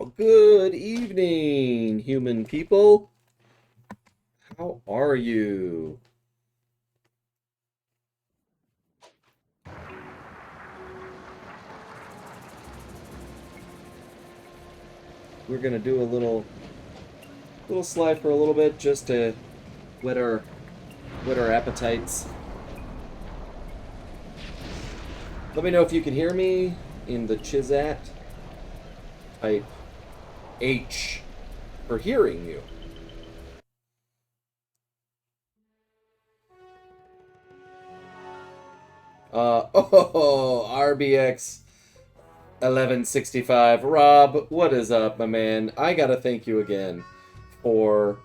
Good evening, human people. How are you? We're gonna do a little slide for a little bit just to whet our appetites. Let me know if you can hear me in the Chizat. Type H for hearing you. RBX 1165. Rob, what is up, my man? I gotta thank you again for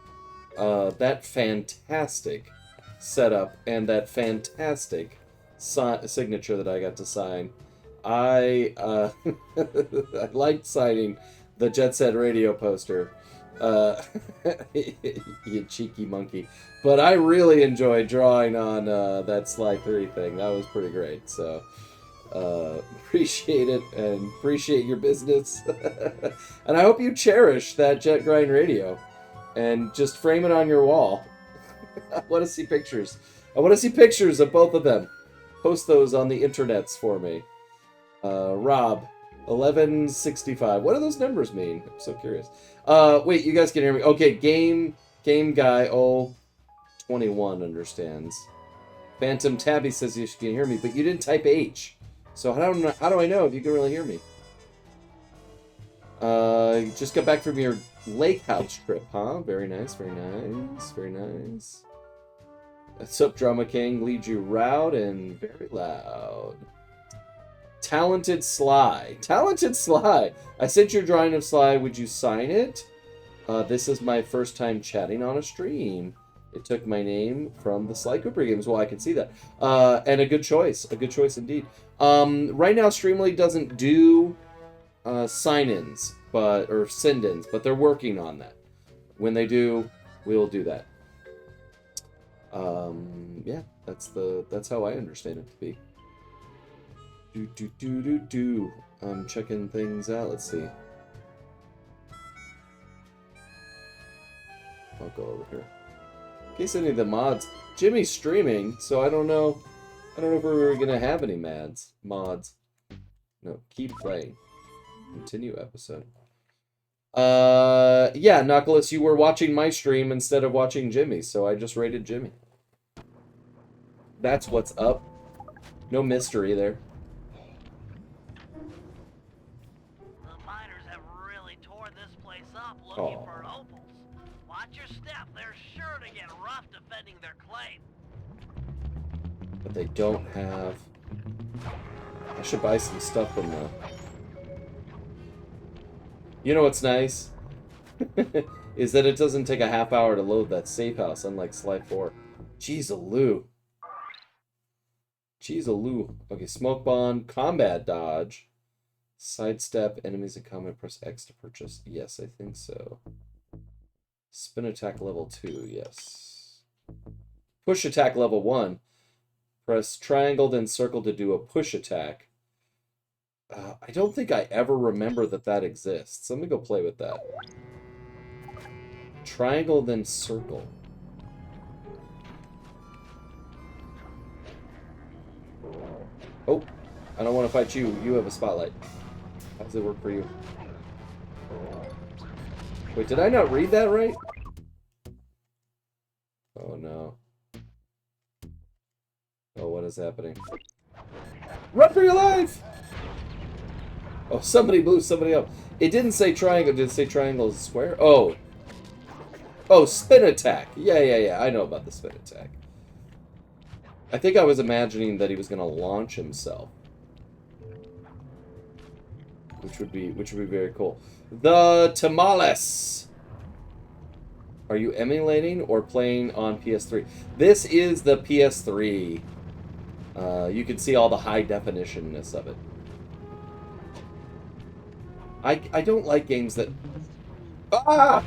that fantastic setup and that fantastic signature that I got to sign. I I liked signing the Jet Set Radio poster. You cheeky monkey. But I really enjoyed drawing on that Sly 3 thing. That was pretty great. So appreciate it and appreciate your business. And I hope you cherish that Jet Grind Radio and just frame it on your wall. I want to see pictures. I want to see pictures of both of them. Post those on the internets for me. Rob, 1165. What do those numbers mean? I'm so curious. Wait, you guys can hear me. Okay, game guy 021 understands. Phantom Tabby says you can hear me, but you didn't type H. So how do I know if you can really hear me? You just got back from your lake house trip, huh? Very nice, very nice, very nice. What's up, Drama King? Lead you route and very loud. Talented Sly. Talented Sly. I sent you a drawing of Sly. Would you sign it? This is my first time chatting on a stream. It took my name from the Sly Cooper games. Well, I can see that. And a good choice. A good choice indeed. Right now, Streamly doesn't do sign-ins, or send-ins, but they're working on that. When they do, we'll do that. Yeah, that's how I understand it to be. I'm checking things out. Let's see. I'll go over here. In case any of the mods, Jimmy's streaming, so I don't know if we're gonna have any mods. No, keep playing. Continue episode. Yeah, Knuckles, you were watching my stream instead of watching Jimmy's, so I just rated Jimmy. That's what's up. No mystery there. Looking for opals. Watch your step. They're sure to get rough defending their claim. But they don't have... I should buy some stuff from the... You know what's nice? Is that it doesn't take a half hour to load that safe house, unlike Sly 4. Jeez-a-loo. Jeez-a-loo. Okay, smoke bomb, combat dodge. Sidestep enemies in combat, press X to purchase. Yes, I think so. Spin attack level 2, yes. Push attack level 1. Press triangle, then circle to do a push attack. I don't think I ever remember that exists. Let me go play with that. Triangle, then circle. Oh, I don't want to fight you. You have a spotlight. How does it work for you? Wait, did I not read that right? Oh no. Oh, what is happening? Run for your life! Oh, somebody blew somebody up. It didn't say triangle. Did it say triangle is square? Oh. Oh, spin attack. Yeah. I know about the spin attack. I think I was imagining that he was going to launch himself. Which would be very cool. The Tamales. Are you emulating or playing on PS3? This is the PS3. You can see all the high definitionness of it. I don't like games that... Ah!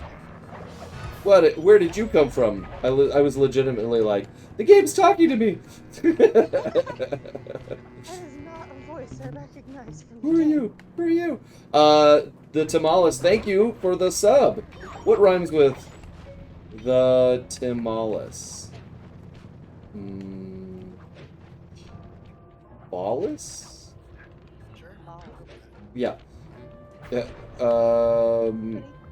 What? Where did you come from? I was legitimately like, the game's talking to me! That is not a voice I recognize from Who are you? Who are you? The Tamales, thank you for the sub. What rhymes with the Tamales? Ballis? Sure. Yeah.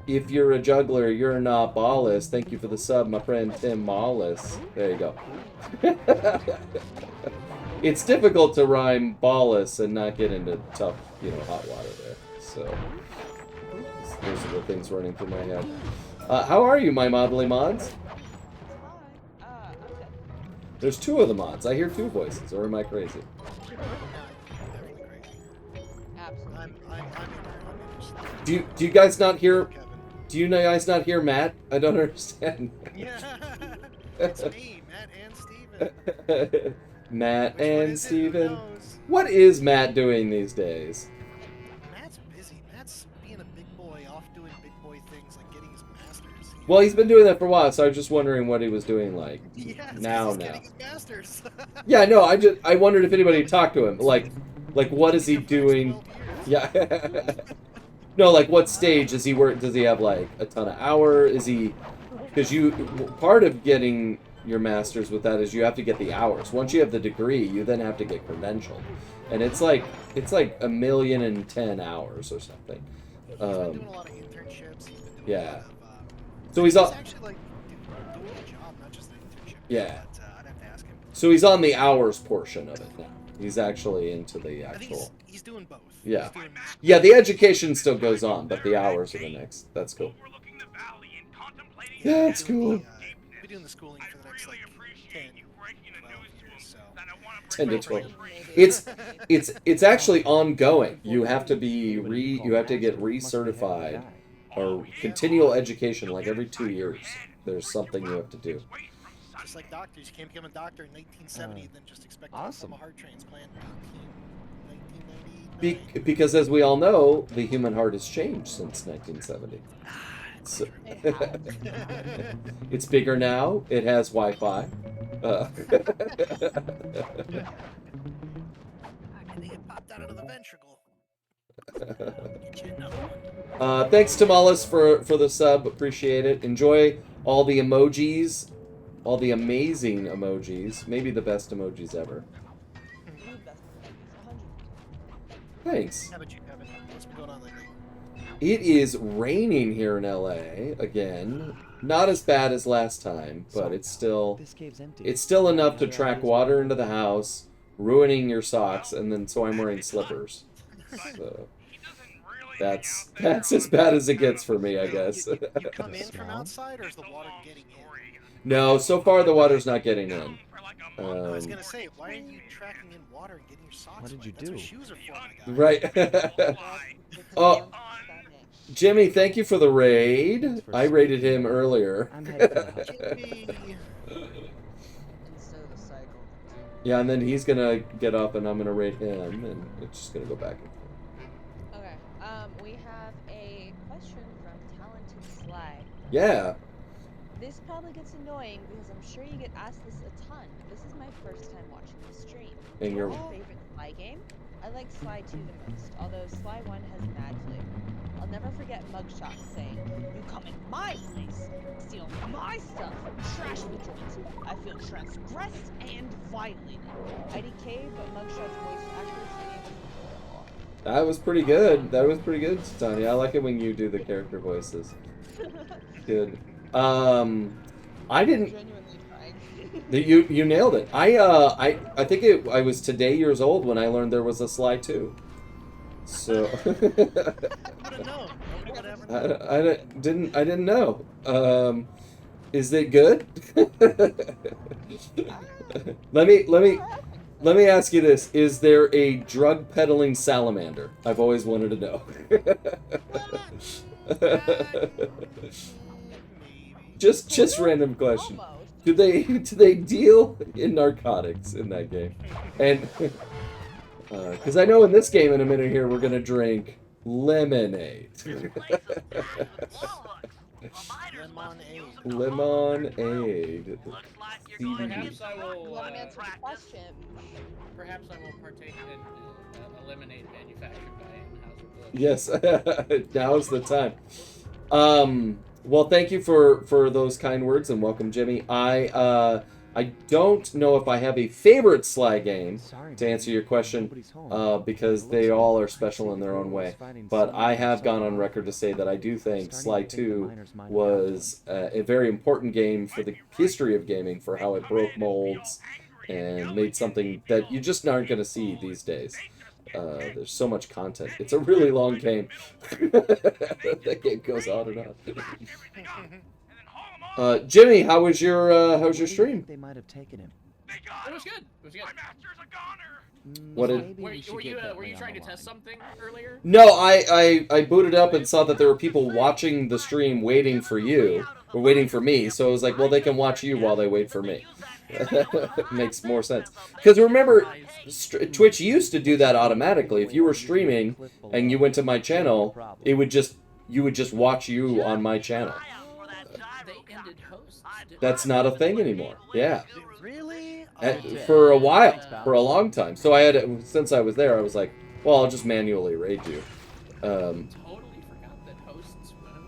If you're a juggler, you're not ballis. Thank you for the sub, my friend Tim Mallis. There you go. It's difficult to rhyme ballis and not get into tough, hot water there. So, those are the things running through my head. How are you, my modelly mods? Hi. I'm good. There's two of the mods. I hear two voices, or am I crazy? Absolutely. I'm Do you guys not hear? Kevin. Do you guys not hear Matt? I don't understand. Yeah. It's me, Matt and Steven. Matt Which one and is it? Who Steven. knows? What is Matt doing these days? Matt's busy. Matt's being a big boy, off doing big boy things like getting his masters. Well, he's been doing that for a while, so I was just wondering what he was doing, like, Yeah, it's 'cause now. he's getting his masters. Yeah, no, I wondered if anybody talked to him. Like, what is he He's been there for doing? 12 years. Yeah. No, like, what stage does he work? Does he have, like, a ton of hour? Is he... Because part of getting your master's with that is you have to get the hours. Once you have the degree, you then have to get credentialed. And it's like 1,010,000 hours or something. He's been doing a lot of internships. He's been doing Yeah. a lot of, So he's he's on... actually like doing a job, not just an internship. Yeah. But, I'd have to ask him. So he's on the hours portion of it now. He's actually into the I think actual... he's doing both. Yeah. He's doing Yeah, the education still goes on, but the hours are the next. That's cool. Overlooking the valley and contemplating Yeah, that's doing cool. the, we're doing the schooling for the next like 10, you breaking the 12 news to years. So 10 to 12. It's actually ongoing. You have to be you have to get recertified or continual education like every 2 years. There's something you have to do. just like doctors, you can't become a doctor in 1970 and then just expect to awesome. become a heart transplant in 1999. Because as we all know, the human heart has changed since 1970. So, it's bigger now. It has Wi-Fi. I think it popped out of the ventricle. Get you another one. Thanks, Tamales, for the sub. Appreciate it. Enjoy all the emojis, all the amazing emojis. Maybe the best emojis ever. Thanks. How about you, Kevin? What's been going on lately? It is raining here in LA again. Not as bad as last time, but it's still This cave's empty. it's still enough to track water into the house, ruining your socks, and then so I'm wearing slippers. So that's as bad as it gets for me, I guess. You come in from outside, or is the water getting in? No, so far the water's not getting in. I was gonna say, why are you tracking in water and getting your socks What did wet? you That's do? what shoes are for, my guy. Right. Oh, Jimmy, thank you for the raid. I raided him earlier. I'm headed for the hut. Jimmy. Instead of the cycle. Yeah, and then he's gonna get up and I'm gonna raid him, and it's just gonna go back and forth. Okay. We have a question from Talented Sly. Yeah. This probably gets annoying because I'm sure you get asked this a ton. This is my first time watching the stream. And you're- What's your favorite Sly game? I like Sly 2 the most, although Sly 1 has mad flavor. I'll never forget Mugshot saying, "You come in my place, steal my stuff, trash the joints. I feel transgressed and violated." IDK, but Mugshot's voice accuracy is horrible. That was pretty good. That was pretty good, Tanya. I like it when you do the character voices. Good. I didn't. Genuinely trying. You nailed it. I think I was today years old when I learned there was a Sly 2. So Who would have known? Nobody would ever know. I didn't know. Is it good? let me ask you this: is there a drug peddling salamander? I've always wanted to know. just random question. Almost. Do they deal in narcotics in that game? And because I know in this game in a minute here we're gonna drink lemonade. miners must Lemonade. use them to haul their crew. Lemonade. Looks like you're going to need Perhaps I some will. Let him rough answer the practice. question. Perhaps I will partake in a lemonade manufactured by Yes, now's the time. Well, thank you for those kind words and welcome, Jimmy. I don't know if I have a favorite Sly game to answer your question, because they all are special in their own way. But I have gone on record to say that I do think Sly 2 was a very important game for the history of gaming, for how it broke molds and made something that you just aren't going to see these days. There's so much content. It's a really long game. That game goes on and on. Jimmy, how was your stream? They might have taken him. It was good. It was good. What did? Were you trying to test something earlier? No, I booted up and saw that there were people watching the stream waiting for you, or waiting for me. So I was like, well, they can watch you while they wait for me. Makes more sense. Because remember, Twitch used to do that automatically. If you were streaming and you went to my channel, you would just watch you on my channel. They ended hosts. That's not a thing anymore. Yeah. Really? For a while, for a long time. So I had, since I was there, I was like, well, I'll just manually raid you. Totally forgot that hosts went away.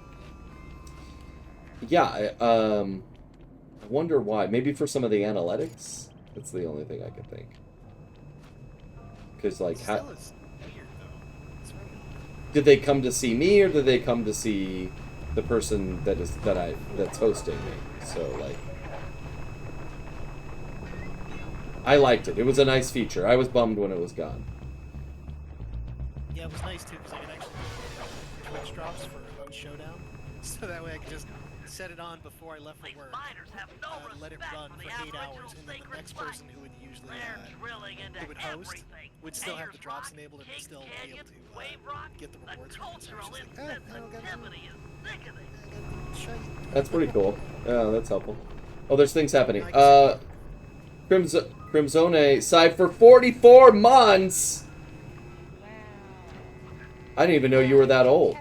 Yeah. I wonder why. Maybe for some of the analytics. That's the only thing I could think. Because like, Still is weird, though. It's very odd. did they come to see me, or did they come to see the person that's hosting me? So like, I liked it. It was a nice feature. I was bummed when it was gone. Yeah, it was nice too, because I could actually do Twitch drops for Remote Showdown. So that way I could just set it on before I left for work. Let it run for 8 hours, and then the next person who would usually who would host would still have the drops enabled and would still be able to get the rewards from it. So it's just like, That's pretty cool. Yeah, that's helpful. Oh, there's things happening. Crimzone side for 44 months. Wow. I didn't even know you were that old.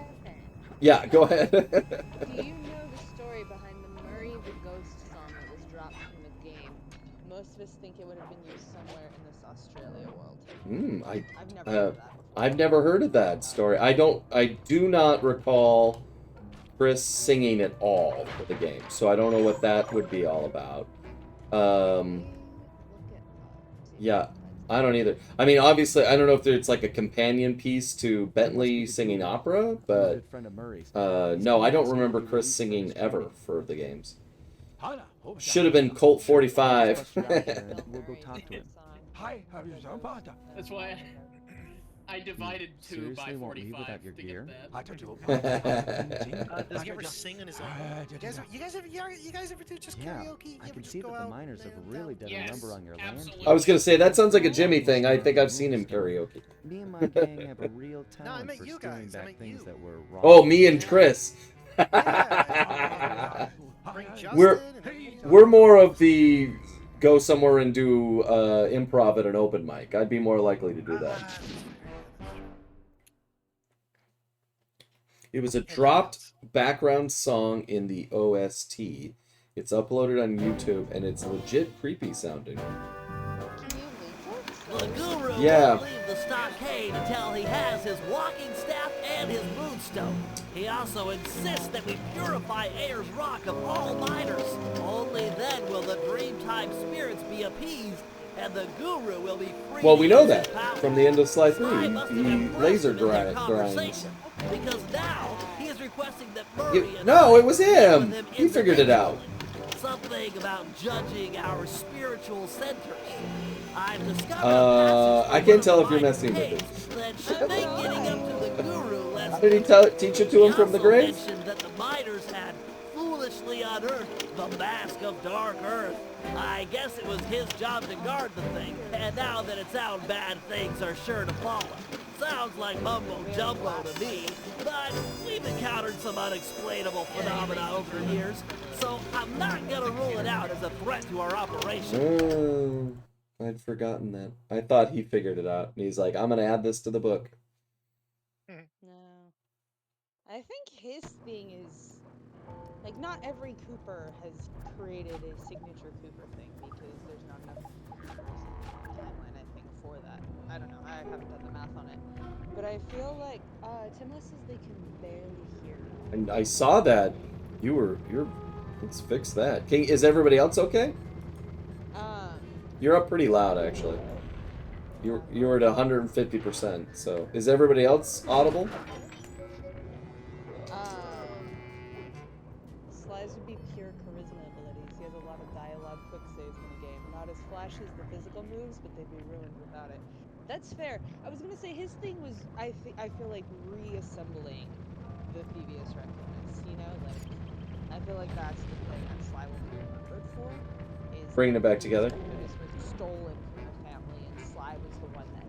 Yeah, go ahead. Do you know the story behind the Murray the Ghost song that was dropped from the game? Most of us think it would have been used somewhere in this Australia world. I've never heard of that before. I've never heard of that story. I do not recall Chris singing at all for the game, so I don't know what that would be all about. Yeah, I don't either. I mean, obviously, I don't know if it's like a companion piece to Bentley singing opera, but no, I don't remember Chris singing ever for the games. Should have been Colt 45. We'll go talk to him. That's why I divided 2 Seriously by won't leave 45 without your to gear? get that. does he ever sing on his own? You guys ever do just Yeah, karaoke? You I ever can just see go that the out, miners have man, really done a Yes, number on your land. absolutely. I was gonna say that sounds like a Jimmy thing. I think I've seen him karaoke. Me and my gang have a real I talent meant for you stealing guys, I back meant things you. that were wrong. Oh, me and Chris. Yeah. Bring Justin We're and we're more of the go somewhere and do improv at an open mic. I'd be more likely to do that. It was a dropped background song in the OST. It's uploaded on YouTube, and it's legit creepy sounding. Can you link The it? guru Yeah. won't leave the stockade until he has his walking staff and his moonstone. He also insists that we purify Ayers Rock of all miners. Only then will the Dreamtime spirits be appeased, and the guru will be free. Well, we to know use that his power. from the end of Sly 3. Sly must have He impressed laser him in their grinds. conversation, because now he is requesting that Murray and No, I it was meet him. with He figured it out. Something about judging our spiritual centers. I've discovered a I can't tell if you're messing with it. that should make getting up to the guru less. How did he teach it to him from the He also grave? mentioned that the miners had foolishly unearthed the mask of Dark Earth. I guess it was his job to guard the thing, and now that it's out, bad things are sure to follow. Sounds like mumbo jumbo to me, but we've encountered some unexplainable phenomena over the years, so I'm not gonna rule it out as a threat to our operation. Oh, I'd forgotten that. I thought he figured it out. And he's like, I'm going to add this to the book. No. I think his thing is Like, not every Cooper has created a signature Cooper thing because there's not enough timeline, I think, for that. I don't know. I haven't done the math on it. But I feel like Timla says they can barely hear. And I saw that. You're. Let's fix that. Is everybody else okay? You're up pretty loud, actually. You're at 150%. So is everybody else audible? Sly's would be pure charisma abilities. He has a lot of dialogue quick saves in the game. Not as flashy as the physical moves, but they'd be ruined without it. That's fair. I was gonna say his thing was, I feel like reassembling the Thievius Reckless. You know, like I feel like that's the thing that Sly will be remembered for. Is Bringing it back together. Reckless was stolen from the family, and Sly was the one that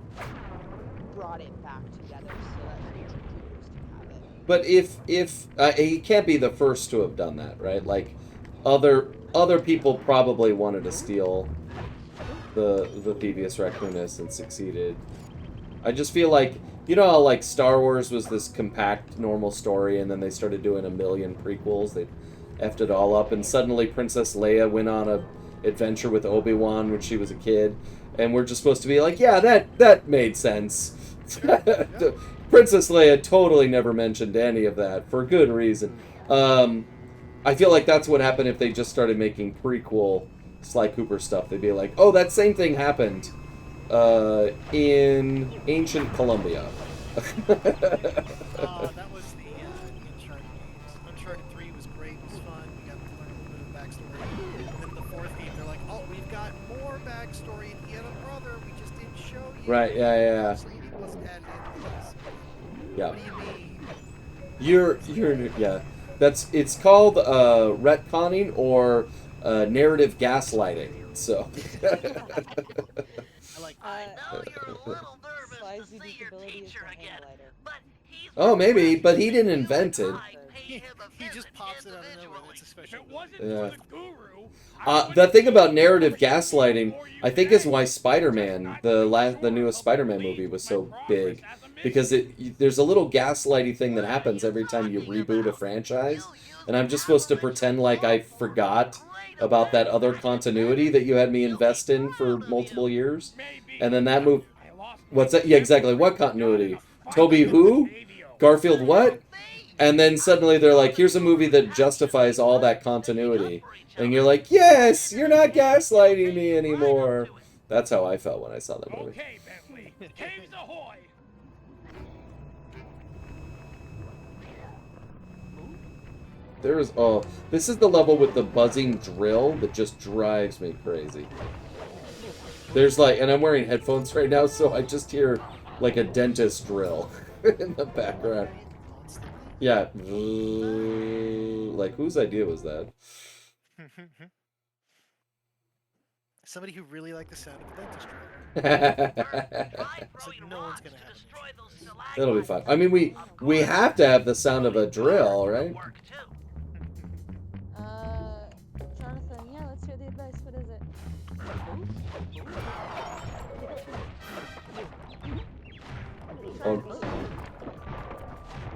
brought it back together so that future Coopers can have it. But if he can't be the first to have done that, right? Like other people probably wanted to steal the Thievius Raccoonus and succeeded. I just feel like, you know how like Star Wars was this compact normal story and then they started doing a million prequels. They effed it all up, and suddenly Princess Leia went on a adventure with Obi-Wan when she was a kid, and we're just supposed to be like, yeah, that made sense. Princess Leia totally never mentioned any of that for good reason. I feel like that's what happened if they just started making prequel Sly Cooper stuff. They'd be like, oh, that same thing happened in ancient Colombia. That was the Uncharted games. Uncharted 3 was great, it was fun, we got to learn a little bit of backstory. And then the fourth game, they're like, oh, we've got more backstory, and he had a brother, we just didn't show you. Right, yeah. So he wasn't added into this. Yeah. What do you mean? Yeah. It's called retconning or narrative gaslighting. So. I know you're a little nervous Sly's to see unique your ability is teacher to hang again, glider. but he's Oh, maybe, but he didn't invent it. He just pops it out of nowhere, that's a special Yeah. The thing about narrative gaslighting, I think, is why Spider-Man, the newest Spider-Man movie, was so big, because there's a little gaslighty thing that happens every time you reboot a franchise, and I'm just supposed to pretend like I forgot about that other continuity that you had me invest in for multiple years, and then that movie. What's that? Yeah, exactly. What continuity? Toby who? Garfield what? And then suddenly they're like, here's a movie that justifies all that continuity. And you're like, yes, you're not gaslighting me anymore. That's how I felt when I saw that movie. Okay, Bentley. Caves ahoy! This is the level with the buzzing drill that just drives me crazy. There's like, and I'm wearing headphones right now, so I just hear like a dentist drill in the background. Yeah. Like, whose idea was that? Somebody who really liked the sound of the dentist drill. So no one's gonna have it. It'll be fun. I mean, we have to have the sound of a drill, right? Jonathan, yeah, let's hear the advice. What is it?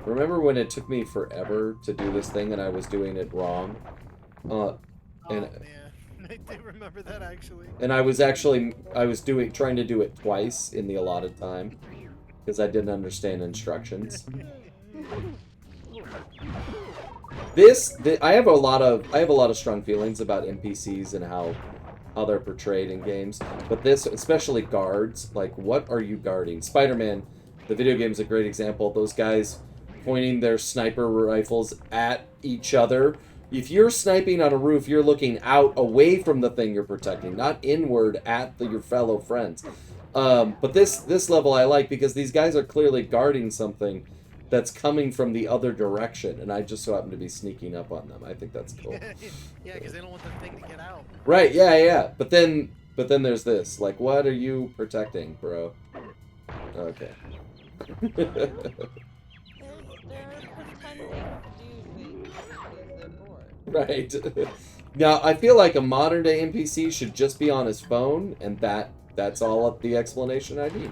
Remember when it took me forever to do this thing and I was doing it wrong? Man, I do remember that actually. And I was trying to do it twice in the allotted time because I didn't understand instructions. I have a lot of strong feelings about NPCs and how they're portrayed in games, but this, especially guards, like, what are you guarding? Spider-Man, the video game, is a great example. Those guys pointing their sniper rifles at each other. If you're sniping on a roof, you're looking out away from the thing you're protecting, not inward at your fellow friends. But this level I like because these guys are clearly guarding something that's coming from the other direction, and I just so happen to be sneaking up on them. I think that's cool. Yeah, because they don't want the thing to get out. Right, yeah. But then there's this. Like, what are you protecting, bro? Okay. They're pretending to do things because they're bored. Right. Now, I feel like a modern-day NPC should just be on his phone, and that's all of the explanation I need.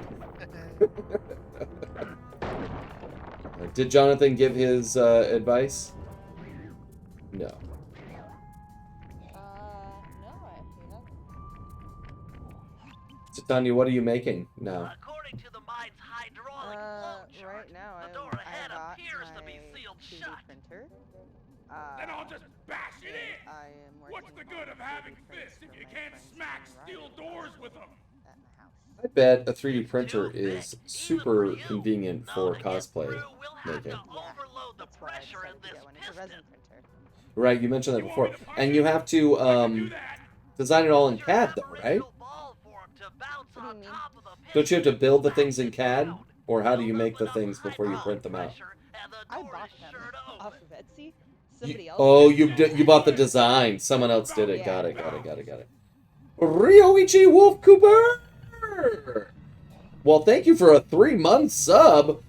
Did Jonathan give his advice? No. No, I actually haven't. So, Tanya, what are you making now? According to the mine's hydraulic flow chart, Right now the door ahead I got appears to be my sealed 3D shut. printer. Then I'll just bash it in. I am working What's the good of on having 3D prints fists if for you my can't friend's smack Green steel Rider doors project with them? at my house. I bet a 3D It's printer too is thick, even super for you. convenient No, for to get cosplay through, we'll have making. to overload the That's why I pressure in decided to this get one. It's a resin piston. printer. Right, you mentioned that You want me before. to punch And it? you have to I can do that. design it all in Use your CAD though, right? aboriginal ball form to bounce What do you on mean? top of the Don't you have to piston build the and things in smash it CAD? down. Or how do you Build make up the enough things before you hydraulic print them out? pressure, and the I door bought is them sure to off open. of Etsy. Somebody else. Oh, did. you bought the design. Someone else did it. Yeah. Got it. Ryoichi Wolf Cooper! Well, thank you for a 3-month sub.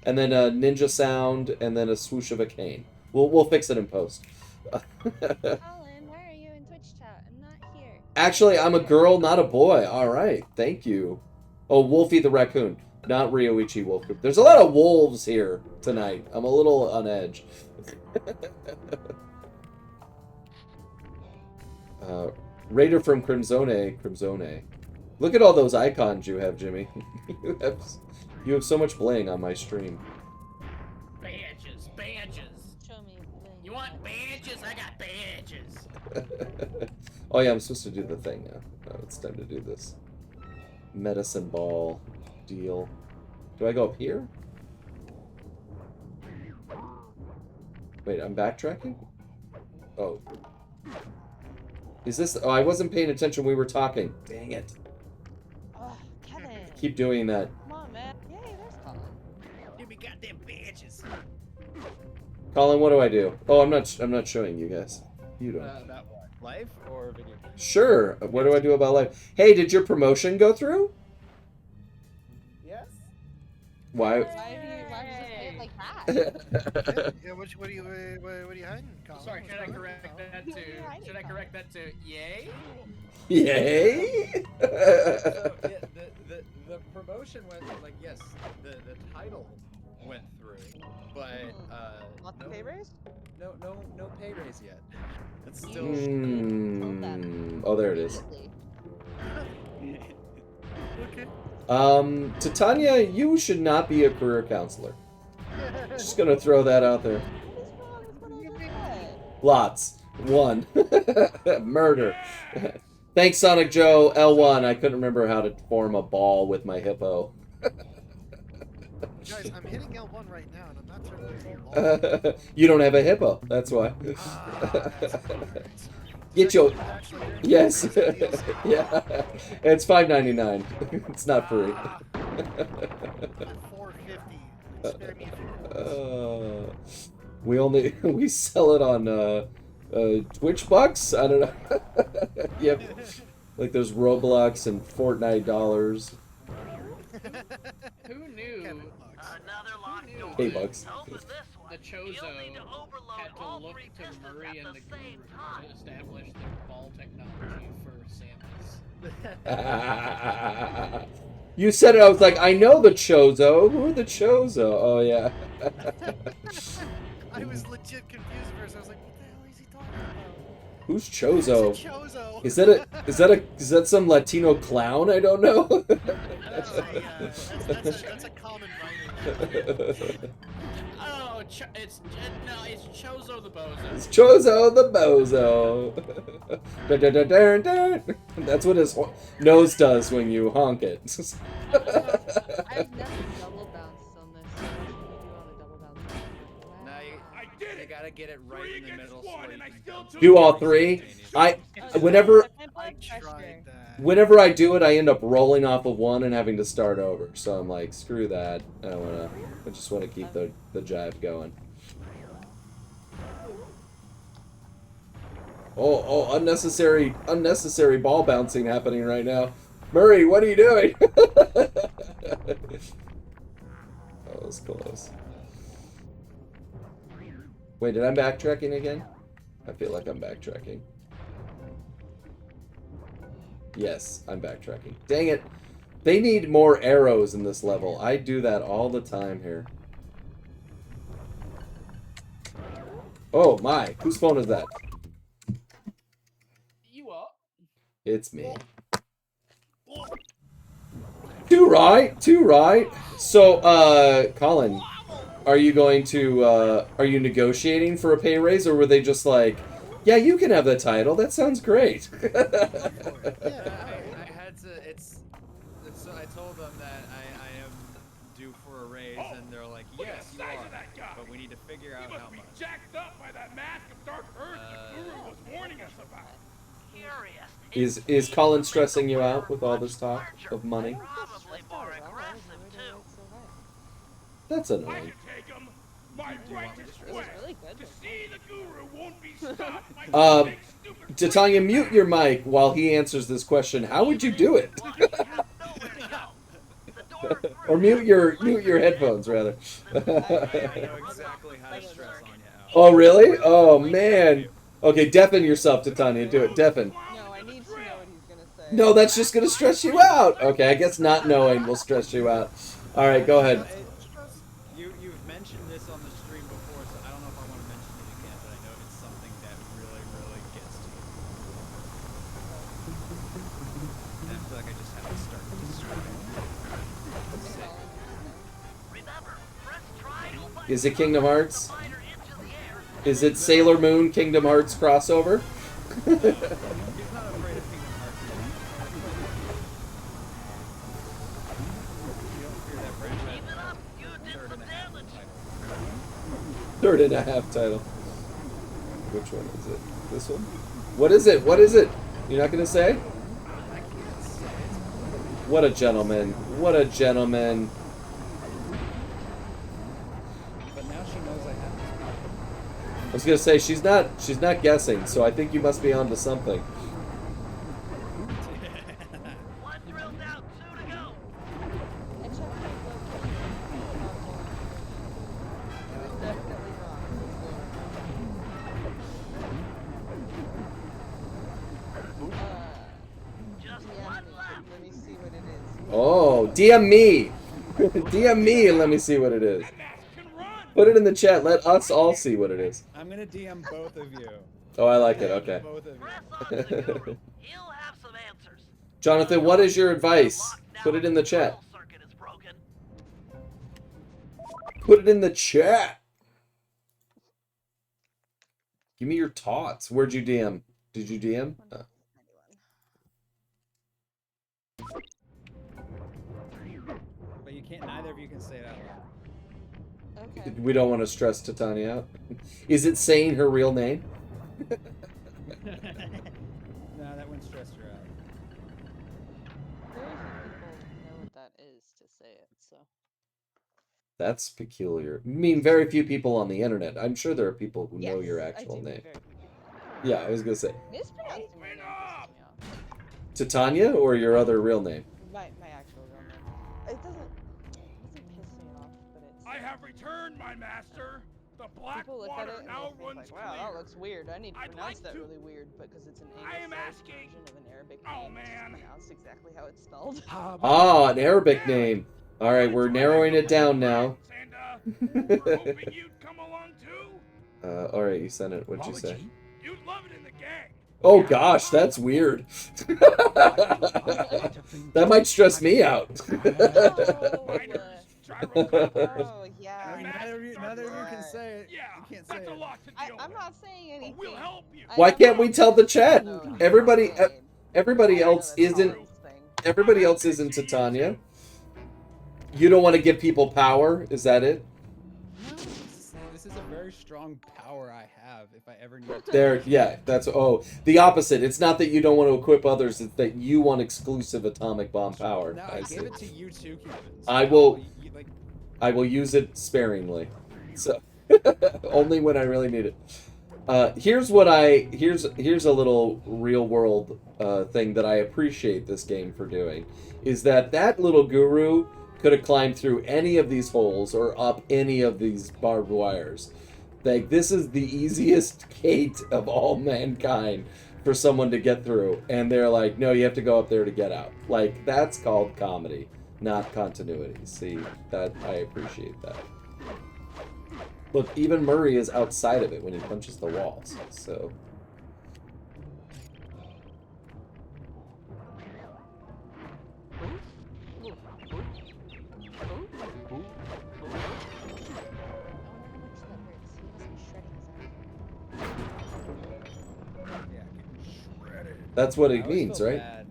And then a ninja sound, and then a swoosh of a cane. We'll fix it in post. Colin, why are you in Twitch chat? I'm not here. Actually, I'm a girl, not a boy. All right, thank you. Oh, Wolfie the raccoon, not Ryoichi Wolf Cooper. There's a lot of wolves here tonight. I'm a little on edge. Raider from Crimzone. Look at all those icons you have, Jimmy. you have so much bling on my stream. Badges. Show me. You want badges? I got badges. Oh yeah, I'm supposed to do the thing now. Oh, it's time to do this. Medicine ball deal. Do I go up here? Wait, I'm backtracking? Oh. Is this... Oh, I wasn't paying attention when we were talking. Dang it. Oh, Kevin. Keep doing that. Come on, man. Yay, there's Colin. Give me goddamn badges. Colin, what do I do? Oh, I'm not showing you guys. You don't. About what? Life or video games? Sure. What do I do about life? Hey, did your promotion go through? Yes. Why? Why did you say it like that? Yeah, what are you hiding, Colin? Sorry, What's should I going on? correct that to? Should I correct that to yay? Yay! So yeah, the promotion went like yes, the title went through, but Want the pay raise? no pay raise yet. It's still Oh, there it is. Okay. Titania, you should not be a career counselor. Just gonna throw that out there. What's wrong with what I just said? Lots. 1. Murder. Thanks, Sonic Joe. L1. I couldn't remember how to form a ball with my hippo. Guys, I'm hitting L1 right now, and I'm not turning into a ball. You don't have a hippo. That's why. Get your... Yes. Yeah. It's $5.99. It's not free. $4.50. Spare me a few minutes. We sell it on Twitch bucks. I don't know. Yep. Like there's Roblox and Fortnite dollars. Who knew? Another locked door. $8. To open this one, The Chozo you'll need to overload had to all look 3 to pistons Murray at and the the same Guru time. to establish their ball technology for Samus. You said it, I was like, I know the Chozo. Who are the Chozo? Oh, yeah. I was legit confused first. I was like, what the hell is he talking about? Who's Chozo? It's a Chozo. Is that some Latino clown I don't know? That's a common writing. Oh, it's Chozo the Bozo. It's Chozo the Bozo. Dun, dun, dun, dun, dun. That's what his nose does when you honk it. I've never double bounced on this. What should we do on a double bounce? Now you gotta get it right in the middle. So you can Do all 3. Whenever I do it, I end up rolling off of one and having to start over. So I'm like, screw that. I just want to keep the jive going. Oh, unnecessary ball bouncing happening right now. Murray, what are you doing? That was close. Wait, did I backtracking again? I feel like I'm backtracking. Yes, I'm backtracking. Dang it. They need more arrows in this level. I do that all the time here. Oh my, whose phone is that? You are. It's me. Too right, too right. So, Colin, are you going to, are you negotiating for a pay raise, or were they just like, yeah, you can have the title, that sounds great? Yeah, I had to. So I told them that I am due for a raise, and they're like, Look at yes, the you size are, of that guy. but we need to figure out He must how be much. jacked up by that mask of dark earth the guru was warning us about. Is Colin stressing you out with all this talk of I money? don't feel stressed out at all. I was never doing it so high. That's I annoying. can take him. My Do you want me righteous to It was quest really good. to But see the guru won't be stopped by big stupid Titania, mute your mic while he answers this question. How would you do it? Or mute your headphones rather. I know exactly how to stress on you out. Oh really? Oh man. Okay, deafen yourself, Titania. Do it. Deafen. no, I need to know what he's gonna say. No, that's just gonna stress you out. Okay, I guess not knowing will stress you out. All right, go ahead. You've mentioned this on the stream before, so I don't know if I want to mention it again, but I know it's something that really, really gets to you. And I feel like I just have to start describing it. Is it Kingdom Hearts? Is it Sailor Moon Kingdom Hearts crossover? He's not afraid of Kingdom Hearts. You don't fear that franchise. Third and a half title. Which one is it? This one? What is it? What is it? You're not gonna say? I can't say it. What a gentleman. What a gentleman. But now she knows I have this power. I was gonna say she's not guessing, so I think you must be onto something. I checked my location. It was definitely wrong. Let me see what it is. Oh, DM me. DM me and let me see what it is. That mask can run. Put it in the chat. Let us all see what it is. I'm gonna DM both of you. Oh, I like it. Okay. Both of you. Jonathan, what is your advice? Put it in the chat. Put it in the chat. Give me your thoughts. Where'd you DM? Did you DM? But you can't. Neither of you can say it out loud. Okay. We don't want to stress Titania out. Is it saying her real name? No, that wouldn't stress her out. Very few people know what that is to say it, so. That's peculiar. I mean, very few people on the internet. I'm sure there are people who know your Yes, I actual do name. very few people. Yeah, I was gonna say Mispronouncing my name pisses me off. Titania or your other real name. My actual real name. It doesn't piss me off, but it's. I have returned, my master. The black People look at water it and now they think runs like, wow, clear. that looks weird. I need to I'd pronounce like that to- really weird, but because it's an I am anglicized asking- version of an Arabic Oh, name, it's man. pronounced exactly how it's spelled. Ah, an Arabic name. All right, we're narrowing it down now. And, we're hoping you'd come along too. All right, you sent it. What'd you say? You'd love it in the gang. Oh gosh, that's weird. That might stress me out. Oh, yeah. Neither of you can say it. Yeah, You can't say that's a it. lot to deal I'm with. not saying anything. But we'll help you. Why can't we tell the chat? Everybody, everybody I know else that's isn't. Colin's thing. Everybody else isn't Titania. You don't want to give people power. Is that it? No, this is a very strong power I have if I ever need to. There, yeah. That's the opposite. It's not that you don't want to equip others. It's that you want exclusive atomic bomb power. No, I I see. gave it to you too, Cubans. I will- Like, I will use it sparingly. So only when I really need it. Here's a little real world thing that I appreciate this game for doing, is that little guru could have climbed through any of these holes or up any of these barbed wires. Like, this is the easiest gate of all mankind for someone to get through, and they're like, no, you have to go up there to get out. Like, that's called comedy, not continuity. See, that I appreciate that. Look, even Murray is outside of it when he punches the walls. So. I wonder how much that hurts. He must be shredding his arm. Yeah, getting shredded. That's what I it always means, feel right? bad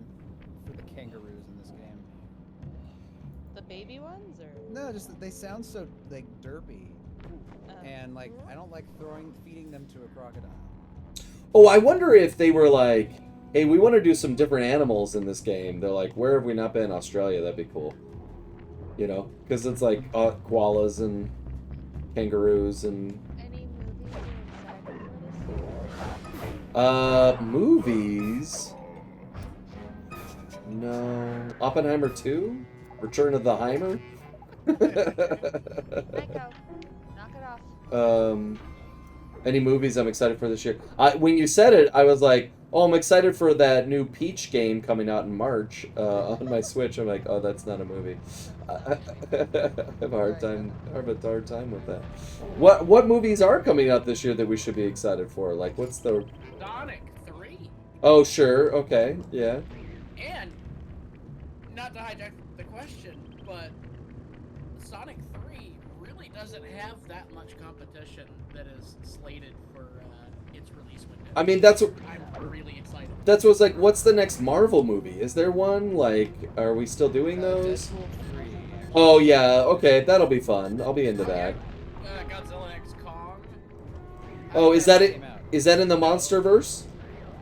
for the kangaroos in this game. The baby ones, or No, just that they sound so like derpy, Oh. and like I don't like feeding them to a crocodile. Oh, I wonder if they were like, hey, we want to do some different animals in this game. They're like, where have we not been? Australia, that'd be cool. You know? Because it's like koalas and kangaroos and... Any movies you're excited for this year? Movies? No. Oppenheimer 2? Return of the Heimer? Echo, knock it off. Any movies I'm excited for this year? When you said it, I was like, oh, I'm excited for that new Peach game coming out in March on my Switch. I'm like, oh, that's not a movie. I have a hard time with that. What movies are coming out this year that we should be excited for? Like, what's the... Sonic 3. Oh, sure. Okay. Yeah. And, not to hijack the question, but Sonic 3 really doesn't have that much competition that is slated for its release window. I mean, that's what... I'm really excited. That's what's like, what's the next Marvel movie? Is there one? Like, are we still doing those? Deadpool 3. Oh, yeah. Okay, that'll be fun. I'll be into that. Godzilla X Kong. Oh, is that it? Came out. Is that in the MonsterVerse?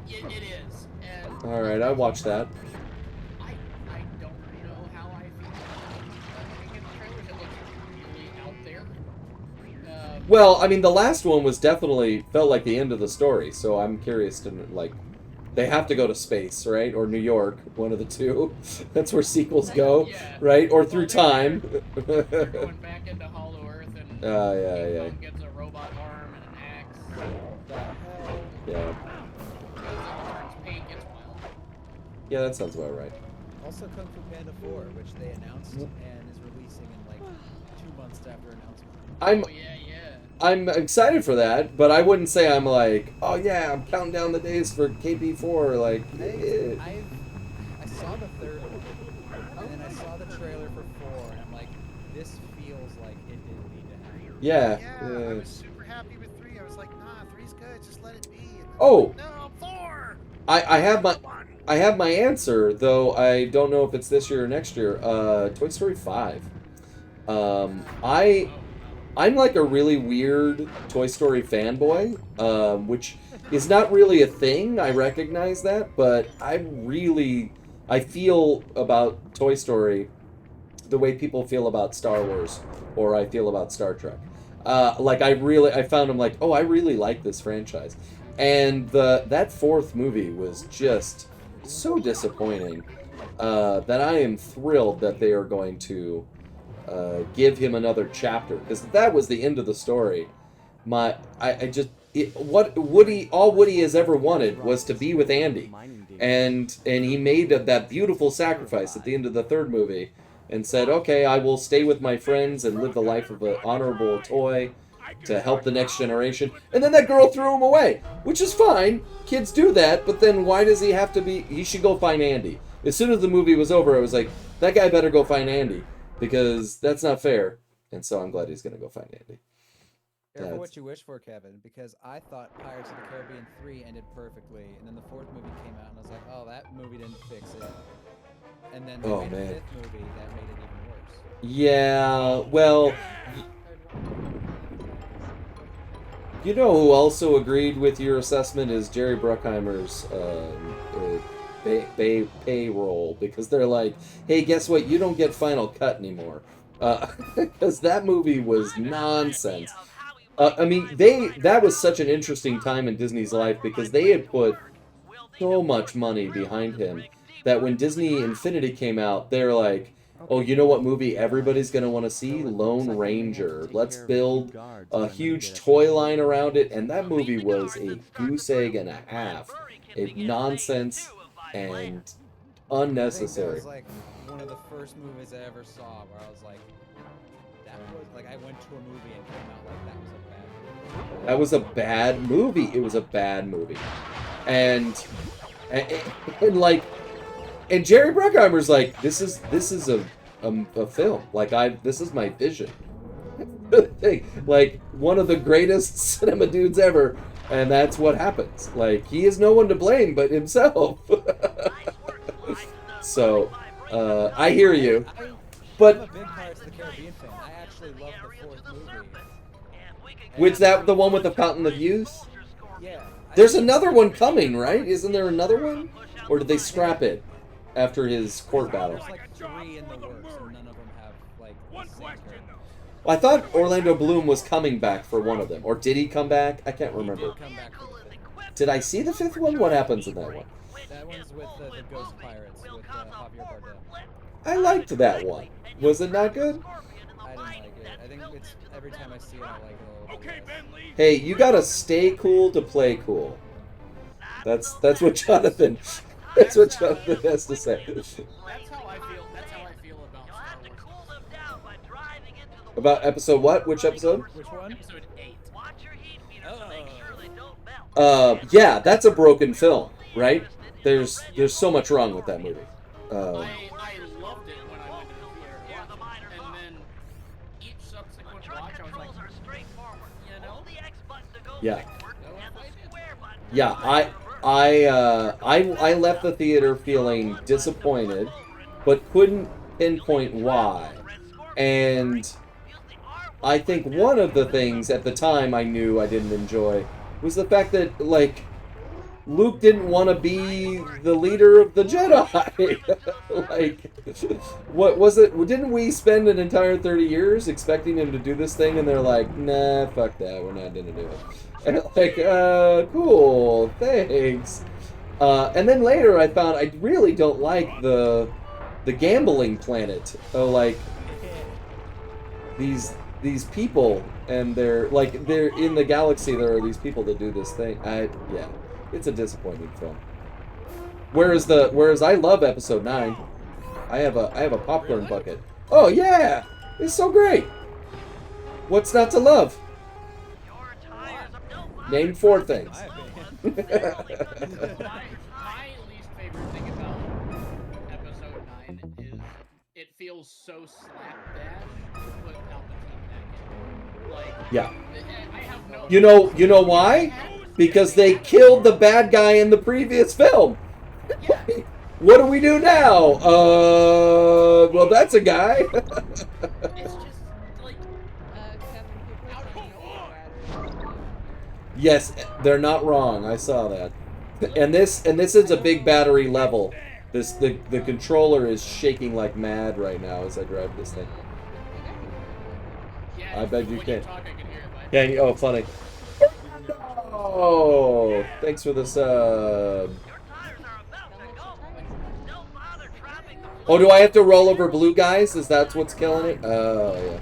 It is. And All right, I watched that. I don't know how I feel. I think in the trailers it looks really out there. Well, I mean, the last one was definitely felt like the end of the story, so I'm curious to like. They have to go to space, right? Or New York, one of the two. That's where sequels go, Yeah. right? Or through time. They're going back into Hollow Earth and yeah. Kong gets a robot arm and an axe. The hell? Yeah. Godzilla turns pink. It's wild. Yeah, that sounds about right. Also, Kung Fu Panda 4, which they announced and is releasing in like 2 months after announcement. I'm Oh yeah. I'm excited for that, but I wouldn't say I'm like, oh yeah, I'm counting down the days for KP4. Like, I saw the third one, and then I saw the trailer for 4, and I'm like, this feels like it didn't need to happen. yeah. Yeah, I was super happy with 3. I was like, nah, 3's good, just let it be. And then Oh. no, 4. I have my answer, though I don't know if it's this year or next year. Toy Story 5. I'm like a really weird Toy Story fanboy, which is not really a thing. I recognize that, but I feel about Toy Story the way people feel about Star Wars or I feel about Star Trek. I found them like, oh, I really like this franchise. And that fourth movie was just so disappointing that I am thrilled that they are going to give him another chapter, because that was the end of the story. What Woody has ever wanted was to be with Andy, and he made that beautiful sacrifice at the end of the third movie, and said, okay, I will stay with my friends and live the life of an honorable toy to help the next generation. And then that girl threw him away, which is fine. Kids do that, but then why does he have to be... He should go find Andy. As soon as the movie was over, I was like, that guy better go find Andy, because that's not fair. And so I'm glad he's going to go find Andy. Careful what you wish for, Kevin, because I thought Pirates of the Caribbean 3 ended perfectly, and then the 4th movie came out, and I was like, oh, that movie didn't fix it. And then they made a 5th movie that made it even worse. Yeah, well... You know who also agreed with your assessment is Jerry Bruckheimer's payroll, because they're like, hey, guess what? You don't get Final Cut anymore. Because that movie was nonsense. I mean, that was such an interesting time in Disney's life, because they had put so much money behind him that when Disney Infinity came out, they're like, oh, you know what movie everybody's going to want to see? Lone Ranger. Let's build a huge toy line around it. And that movie was a goose egg and a half. Nonsense and unnecessary. I think that was like one of the first movies I ever saw where I was like, that was like I went to a movie and came out like that was a bad movie. That was a bad movie. It was a bad movie. And like, and Jerry Bruckheimer's like, this is a film. Like this is my vision. Thing. Like one of the greatest cinema dudes ever, and that's what happens. Like he is no one to blame but himself. So I hear you, but I'm a big Pirates of the Caribbean fan. I actually love the fourth movie. was that the one with the Fountain of Youth? Yeah. There's another one coming, right? Isn't there another one? Or did they scrap it after his court battle? There's like 3 in the works, and none of them have like One the same question. character. I thought Orlando Bloom was coming back for one of them. Or did he come back? I can't He remember. did come back for the fifth one. Did I see the fifth one? What happens in that one? That one's with the Ghost Pirates with Javier Bardem. I liked that one. Was it not good? I didn't like it. I think it's every time I see it, I like it a little bit. Okay, Bentley. Hey, you gotta stay cool to play cool. That's what Jonathan. That's what Jonathan has to say. That's how I feel. That's how I feel about Star Wars. About episode what? Which episode? Which one? Episode 8. Yeah, that's a broken film, right? There's so much wrong with that movie. I loved it when I went to the theater to watch it, and then each subsequent watch, I was like, you know, Yeah, no, yeah. I left the theater feeling disappointed, but couldn't pinpoint why. And I think one of the things at the time I knew I didn't enjoy was the fact that, like, Luke didn't want to be the leader of the Jedi. Like, what was it? Didn't we spend an entire 30 years expecting him to do this thing, and they're like, nah, fuck that, we're not gonna do it. And like, cool, thanks. And then later I found I really don't like the gambling planet. Like, these people, and they're in the galaxy. There are these people that do this thing. Yeah, it's a disappointing film. Whereas I love Episode 9. I have a popcorn bucket. Oh yeah, it's so great. What's not to love? Name 4 things. my least favorite thing about Episode 9 is it feels so slapdash to put Palpatine back in. Like, Yeah. I have no. You know why? Because they killed the bad guy in the previous film. Yeah. What do we do now? Well, that's a guy. It's just like. Kevin, people are saying your batteries. Yes, they're not wrong. I saw that. And this is a big battery level. The controller is shaking like mad right now as I drive this thing. Yeah, I bet you when can. Talk, I can hear it, but Yeah. Oh, funny. Oh, thanks for the sub. Oh, do I have to roll over blue guys? Is that what's killing it? Oh, yeah.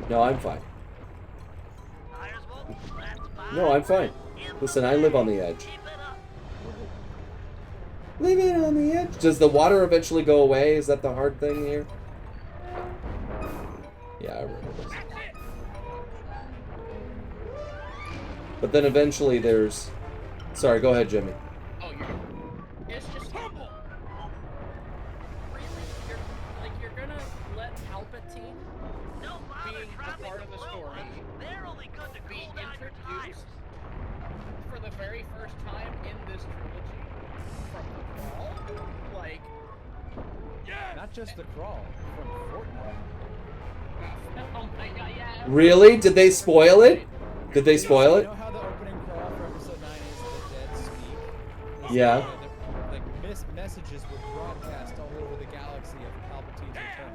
No, I'm fine. No, I'm fine. Listen, I live on the edge. Living on the edge. Does the water eventually go away? Is that the hard thing here? Yeah, I remember this. But then eventually there's... Sorry, go ahead, Jimmy. oh, it's just humble. Really, you're gonna let Palpatine, being a part of the story, be introduced for the very first time in this trilogy from the crawl? Like, Not just the crawl, from Fortnite. oh my god, yeah. Really? Did they spoil it? Did they spoil You it? know how the opening crawl for episode 9 is the dead speak? It's Yeah. Like messages were broadcast all over the galaxy of Palpatine's return.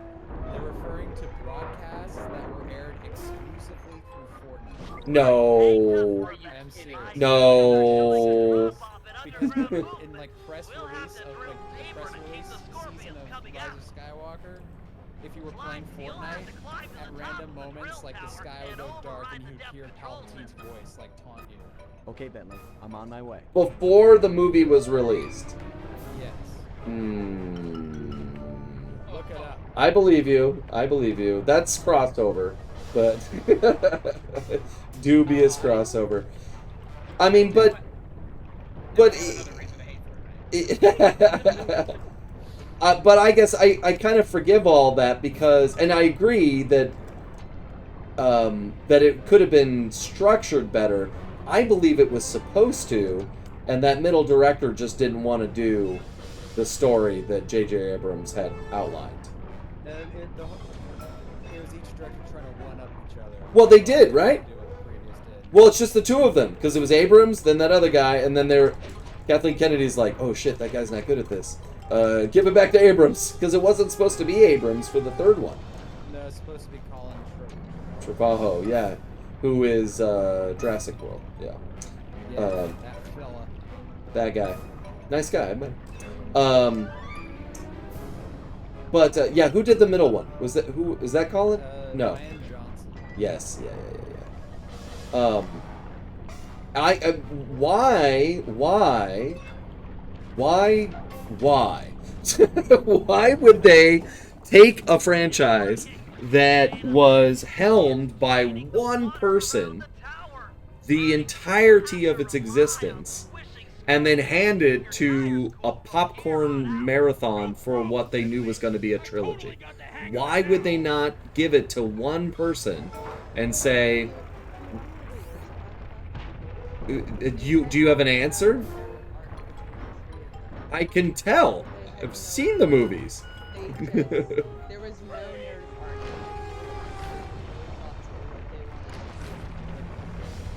They're referring to broadcasts that were aired exclusively through Fortnite. No. Are you I'm kidding? serious. No. Because in like press release of like the press release season of Rise of Skywalker, if you were playing Fortnite, at random moments, like the sky would go dark and you'd hear Palpatine's voice like taunt you. Okay, Bentley, I'm on my way. Before the movie was released. Yes. Hmm. Look look it up. I believe you. I believe you. That's crossover, but dubious crossover. I mean, but Another reason to hate Fortnite. but I guess I kind of forgive all that because, and I agree that that it could have been structured better. I believe it was supposed to, and that middle director just didn't want to do the story that J.J. Abrams had outlined. It was each director trying to one up each other. Well, they did, right? Do what the previous did. Well, it's just the two of them, because it was Abrams, then that other guy, and then Kathleen Kennedy's like, oh shit, that guy's not good at this. Give it back to Abrams, because it wasn't supposed to be Abrams for the third one. No, it's supposed to be Colin Trevorrow, yeah, who is Jurassic World, yeah. Yeah, that fella. That guy. Nice guy, man. But yeah, who did the middle one? Was that who? Is that Colin? No. Ryan Johnson. Yes. Yeah. Why would they take a franchise that was helmed by one person the entirety of its existence and then hand it to a popcorn marathon for what they knew was going to be a trilogy? Why would they not give it to one person and say, do you have an answer? I can tell. I've seen the movies. There was no narrative arc.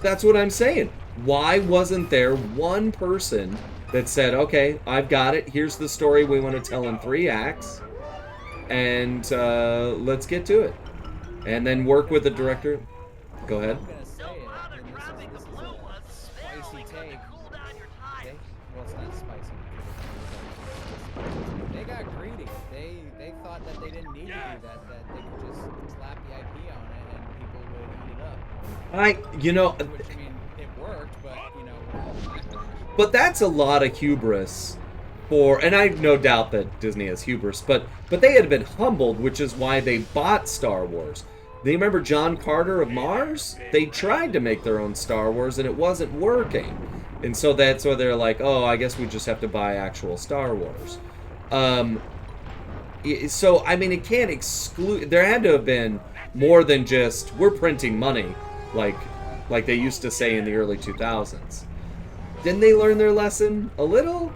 That's what I'm saying. Why wasn't there one person that said, okay, I've got it. Here's the story we want to tell in 3 acts. And let's get to it. And then work with the director. Go ahead. I'm gonna say it, and this is a spicy take. Well, it's not spicy. They got greedy. They thought that they didn't need to do that they could just slap the IP on it and people would eat it up. Which, I mean, it worked, but, with all the backlash. But that's a lot of hubris and I have no doubt that Disney has hubris, but they had been humbled, which is why they bought Star Wars. Do you remember John Carter of Mars? They tried to make their own Star Wars and it wasn't working. And so that's why they're like, oh, I guess we just have to buy actual Star Wars. So, I mean, it can't exclude... There had to have been more than just, we're printing money, like they used to say in the early 2000s. Didn't they learn their lesson a little?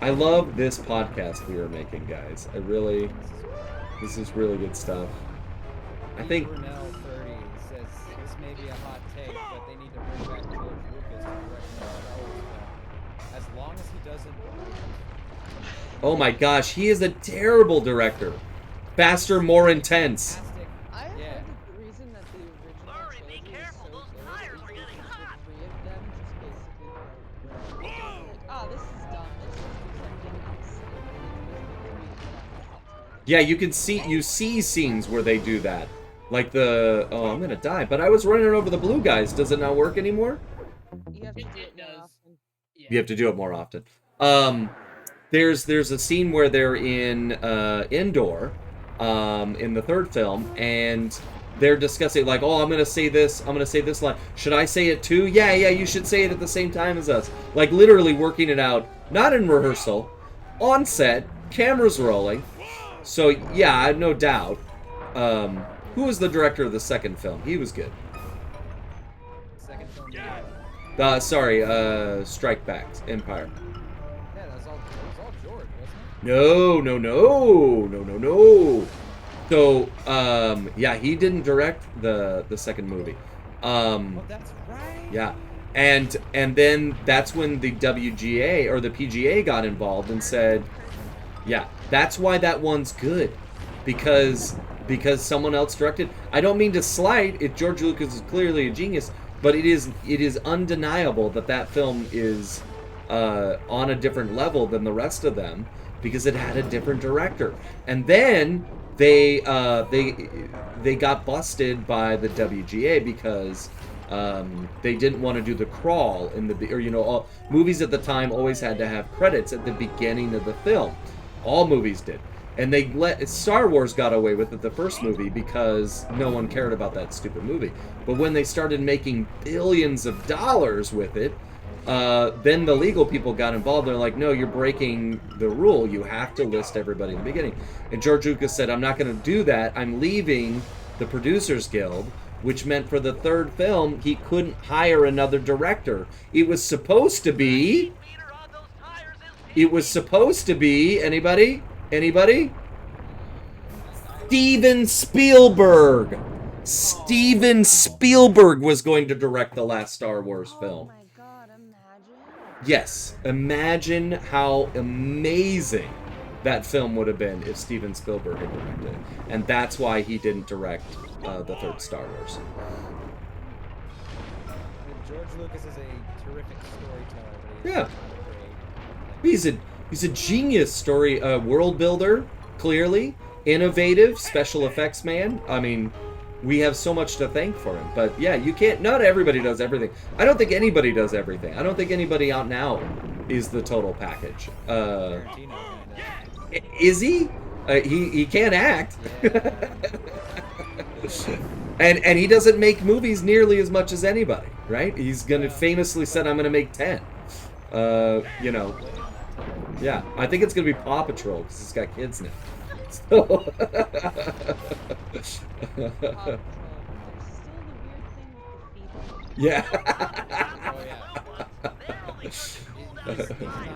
I love this podcast we are making, guys. This is really good stuff. I think... Brunel 30 says this may be a hot take, but they need to bring back George Lucas to direct Star Wars film. As long as he doesn't... Oh my gosh, he is a terrible director. Faster, more intense. I have Yeah. heard that the reason that the original trilogy is so good is because the 3 of them just basically were this is dumb, let's just do something else. Yeah, you see scenes where they do that. Like I'm gonna die, but I was running over the blue guys. Does it not work anymore? You have to do It it more does. often. Yeah. You have to do it more often. There's a scene where they're in Indoor, in the third film, and they're discussing like, oh, I'm gonna say this line. Should I say it too? Yeah, you should say it at the same time as us. Like literally working it out, not in rehearsal, on set, cameras rolling. So yeah, no doubt. Who was the director of the second film? He was good. Second film. Strike Back, Empire. Yeah, that was all George, wasn't No. So, yeah, he didn't direct the second movie. it? That's right. Yeah, and then that's when the WGA or the PGA got involved and said, yeah, that's why that one's good, because someone else directed. I don't mean to slight it. George Lucas is clearly a genius, but it is undeniable that film is on a different level than the rest of them because it had a different director. And then they got busted by the WGA because they didn't want to do the crawl in all movies at the time always had to have credits at the beginning of the film. All movies did. And they let Star Wars got away with it the first movie because no one cared about that stupid movie. But when they started making billions of dollars with it, then the legal people got involved. They're like, no, you're breaking the rule. You have to list everybody in the beginning. And George Lucas said, I'm not going to do that. I'm leaving the Producers Guild, which meant for the third film, he couldn't hire another director. It was supposed to be... Anybody? Steven Spielberg. Steven Spielberg was going to direct the last Star Wars film. Oh my god, imagine. Yes, imagine how amazing that film would have been if Steven Spielberg had directed it. And that's why he didn't direct the third Star Wars. George Lucas is a terrific storyteller. But Yeah. He's a genius story world builder, clearly. Innovative, special effects man. I mean, we have so much to thank for him. But yeah, you can't, not everybody does everything. I don't think anybody does everything. I don't think anybody out now is the total package. Is he? He can't act. and he doesn't make movies nearly as much as anybody, right? He's gonna famously said, I'm gonna make 10. You know. Yeah, I think it's gonna be Paw Patrol because he's got kids now. So. Paw Patrol. There's still the weird thing with the feet. Yeah. Oh yeah. He's shameless about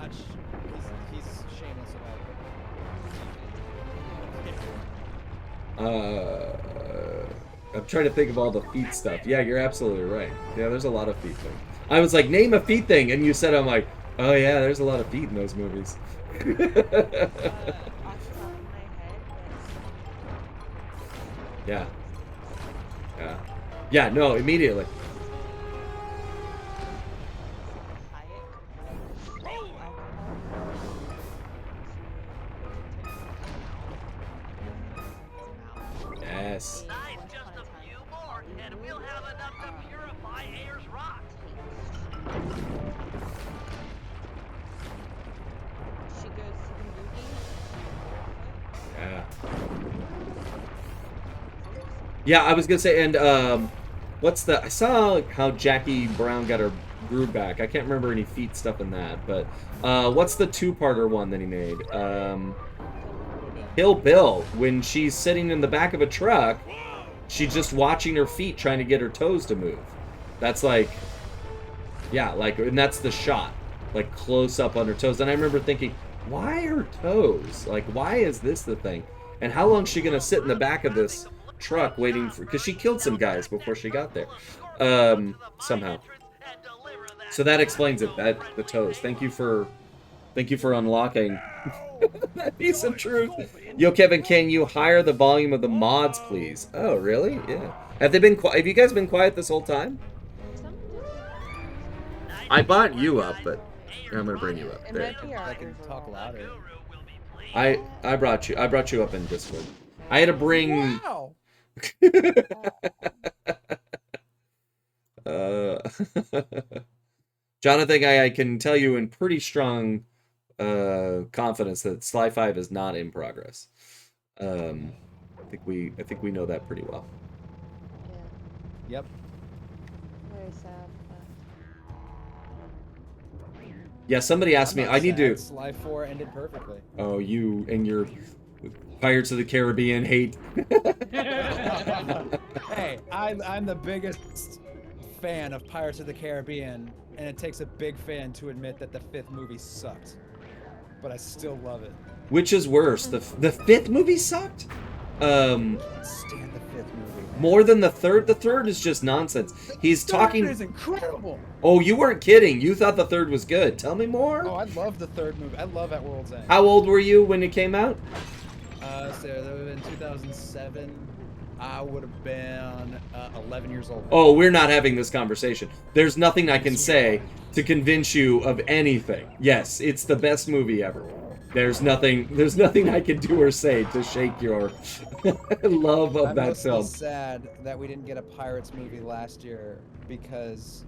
I'm trying to think of all the feet stuff. Yeah, you're absolutely right. Yeah, there's a lot of feet things. I was like, name a feet thing, and you said, I'm like, oh yeah, there's a lot of feet in those movies. Off the top of my head, Yeah. Yeah. Yeah, no, immediately. Yes. Just a few more, and we'll have enough to purify Ayers Rock. she goes to the movies. Yeah. Yeah, I was gonna say, and what's the? I saw how Jackie Brown got her groove back. I can't remember any feet stuff in that, but what's the two-parter one that he made? Kill Bill. When she's sitting in the back of a truck, she's just watching her feet, trying to get her toes to move. That's like, yeah, like, and that's the shot, like close up on her toes. And I remember thinking, why her toes? Like, why is this the thing? And how long is she gonna sit in the back of this truck waiting for? Because she killed some guys before she got there, somehow. So that explains it. That the toes. Thank you for unlocking that piece of truth. Yo, Kevin, can you higher the volume of the mods, please? Oh, really? Yeah. Have you guys been quiet this whole time? I brought you up, but I'm gonna bring you up. It There. might be I can talk louder. I brought you up in Discord. I had to bring. Wow. Jonathan, I can tell you in pretty strong confidence that Sly 5 is not in progress. I think we know that pretty well. Yeah. Yep. Very sad. Yeah, somebody asked me. I need to. Sly 4 ended perfectly. Oh, you and your Pirates of the Caribbean hate. Hey, I'm the biggest fan of Pirates of the Caribbean, and it takes a big fan to admit that the 5th movie sucked. But I still love it. Which is worse, the 5th movie sucked? Stand the 5th movie. More than the 3rd? The 3rd is just nonsense. He's talking. The 3rd is incredible. Oh, you weren't kidding. You thought the 3rd was good. Tell me more. Oh, I love the 3rd movie. I love At World's End. How old were you when it came out? So that would have been 2007. I would have been 11 years old. Oh, we're not having this conversation. There's nothing I can say to convince you of anything. Yes, it's the best movie ever. There's nothing I can do or say to shake your love of I'm that mostly film. sad that we didn't get a Pirates movie last year because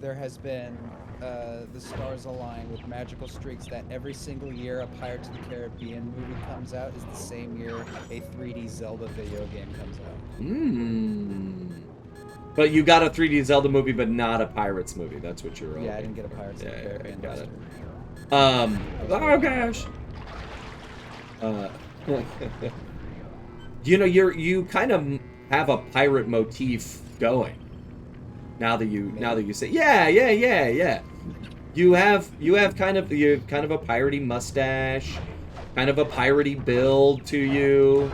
there has been the stars align with magical streaks that every single year a Pirates of the Caribbean movie comes out is the same year a 3D Zelda video game comes out. But you got a 3D Zelda movie, but not a Pirates movie. That's what you're. Yeah, I didn't get a Pirates of the Caribbean. Got it. Oh gosh. You know, you kind of have a pirate motif going. Now that you say, yeah. You have kind of a piratey mustache, kind of a piratey build to you.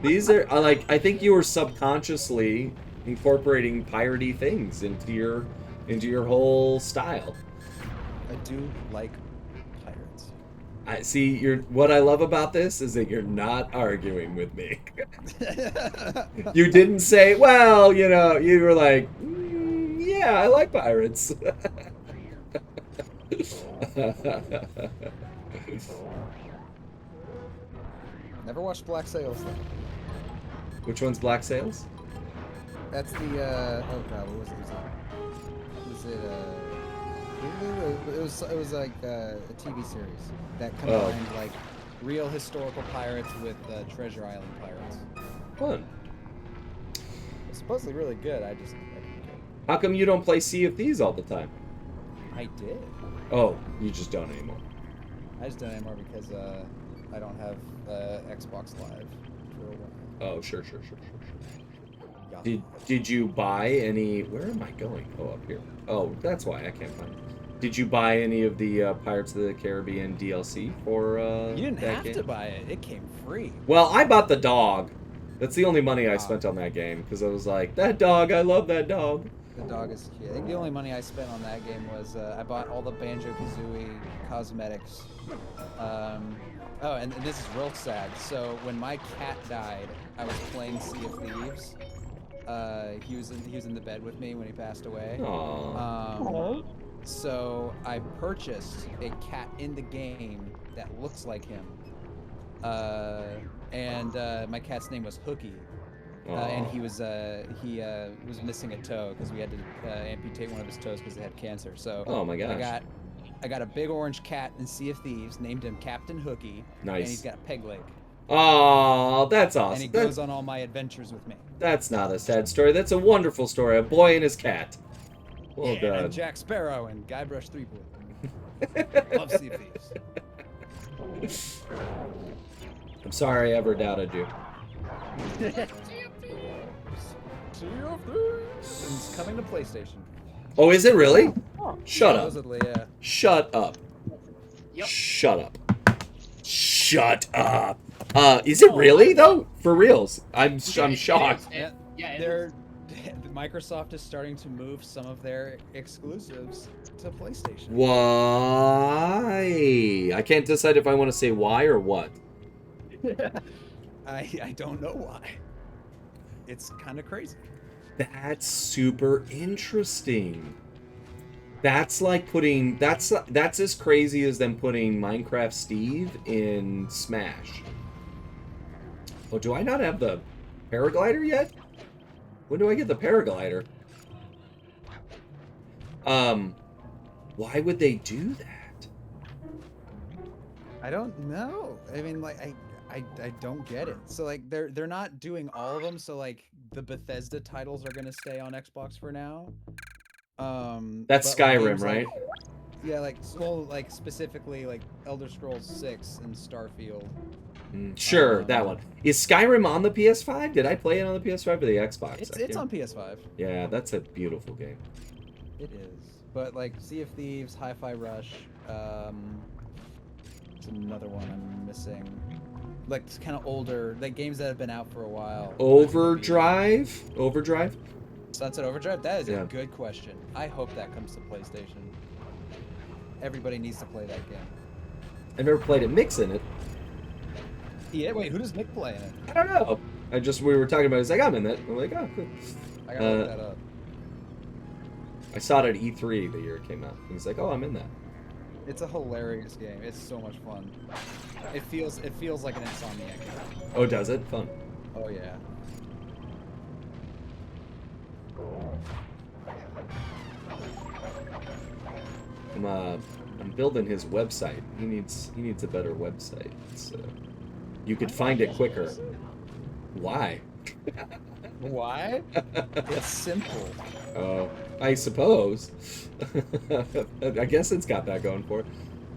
These are like, I think you were subconsciously incorporating piratey things into your whole style. I do like pirates. I see. What I love about this is that you're not arguing with me. You didn't say, well, you know, you were like, yeah, I like pirates. Never watched Black Sails though. Which one's Black Sails? That's the oh god, what was it? It was like a TV series that combined like real historical pirates with Treasure Island pirates. Fun. It's supposedly really good. How come you don't play Sea of Thieves all the time? I did. Oh, you just don't anymore. I just don't anymore because I don't have Xbox Live for a while. Oh, sure. Did you buy any? Where am I going? Oh, up here. Oh, that's why I can't find it. Did you buy any of the Pirates of the Caribbean DLC for? You didn't have game? to buy it. It came free. Well, I bought the dog. That's the only money I spent on that game because I was like, that dog. I love that dog. The dog is cute. I think the only money I spent on that game was I bought all the Banjo-Kazooie cosmetics. Oh, and this is real sad. So when my cat died, I was playing Sea of Thieves. He was in the bed with me when he passed away. Aww. So I purchased a cat in the game that looks like him. And my cat's name was Hooky. And he was missing a toe because we had to amputate one of his toes because he had cancer. So oh my gosh. I got a big orange cat in Sea of Thieves, named him Captain Hooky. Nice. And he's got a peg leg. Oh, that's awesome. And he goes on all my adventures with me. That's not a sad story. That's a wonderful story. A boy and his cat. Well done. And Jack Sparrow and Guybrush Threepwood. Love Sea of Thieves. I'm sorry I ever doubted you. It's coming to PlayStation. Oh, is it really? Shut up. Supposedly, yeah. Shut up. Yep. Shut up. Shut up. Is it really though? For reals? I'm shocked. Microsoft is starting to move some of their exclusives to PlayStation. Why? I can't decide if I want to say why or what. I don't know why. It's kind of crazy. That's super interesting. That's like putting that's as crazy as them putting Minecraft Steve in Smash. Oh, do I not have the paraglider yet? When do I get the paraglider? Why would they do that? I don't know. I mean, like, I don't get it. So like they're not doing all of them. So like the Bethesda titles are gonna stay on Xbox for now. That's Skyrim, right? Yeah, like specifically like Elder Scrolls 6 and Starfield. Sure, that one. Is Skyrim on the PS5? Did I play it on the PS5 or the Xbox? It's on PS5. Yeah, that's a beautiful game. It is. But like Sea of Thieves, Hi-Fi Rush, it's another one I'm missing. Like it's kind of older, like games that have been out for a while. Overdrive? Sunset Overdrive? That is a good question. I hope that comes to PlayStation. Everybody needs to play that game. I've never played it. Mick's in it. Yeah, wait, who does Mick play in it? I don't know. We were talking about it. He's like, I'm in that. I'm like, oh, cool. I gotta look that up. I saw it at E3 the year it came out. He's like, oh, I'm in that. It's a hilarious game. It's so much fun. It feels like an Insomniac game. Oh, does it? Fun. Oh yeah. I'm building his website. He needs a better website. So you could find it quicker. Why? Why? It's simple. Oh, I suppose. I guess it's got that going for it.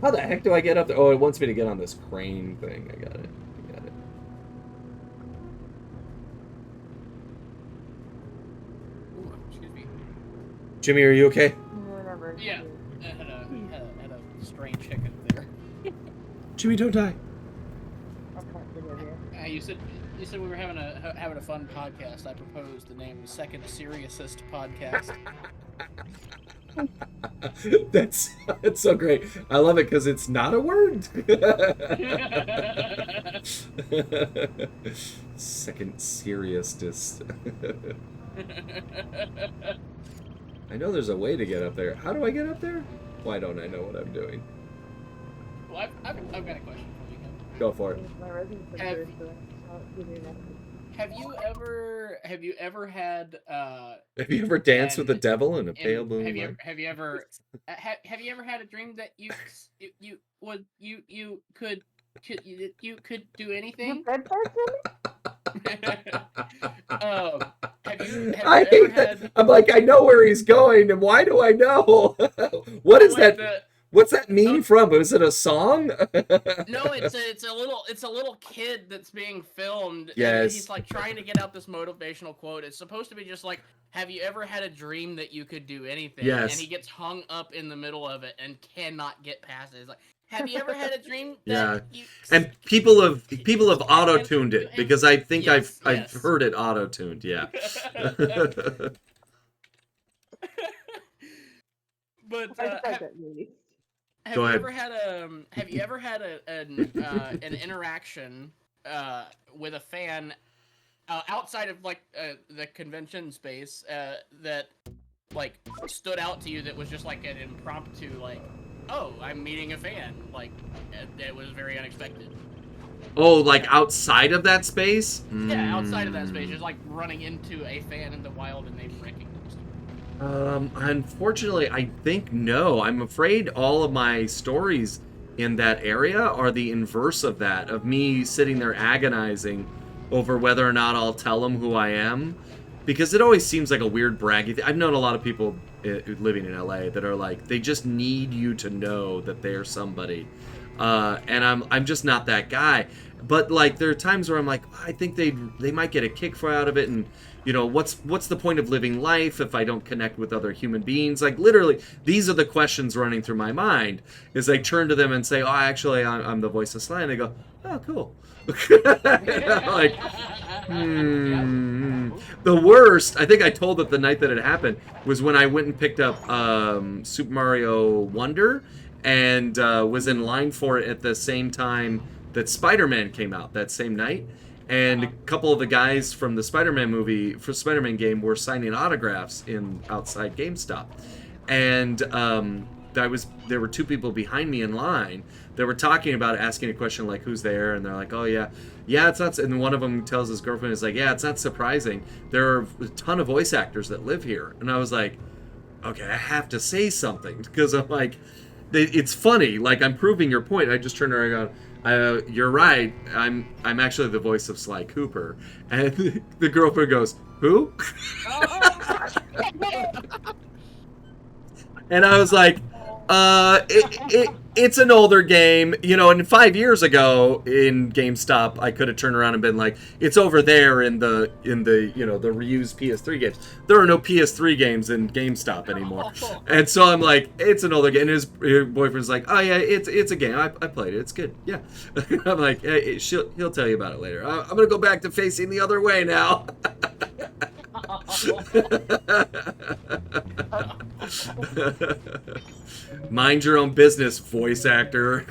How the heck do I get up there? Oh, it wants me to get on this crane thing. I got it. Ooh, excuse me. Jimmy, are you okay? Whatever. Yeah, I had a strange hiccup there. Jimmy, don't die. You said we were having a fun podcast. I proposed the name Second Seriousest Podcast. That's so great. I love it because it's not a word. Second seriousest. I know there's a way to get up there. How do I get up there? Why don't I know what I'm doing? Well, I've got a question for you, Ken. Go for it. Have you ever had Have you ever danced with the devil in a pale blue light? Have you ever had a dream that you could do anything? I hate that. I'm like, I know where he's going, and why do I know? What is that? What's that meme from? Is it a song? No, it's a little kid that's being filmed. Yes. And he's like trying to get out this motivational quote. It's supposed to be just like, have you ever had a dream that you could do anything? Yes. And he gets hung up in the middle of it and cannot get past it. It's like, have you ever had a dream Yeah. that you And people have auto-tuned it because I think Yes, I've yes. heard it auto-tuned. Yeah. But have Go you ahead. ever had an interaction with a fan outside of like the convention space that like stood out to you that was just like an impromptu like, oh, I'm meeting a fan, like it was very unexpected. Oh, like outside of that space? Yeah, outside of that space, just like running into a fan in the wild and they recognized you. Unfortunately, I think no. I'm afraid all of my stories in that area are the inverse of that, of me sitting there agonizing over whether or not I'll tell them who I am. Because it always seems like a weird braggy thing. I've known a lot of people living in LA that are like, they just need you to know that they're somebody. And I'm just not that guy. But like there are times where I'm like, I think they might get a kick out of it, and you know, what's the point of living life if I don't connect with other human beings? Like literally, these are the questions running through my mind. Is I turn to them and say, oh, actually, I'm the voice of Sly, and they go, oh, cool. Like, The worst, I think I told it the night that it happened, was when I went and picked up Super Mario Wonder and was in line for it at the same time that Spider-Man came out that same night. And a couple of the guys from the Spider-Man game were signing autographs outside GameStop. And there were two people behind me in line that were talking about it, asking a question like, who's there? And they're like, oh yeah, it's not. And one of them tells his girlfriend, is like, yeah, it's not surprising. There are a ton of voice actors that live here. And I was like, okay, I have to say something, because I'm like, it's funny. Like, I'm proving your point. I just turned around and go, you're right. I'm actually the voice of Sly Cooper. And the girlfriend goes, who? And I was like, it's an older game, you know, and 5 years ago in GameStop, I could have turned around and been like, it's over there in the you know, the reused PS3 games. There are no PS3 games in GameStop anymore. And so I'm like, it's an older game. And his boyfriend's like, oh yeah, it's a game. I played it. It's good. Yeah. I'm like, hey, he'll tell you about it later. I'm going to go back to facing the other way now. Mind your own business, voice actor.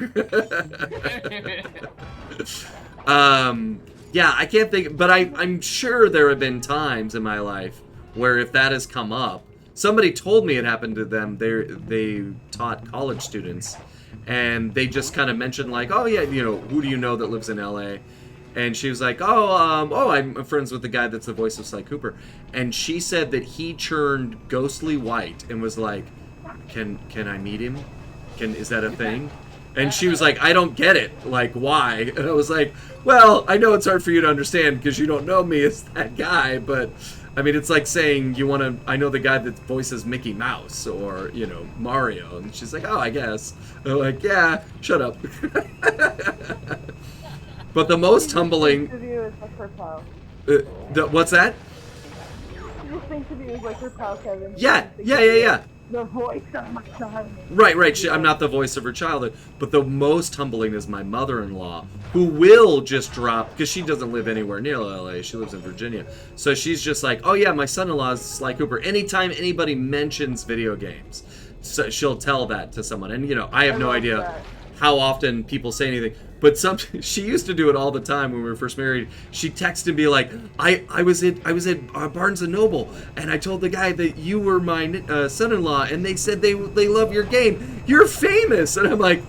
Yeah, I can't think, but I'm sure there have been times in my life where if that has come up, somebody told me it happened to them. They taught college students, and they just kind of mentioned like, oh yeah, you know, who do you know that lives in LA? And she was like, I'm friends with the guy that's the voice of Sly Cooper. And she said that he turned ghostly white and was like, can I meet him? is that a thing? And she was like, I don't get it. Like, why? And I was like, well, I know it's hard for you to understand because you don't know me as that guy, but I mean, it's like saying you want to, I know the guy that voices Mickey Mouse or, you know, Mario. And she's like, oh, I guess. And I'm like, yeah, shut up. But the most humbling... what's that? She just thinks of you as like her pal, Kevin. Yeah. The voice of my child. Right. I'm not the voice of her childhood. But the most humbling is my mother-in-law, who will just drop, because she doesn't live anywhere near LA. She lives in Virginia. So she's just like, oh yeah, my son-in-law is Sly Cooper. Anytime anybody mentions video games, so she'll tell that to someone. And, you know, I have no idea how often people say anything. But she used to do it all the time when we were first married. She texted and be like, I was at Barnes and Noble, and I told the guy that you were my son-in-law, and they said they love your game. You're famous, and I'm like,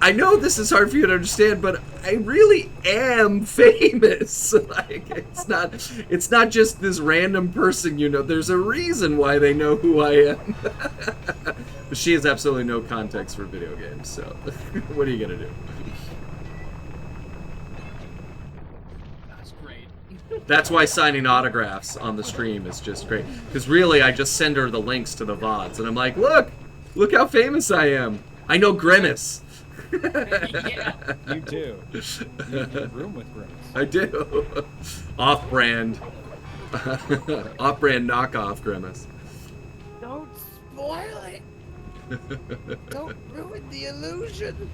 I know this is hard for you to understand, but I really am famous. Like, it's not just this random person, you know. There's a reason why they know who I am. But she has absolutely no context for video games, so what are you gonna do? That's great. That's why signing autographs on the stream is just great. Because really, I just send her the links to the VODs, and I'm like, look how famous I am. I know Grimace. Yeah. You do. You room with Grimace. I do. Off-brand. Off-brand knockoff Grimace. Don't spoil it. Don't ruin the illusion.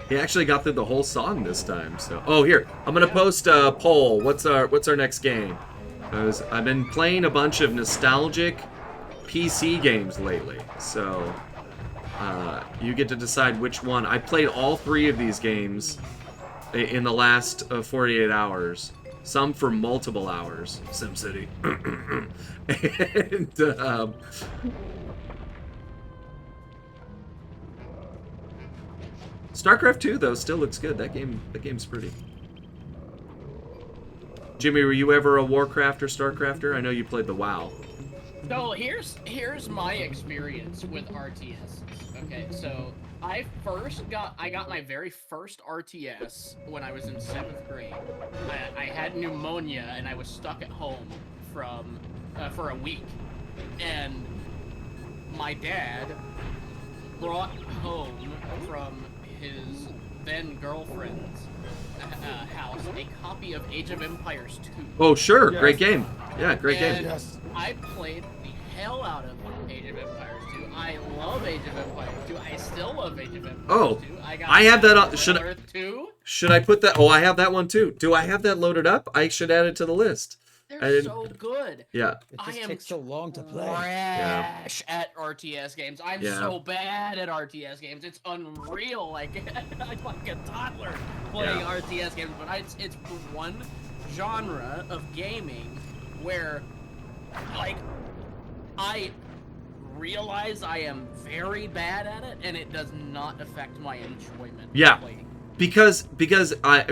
He actually got through the whole song this time. So, oh, here, I'm gonna post a poll. What's our next game? Because I've been playing a bunch of nostalgic PC games lately, so you get to decide which one. I played all 3 of these games in the last 48 hours. Some for multiple hours. SimCity. And StarCraft 2 though still looks good. That game's pretty. Jimmy, were you ever a Warcraft or Starcrafter? I know you played the WoW. So here's my experience with RTSs. Okay, so I got my very first RTS when I was in 7th grade. I had pneumonia and I was stuck at home for a week, and my dad brought home from his then girlfriend's house a copy of Age of Empires 2. Oh sure, Yes. Great game. Yeah, great game. Yes. I played the hell out of Age of Empires 2. I love Age of Empires 2. I still love Age of Empires 2. I have that on. Earth 2. Should I put that? Oh, I have that one too. Do I have that loaded up? I should add it to the list. They're so good. Yeah. It just takes so long to play. Trash at RTS games. I'm so bad at RTS games. It's unreal. Like I'm like a toddler playing RTS games, but it's the one genre of gaming where, like, I realize I am very bad at it, and it does not affect my enjoyment. Yeah. Of playing. Because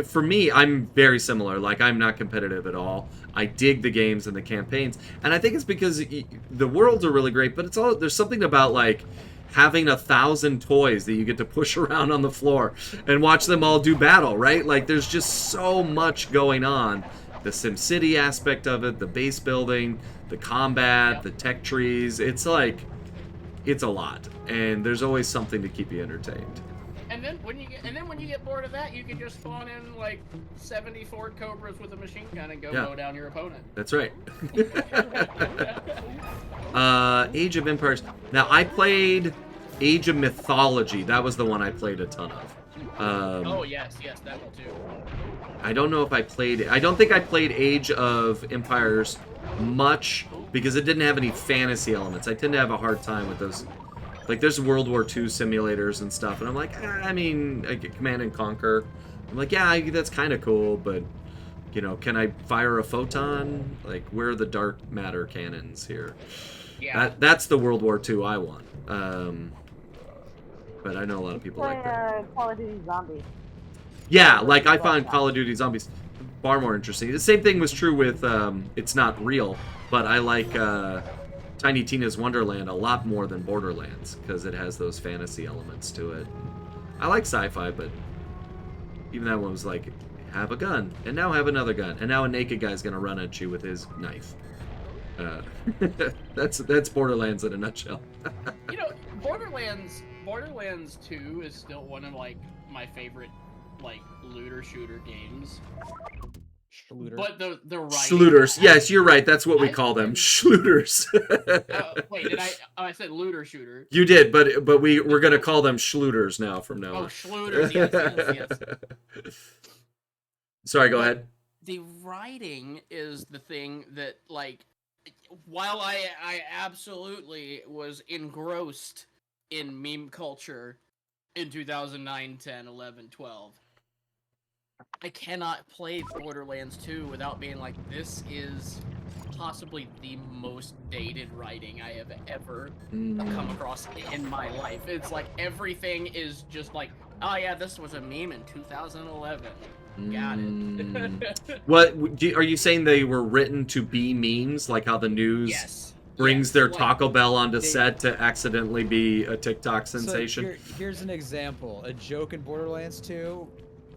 for me, I'm very similar. Like, I'm not competitive at all. I dig the games and the campaigns, and I think it's because the worlds are really great. But there's something about like having 1,000 toys that you get to push around on the floor and watch them all do battle. Right? Like, there's just so much going on. The SimCity aspect of it, the base building, the combat, the tech trees. It's like, it's a lot, and there's always something to keep you entertained. And then when you get bored of that, you can just spawn in like 70 Ford Cobras with a machine gun and go mow down your opponent. That's right. Age of Empires. Now, I played Age of Mythology. That was the one I played a ton of. Oh yes, that one too. I don't know if I played it. I don't think I played Age of Empires much because it didn't have any fantasy elements. I tend to have a hard time with those. Like, there's World War II simulators and stuff, and I'm like, I mean, I get Command and Conquer. I'm like, yeah, that's kind of cool, but, you know, can I fire a photon? Like, where are the dark matter cannons here? Yeah. That's the World War II I want. But I know a lot of people like that. Call of Duty Zombies. Yeah, like, I found Call of Duty Zombies far more interesting. The same thing was true with, it's not real, but I like Tiny Tina's Wonderland a lot more than Borderlands because it has those fantasy elements to it. I like sci-fi, but even that one was like, have a gun, and now have another gun, and now a naked guy's gonna run at you with his knife. That's Borderlands in a nutshell. You know, Borderlands 2 is still one of like my favorite like looter shooter games. Schluter. But the writing, Schlooters. Yes, you're right. That's what we call them. Schlooters. Wait, did I? Oh, I said looter shooter. You did, but we're gonna call them Schlooters now from now on. Oh, Schlooters. Yes. Sorry, go ahead. The writing is the thing that, like, while I absolutely was engrossed in meme culture in 2009, 10, 11, 12, I cannot play Borderlands 2 without being like, this is possibly the most dated writing I have ever come across in my life. It's like everything is just like, oh yeah, this was a meme in 2011. Got it. What are you saying? They were written to be memes, like how the news brings their Taco Bell onto set to accidentally be a TikTok sensation? So here's an example. A joke in Borderlands 2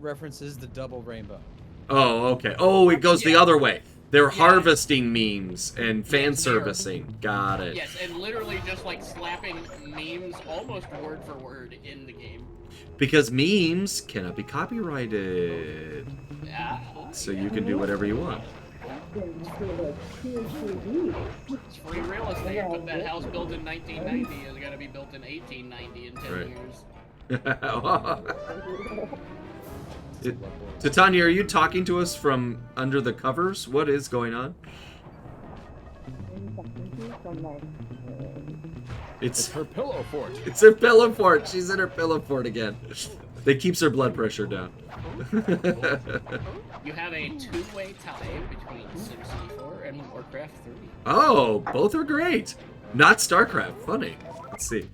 references the double rainbow. Oh, okay. Oh, it goes the other way. They're harvesting memes and fan servicing. Got it. Yes, and literally just like slapping memes almost word for word in the game. Because memes cannot be copyrighted. So you can do whatever you want. It's free real estate, but that house built in 1990 is going to be built in 1890 in 10 years. Titania, are you talking to us from under the covers? What is going on? It's her pillow fort. It's her pillow fort. She's in her pillow fort again. That keeps her blood pressure down. You have a two-way tie between SimCity 4 and Warcraft 3. Oh, both are great. Not StarCraft. Funny. Let's see.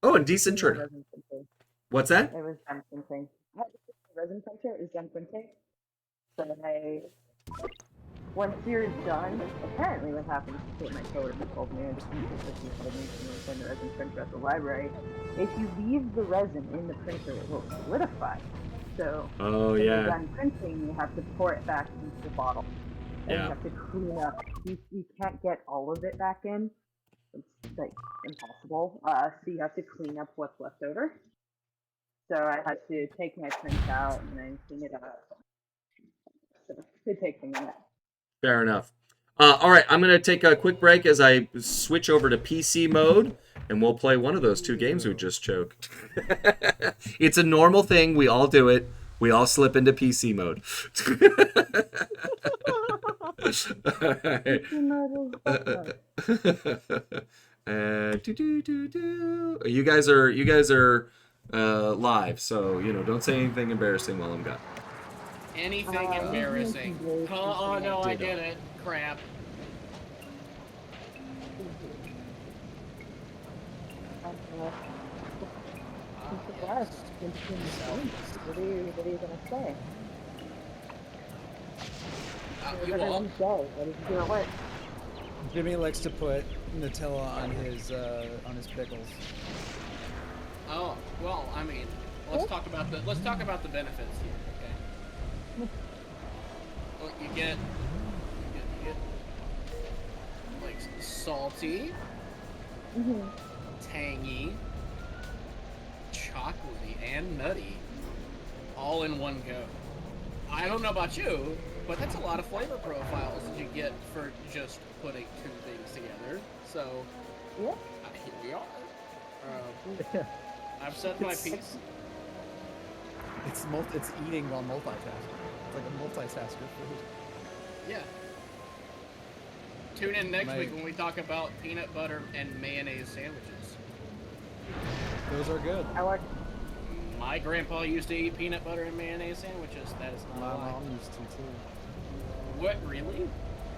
Oh, and Decent Turner. What's that? It was done printing. Resin printer is done printing. So once you're done, apparently what happens is my coworker told me, and he told me to send the resin printer at the library. If you leave the resin in the printer, it will solidify. So when you're done printing, you have to pour it back into the bottle. And you have to clean up. You can't get all of it back in. It's like impossible. So you have to clean up what's left over. So I had to take my print out and then clean it up. So it takes a minute. Fair enough. All right, I'm going to take a quick break as I switch over to PC mode, and we'll play one of those two games we just choked. It's a normal thing. We all do it. We all slip into PC mode. You guys are live, so don't say anything embarrassing while I'm gone. Anything embarrassing. Oh no, I did it. Crap. What are you gonna say? You won't. What is gonna work? Jimmy likes to put Nutella on his pickles. Oh well, I mean, let's talk about the benefits here, okay? Well, you get like salty, tangy, chocolatey, and nutty, all in one go. I don't know about you, but that's a lot of flavor profiles that you get for just putting two things together. So, here we are. I've said my piece. It's eating while multitasking. It's like a multitasker food. Yeah. Tune in next week when we talk about peanut butter and mayonnaise sandwiches. Those are good. My grandpa used to eat peanut butter and mayonnaise sandwiches. That is not a lie. My mom used to too. What, really?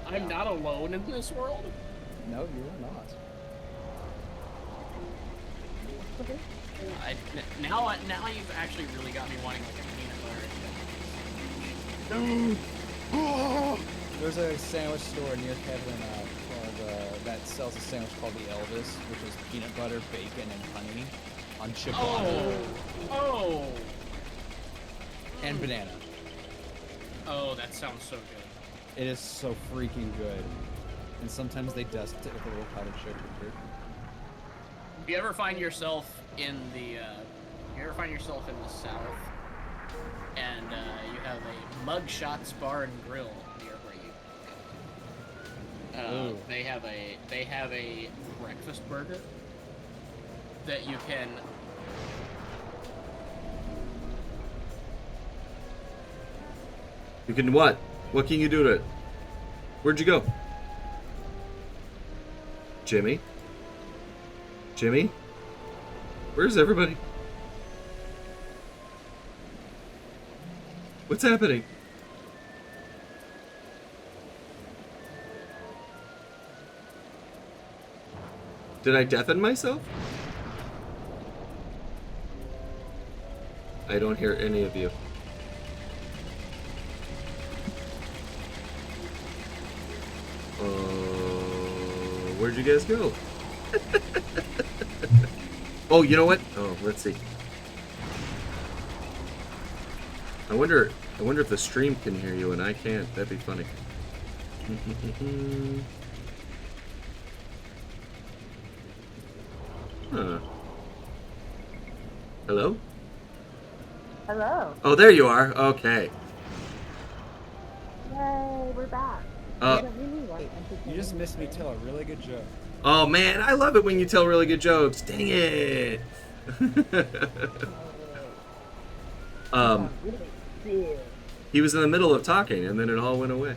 I'm not alone in this world? No, you're not. Now you've actually really got me wanting like a peanut butter and mayonnaise sandwich. There's a sandwich store near Kevin that sells a sandwich called the Elvis, which is peanut butter, bacon, and honey on ciabatta. Oh! And banana. Oh, that sounds so good. It is so freaking good. And sometimes they dust it with a little powdered sugar. If you ever find yourself in the South, and you have a Mugshots Bar and Grill near where you, they have a breakfast burger that you can. You can what? What can you do to it? Where'd you go? Jimmy? Jimmy? Where's everybody? What's happening? Did I deafen myself? I don't hear any of you. Where'd you guys go? Oh, you know what? Oh, let's see. I wonder if the stream can hear you and I can't. That'd be funny. Huh. Hello? Hello. Oh, there you are. Okay. Yay, we're back. You just missed me tell a really good joke. Oh man, I love it when you tell really good jokes. Dang it. He was in the middle of talking and then it all went away.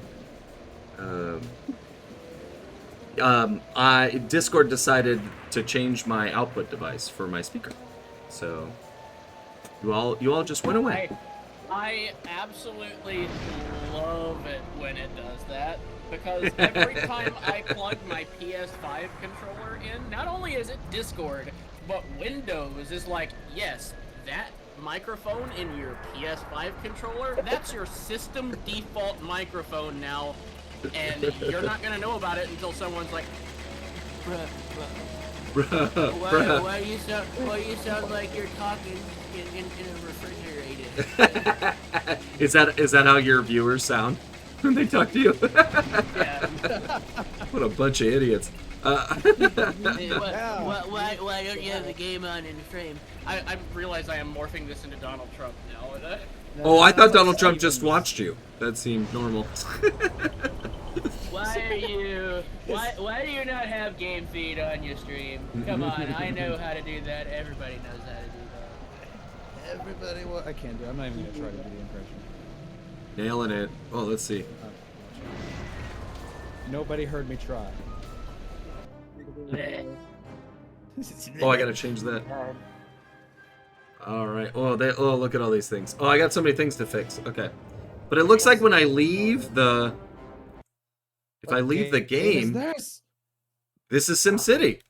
Discord decided to change my output device for my speaker. So you all just went away. I absolutely love it when it does that, because every time I plug my PS5 controller in, not only is it Discord, but Windows is like, yes, that microphone in your PS5 controller, that's your system default microphone now, and you're not gonna know about it until someone's like, why you sound like you're talking in a refrigerator? Is that how your viewers sound when they talk to you? Yeah. What a bunch of idiots. Why don't you have the game on in the frame? I realize I am morphing this into Donald Trump now. Oh, I thought Donald Trump just watched you. That seemed normal. Why do you not have game feed on your stream? Come on, I know how to do that. Everybody knows how to do that. Everybody, I can't do it. I'm not even gonna try to do the impression. Nailing it. Oh, let's see. Nobody heard me try. Oh, I gotta change that. All right. Oh, look at all these things. Oh, I got so many things to fix. Okay, but it looks like when I leave the, if I leave the game, this is SimCity.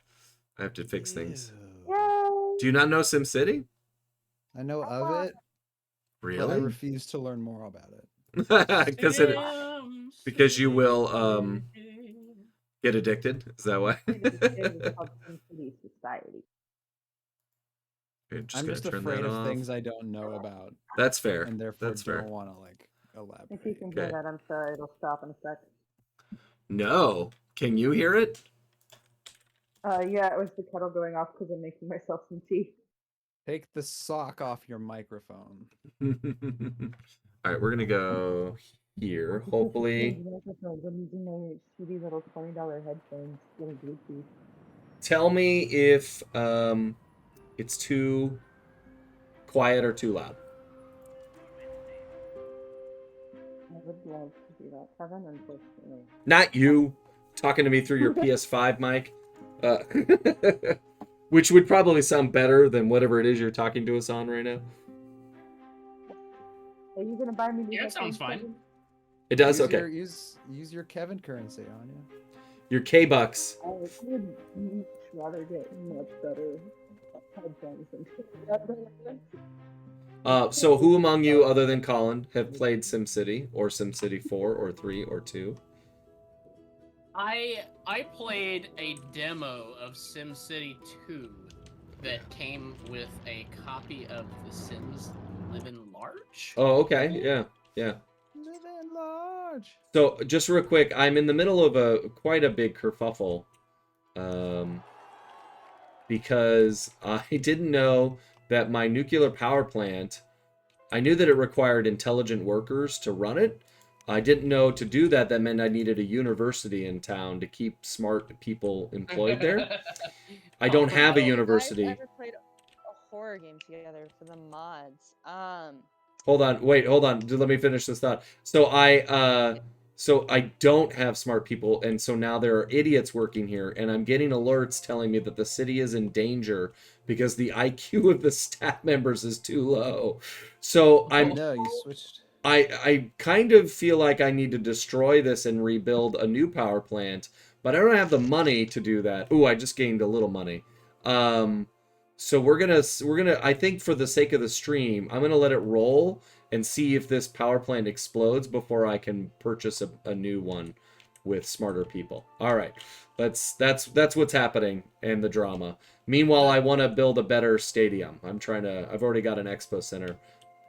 I have to fix things. Do you not know SimCity? I know of it. Really? But I refuse to learn more about it. Because you will get addicted. Is that why? I'm just afraid of things I don't know about. That's fair. And therefore That's fair. don't want to elaborate. If you can hear that, I'm sorry. It'll stop in a sec. No. Can you hear it? Yeah, it was the kettle going off because I'm making myself some tea. Take the sock off your microphone. All right, we're gonna go here. Hopefully. I'm using my shitty little $20 headphones in Bluetooth. Tell me if it's too quiet or too loud. I would love to do that, Kevin, unfortunately. Not you talking to me through your PS5 mic. Which would probably sound better than whatever it is you're talking to us on right now. Are you gonna buy me these? Yeah, it sounds fine. It does? Use Okay. Use your Kevin currency on you. Your K-Bucks. I would much rather get much better headphones than So who among you, other than Colin, have played SimCity or SimCity 4 or 3 or 2? I played a demo of SimCity 2 that came with a copy of The Sims Live in Large. Oh, okay. Yeah. Yeah. Live in large. So just real quick, I'm in the middle of quite a big kerfuffle. Because I didn't know that my nuclear power plant, I knew that it required intelligent workers to run it. I didn't know to do that, that meant I needed a university in town to keep smart people employed there. I don't have a university. You guys ever played a horror game together for the mods? Hold on, wait, hold on. Let me finish this thought. So I don't have smart people, and so now there are idiots working here, and I'm getting alerts telling me that the city is in danger because the IQ of the staff members is too low. So No, you switched. I kind of feel like I need to destroy this and rebuild a new power plant, but I don't have the money to do that. Ooh, I just gained a little money. So we're gonna I think for the sake of the stream, I'm gonna let it roll and see if this power plant explodes before I can purchase a new one with smarter people. All right, that's what's happening in the drama. Meanwhile, I want to build a better stadium. I've already got an expo center.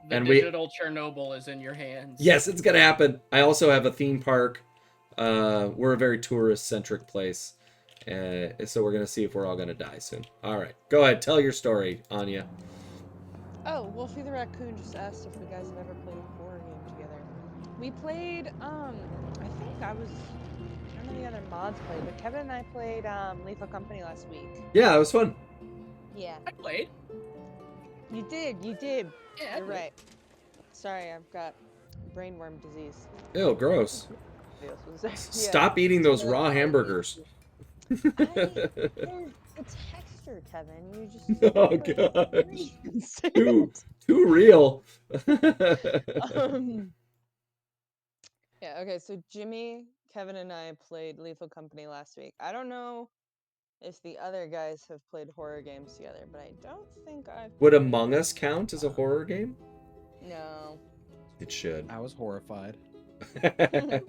The digital Chernobyl is in your hands. Yes, it's gonna happen. I also have a theme park. We're a very tourist-centric place. So we're gonna see if we're all gonna die soon. All right, go ahead, tell your story, Anya. Oh, Wolfie the Raccoon just asked if you guys have ever played a horror game together. We played, I think I don't know the other mods played, but Kevin and I played Lethal Company last week. Yeah, it was fun. Yeah. I played. You did. Yeah, You're right. Sorry, I've got brainworm disease. Ew, gross. Yeah. Stop eating those raw hamburgers. The texture, Kevin. You just Oh god. Too real. Yeah, okay, so Jimmy, Kevin, and I played Lethal Company last week. I don't know if the other guys have played horror games together, but I don't think I've Would Among Us count as a horror game? No. It should. I was horrified.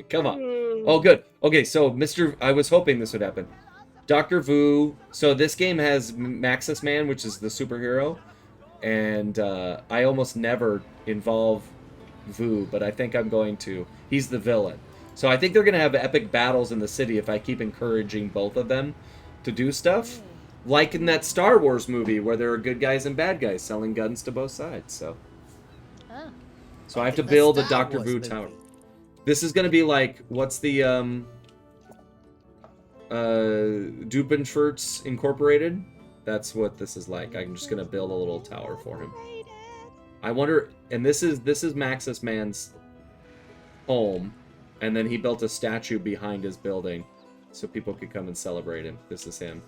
Come on. Oh, good. Okay, so I was hoping this would happen. Dr. Vu. So this game has Maxis Man, which is the superhero, and I almost never involve Vu, but I think I'm going to. He's the villain. So I think they're going to have epic battles in the city if I keep encouraging both of them to do stuff. Like in that Star Wars movie where there are good guys and bad guys selling guns to both sides. So I have to build a Dr. Vu tower. This is going to be like, what's the Dupenschwertz Incorporated? That's what this is like. I'm just going to build a little tower for him. I wonder, and this is Maxis Man's home, and then he built a statue behind his building so people could come and celebrate him. This is him.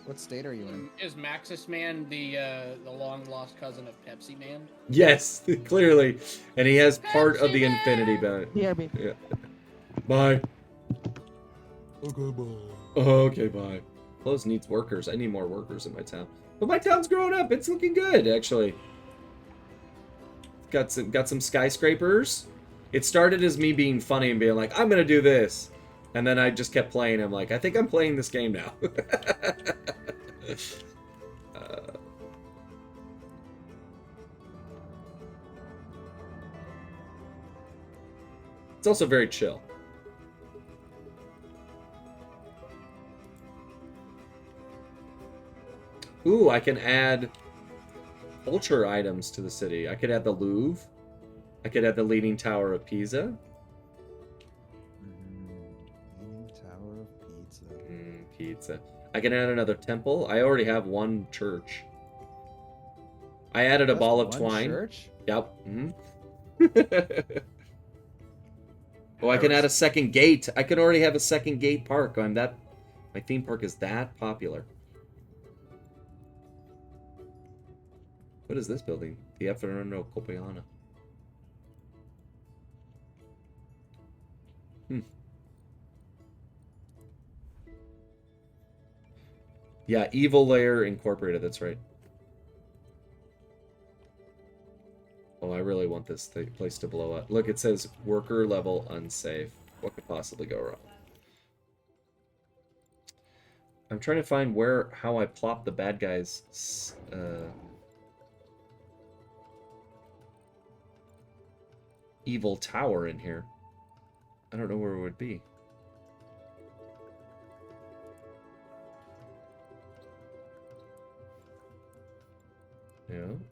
What state are you in? Is Maxis Man the long lost cousin of Pepsi Man? Yes, clearly. And he has part of the Infinity Band. Yeah. Bye. Okay, bye. Okay, bye. Close needs workers. I need more workers in my town. But my town's growing up. It's looking good, actually. Got some skyscrapers. It started as me being funny and being like, I'm gonna do this. And then I just kept playing. I'm like, I think I'm playing this game now. It's also very chill. Ooh, I can add culture items to the city. I could add the Louvre. I could add the Leaning Tower of Pisa. Leaning Tower of Pizza. Pizza. I can add another temple. I already have one church. I added a ball of twine. Church? Yep. Oh, I can add a second gate. I can already have a second gate park. My theme park is that popular. What is this building? The Efferno Copiana. Yeah, Evil Layer Incorporated, that's right. Oh, I really want this place to blow up. Look, it says worker level unsafe. What could possibly go wrong? I'm trying to find how I plop the bad guys. Evil tower in here. I don't know where it would be.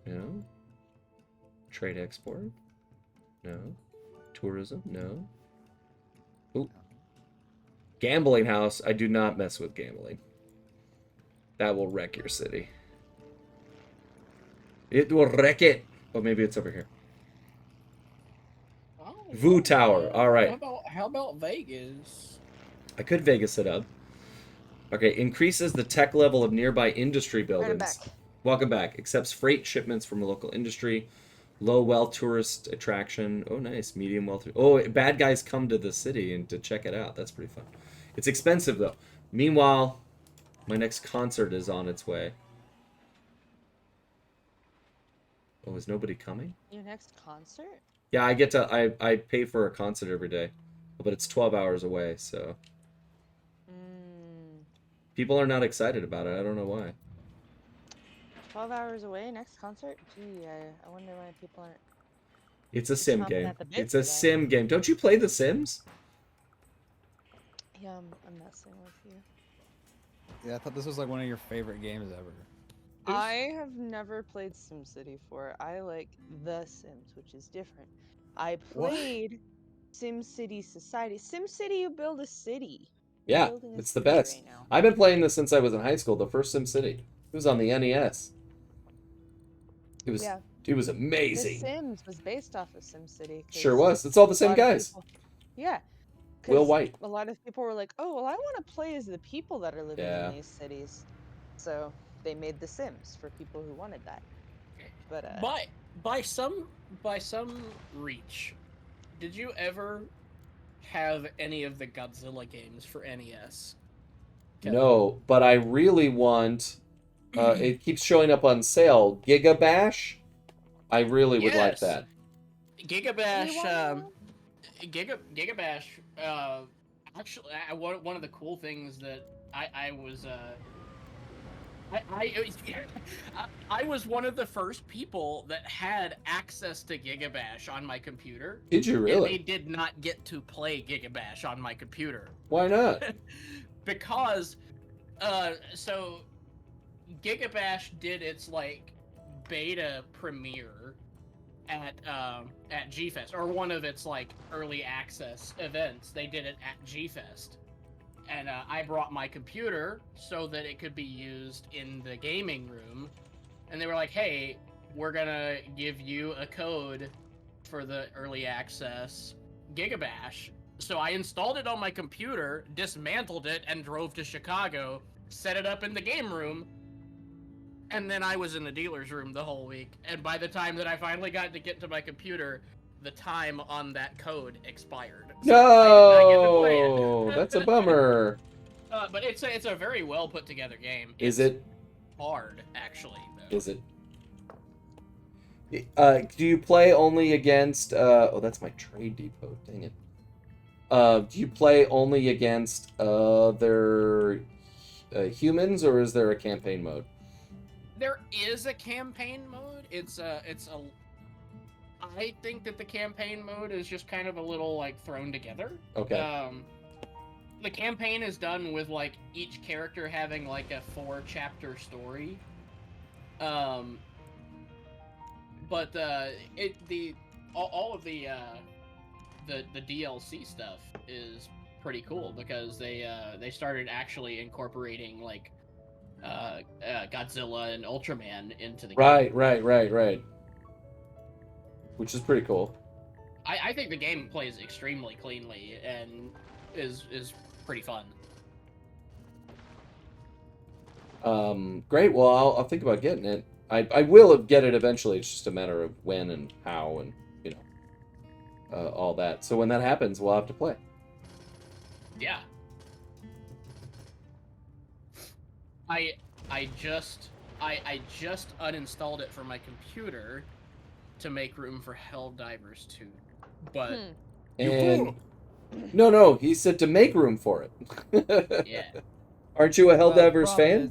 No. Trade export? No. Tourism? No. Ooh. Gambling house. I do not mess with gambling. That will wreck your city. It will wreck it. Oh, maybe it's over here. Oh, Vu Tower. All right. How about Vegas? I could Vegas it up. Okay, increases the tech level of nearby industry buildings. I'm back. Welcome back. Accepts freight shipments from a local industry. Low well tourist attraction. Oh, nice. Medium well. Oh, bad guys come to the city and to check it out. That's pretty fun. It's expensive though. Meanwhile, my next concert is on its way. Oh, is nobody coming? Your next concert? Yeah, I get to. I pay for a concert every day, but it's 12 hours away, so. People are not excited about it. I don't know why. 12 hours away, next concert? Gee, I wonder why people aren't... It's a sim chomping game. at the bit It's for a that. sim game. Don't you play The Sims? Yeah, I'm messing with you. Yeah, I thought this was like one of your favorite games ever. I have never played SimCity 4. I like The Sims, which is different. I played SimCity Society. SimCity, you build a city. You're Yeah, building a it's the city best. right now. I've been playing this since I was in high school. The first SimCity. It was on the NES. It was. Yeah. It was The amazing. Sims was based off of SimCity. 'cause Sure was. It's all the a same lot of guys. people- Yeah. Will 'cause White. A lot of people were like, "Oh, well, I want to play as the people that are living Yeah. in these cities," so they made The Sims for people who wanted that. But by some reach, did you ever have any of the Godzilla games for NES? Kevin? No, but I really want. It keeps showing up on sale. Giga Bash. I really would like Yes. that. Gigabash, Gigabash. Actually, one of the cool things that I was I was one of the first people that had access to Gigabash on my computer. Did you really? And they did not get to play Gigabash on my computer. Why not? Because, so Gigabash did its like beta premiere at G-Fest, or one of its like early access events. They did it at G-Fest. And I brought my computer so that it could be used in the gaming room. And they were like, hey, we're gonna give you a code for the early access Gigabash. So I installed it on my computer, dismantled it, and drove to Chicago, set it up in the game room, and then I was in the dealer's room the whole week. And by the time that I finally got to get to my computer, the time on that code expired. So No, that's a bummer. But it's a very well put together game. Is it hard, actually? Though. Is it? Do you play only against? Oh, that's my trade depot. Dang it. Do you play only against other humans, or is there a campaign mode? There is a campaign mode. I think that the campaign mode is just kind of a little like thrown together. Okay. The campaign is done with like each character having like a 4-chapter story. But all of the DLC stuff is pretty cool because they started actually incorporating like Godzilla and Ultraman into the game. Right. Which is pretty cool. I think the game plays extremely cleanly and is pretty fun. Great. Well, I'll think about getting it. I will get it eventually. It's just a matter of when and how and all that. So when that happens, we'll have to play. Yeah. I just uninstalled it from my computer to make room for Helldivers 2, but And no, he said to make room for it. yeah. Aren't you a Well, the Helldivers problem fan? is,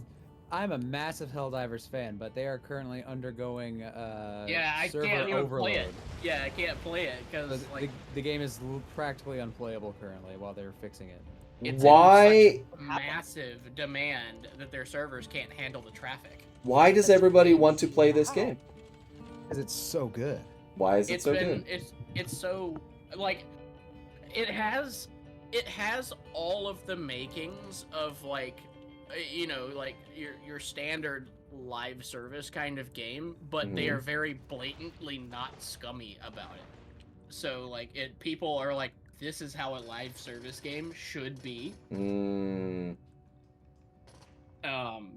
I'm a massive Helldivers fan, but they are currently undergoing I server can't even overload. play it. Yeah, I can't play it because like the game is practically unplayable currently while they're fixing it. it's Why? in such massive demand that their servers can't handle the traffic. Why does everybody want to play this game? Because it's so good. Why is it so good? It's so like it has all of the makings of like you know, like your standard live service kind of game, but they Mhm. are very blatantly not scummy about it. So like people are like, this is how a live service game should be. Mm. And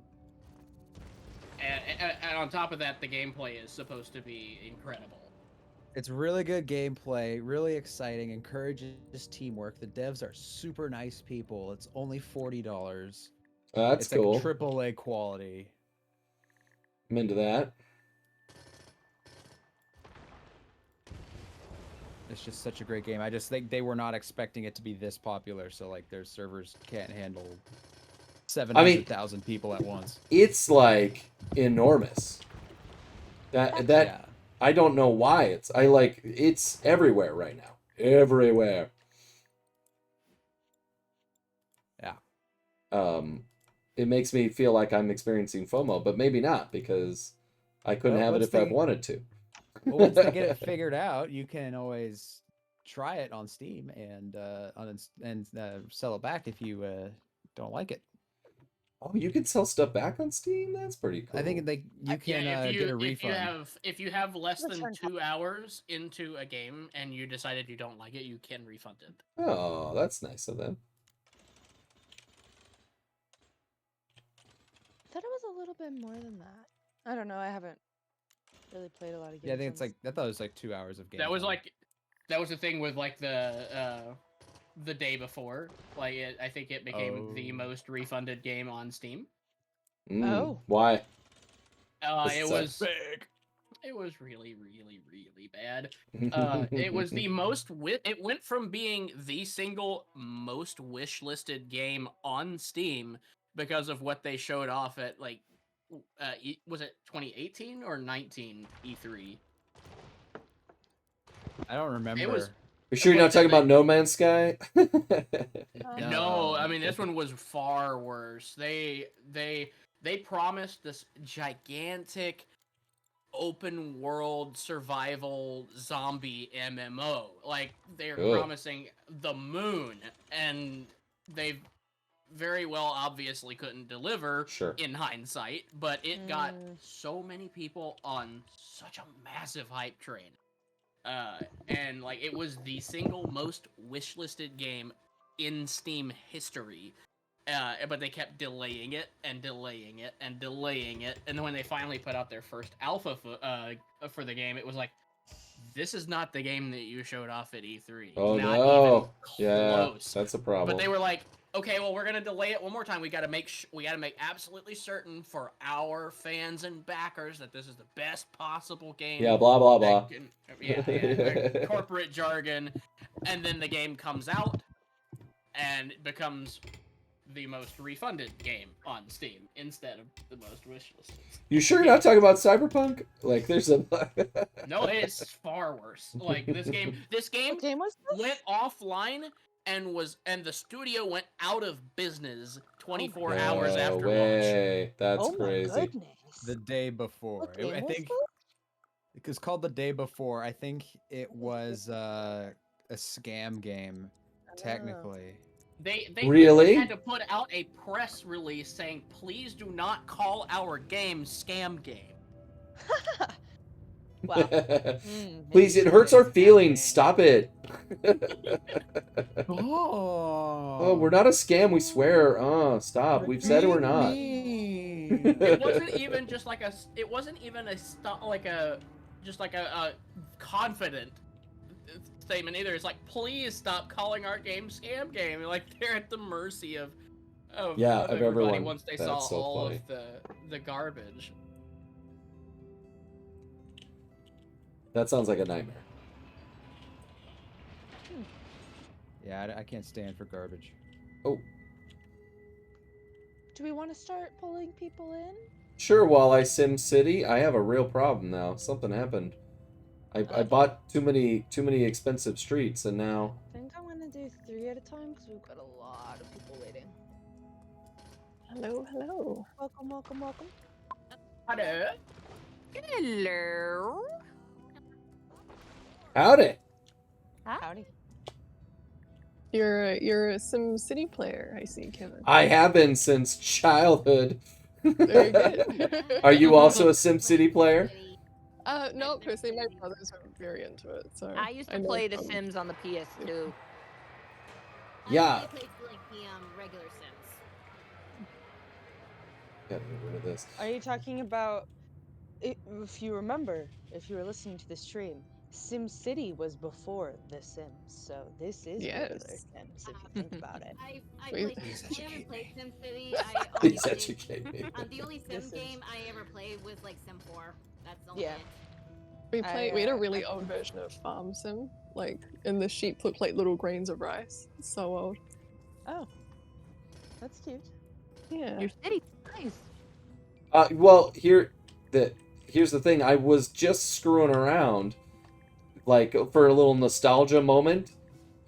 on top of that, the gameplay is supposed to be incredible. It's really good gameplay, really exciting, encourages teamwork. The devs are super nice people. It's only $40. That's it's cool. Like AAA quality. I'm into that. It's just such a great game. I just think they were not expecting it to be this popular, so like their servers can't handle 700,000 people at once. It's like enormous. That Yeah. I don't know why it's everywhere right now. Everywhere. Yeah. It makes me feel like I'm experiencing FOMO, but maybe not because I couldn't have it if I wanted to. Well, once they get it figured out, you can always try it on Steam and sell it back if you don't like it. Oh, you can sell stuff back on Steam? That's pretty cool. I think you can get a refund. If you have less than 2 hours into a game and you decided you don't like it, you can refund it. Oh, that's nice of them. I thought it was a little bit more than that. I don't know. I haven't really played a lot of games. Yeah, I think it's like I thought it was like 2 hours of game. That was the thing with like the day before. Like I think it became the most refunded game on Steam. Why? It was big. It was really, really, really bad. It was the most. It went from being the single most wish-listed game on Steam because of what they showed off at like, was it 2018 or 19 E3? I don't remember. It was. You sure you're not talking about No Man's Sky? No, I mean this one was far worse. They promised this gigantic open world survival zombie MMO. Like they're promising the moon, and they very well obviously couldn't deliver in hindsight, but it got so many people on such a massive hype train. And like it was the single most wishlisted game in Steam history. But they kept delaying it and delaying it and delaying it, and then when they finally put out their first alpha for the game, it was like, this is not the game that you showed off at E3. Oh not no! Even close. Yeah, that's a problem. But they were like, okay, well we're gonna delay it one more time. We gotta make absolutely certain for our fans and backers that this is the best possible game. Yeah, blah blah blah. Yeah, corporate jargon, and then the game comes out and it becomes the most refunded game on Steam instead of the most wishlisted. You sure you're not talking about Cyberpunk? Like, there's a No, it's far worse. Like this game went offline and the studio went out of business 24 hours after launch. That's crazy. The day before. I think it was called The Day Before. I think it was a scam game, technically. They really had to put out a press release saying, "Please do not call our game scam game." Wow. Please, it hurts our feelings. Stop it. Oh, we're not a scam. We swear. Oh, stop. We've said we're not. It wasn't even just like a. It wasn't even a confident statement either. It's like, please stop calling our game scam game. Like they're at the mercy of everybody everyone. once they That's saw all funny. of the garbage. That sounds like a nightmare. Yeah, I can't stand for garbage. Oh. Do we want to start pulling people in? Sure, while I SimCity, I have a real problem now. Something happened. I bought too many expensive streets, and now... I think I'm gonna do 3 at a time because we've got a lot of people waiting. Hello, hello. Welcome, welcome, welcome. Hello. Hello. Howdy! Howdy. You're a SimCity player, I see, Kevin. I have been since childhood. Very good. Are you also a SimCity player? Not personally. My brothers are very into it, so I used to know play The from- Sims on the PS2. Yeah. I played like the regular Sims. Gotta get rid of this. Are you talking about, if you remember, if you were listening to the stream, SimCity was before The Sims, so this is regular Yes. Sims if you think about it. I Please haven't played SimCity. I Please only educate me. the only Sim This is- game I ever played was like Sim 4. That's the only Yeah. it. We had a really old version of Farm Sim, like, and the sheep looked like little grains of rice. It's so old. Oh, that's cute. Yeah. Your city, nice. Well, here's the thing. I was just screwing around, like, for a little nostalgia moment,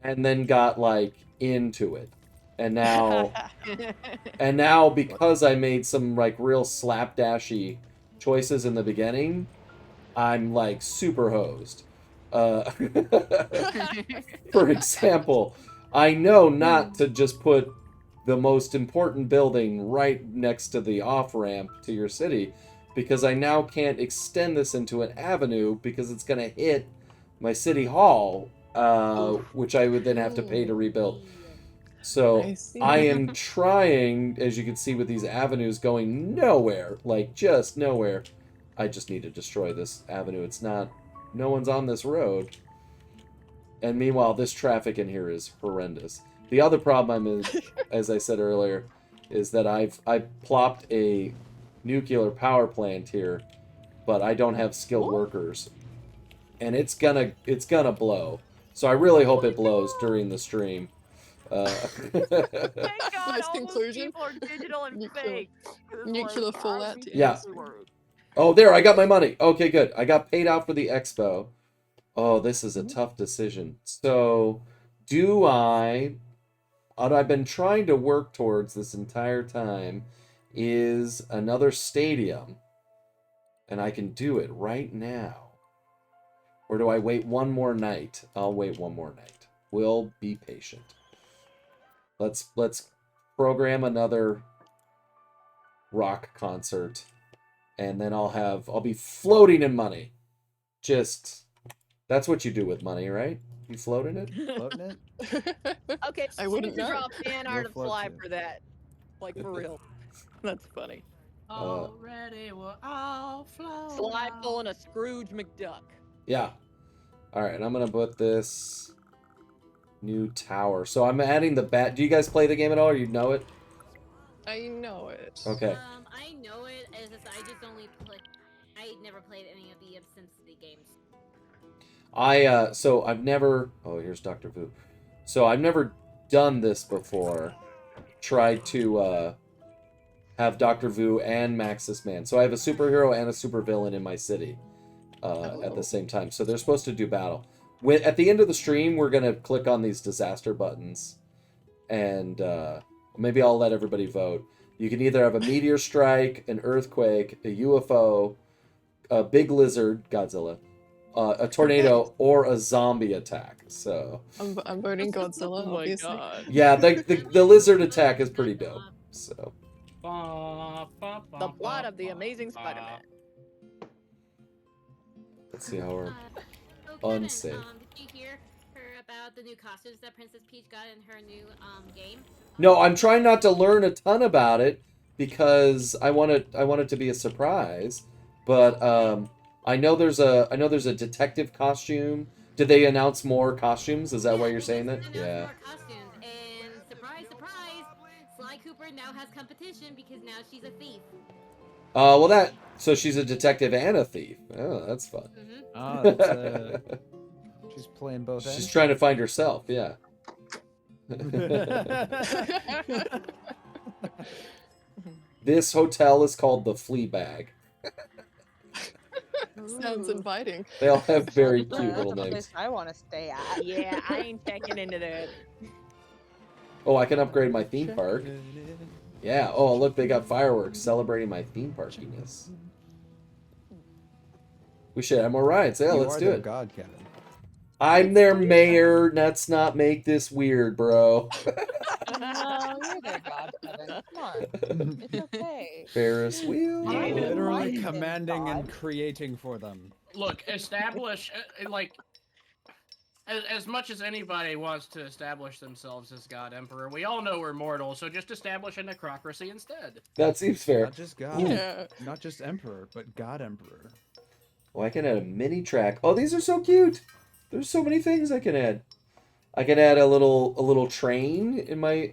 and then got, like, into it. And now because I made some, like, real slapdashy choices in the beginning, I'm, like, super hosed. For example, I know not to just put the most important building right next to the off-ramp to your city, because I now can't extend this into an avenue because it's going to hit my city hall, which I would then have to pay to rebuild. So I am trying, as you can see with these avenues, going nowhere, like just nowhere. I just need to destroy this avenue. It's not, no one's on this road. And meanwhile, this traffic in here is horrendous. The other problem is, as I said earlier, is that I've plopped a nuclear power plant here, but I don't have skilled workers, and it's gonna blow. So I really hope it blows during the stream. Thank God, Nice all those conclusion. people are digital and Nuclear- fake. 'Cause, nuclear like, fallout. I'd be Yeah. screwed. Oh, there, I got my money. Okay, good. I got paid out for the expo. Oh, this is a tough decision. So, what I've been trying to work towards this entire time is another stadium. And I can do it right now. Or do I wait one more night? I'll wait one more night. We'll be patient. Let's program another rock concert. And then I'll be floating in money. That's what you do with money, right? You float in it? Floating it? Okay, I wouldn't to know. drop fan art You'll of float Sly too. for that. Like, for real. That's funny. Already we're all flown. Sly pulling a Scrooge McDuck. Yeah. Alright, I'm gonna put this new tower. So I'm adding the bat. Do you guys play the game at all, or you know it? I know it. Okay. I know it. As I just only play. I never played any of the SimCity games. So I've never... Oh, here's Dr. Vu. So I've never done this before. Tried to have Dr. Vu and Maxis Man. So I have a superhero and a supervillain in my city at the same time. So they're supposed to do battle. At the end of the stream, we're going to click on these disaster buttons. And maybe I'll let everybody vote. You can either have a meteor strike, an earthquake, a UFO, a big lizard, Godzilla, a tornado, or a zombie attack. So I'm voting Godzilla, obviously. yeah, the lizard attack is pretty dope. So The plot of the Amazing Spider-Man. let's see how we're Kevin, unsafe. Did you hear about the new costumes that Princess Peach got in her new game? No, I'm trying not to learn a ton about it because I want it to be a surprise. But I know there's a detective costume. Did they announce more costumes? Is that why you're saying that? Yeah. More costumes, and surprise, surprise, Sly Cooper now has competition because now she's a thief. Well, So she's a detective and a thief. Oh, that's fun. Oh, that's, she's playing both ends. She's trying to find herself. Yeah. This hotel is called the Flea Bag. Sounds inviting. They all have very cute That's little a place names. I want to stay at. Yeah, I ain't checking into that. Oh, I can upgrade my theme park. Yeah. Oh, look, they got fireworks celebrating my theme parkiness. We should have more rides. Yeah, let's do it. God, Kevin. I'm their mayor. Let's not make this weird, bro. No, you're their god, Kevin. Come on. It's okay. Ferris wheel. You're literally God. commanding and creating for them. Look, establish like as much as anybody wants to establish themselves as God Emperor, we all know we're mortal, so just establish a necrocracy instead. That seems fair. Not just God. Yeah. Not just Emperor, but God Emperor. Oh, I can add a mini track. Oh, these are so cute. There's so many things I can add. I can add a little train in my,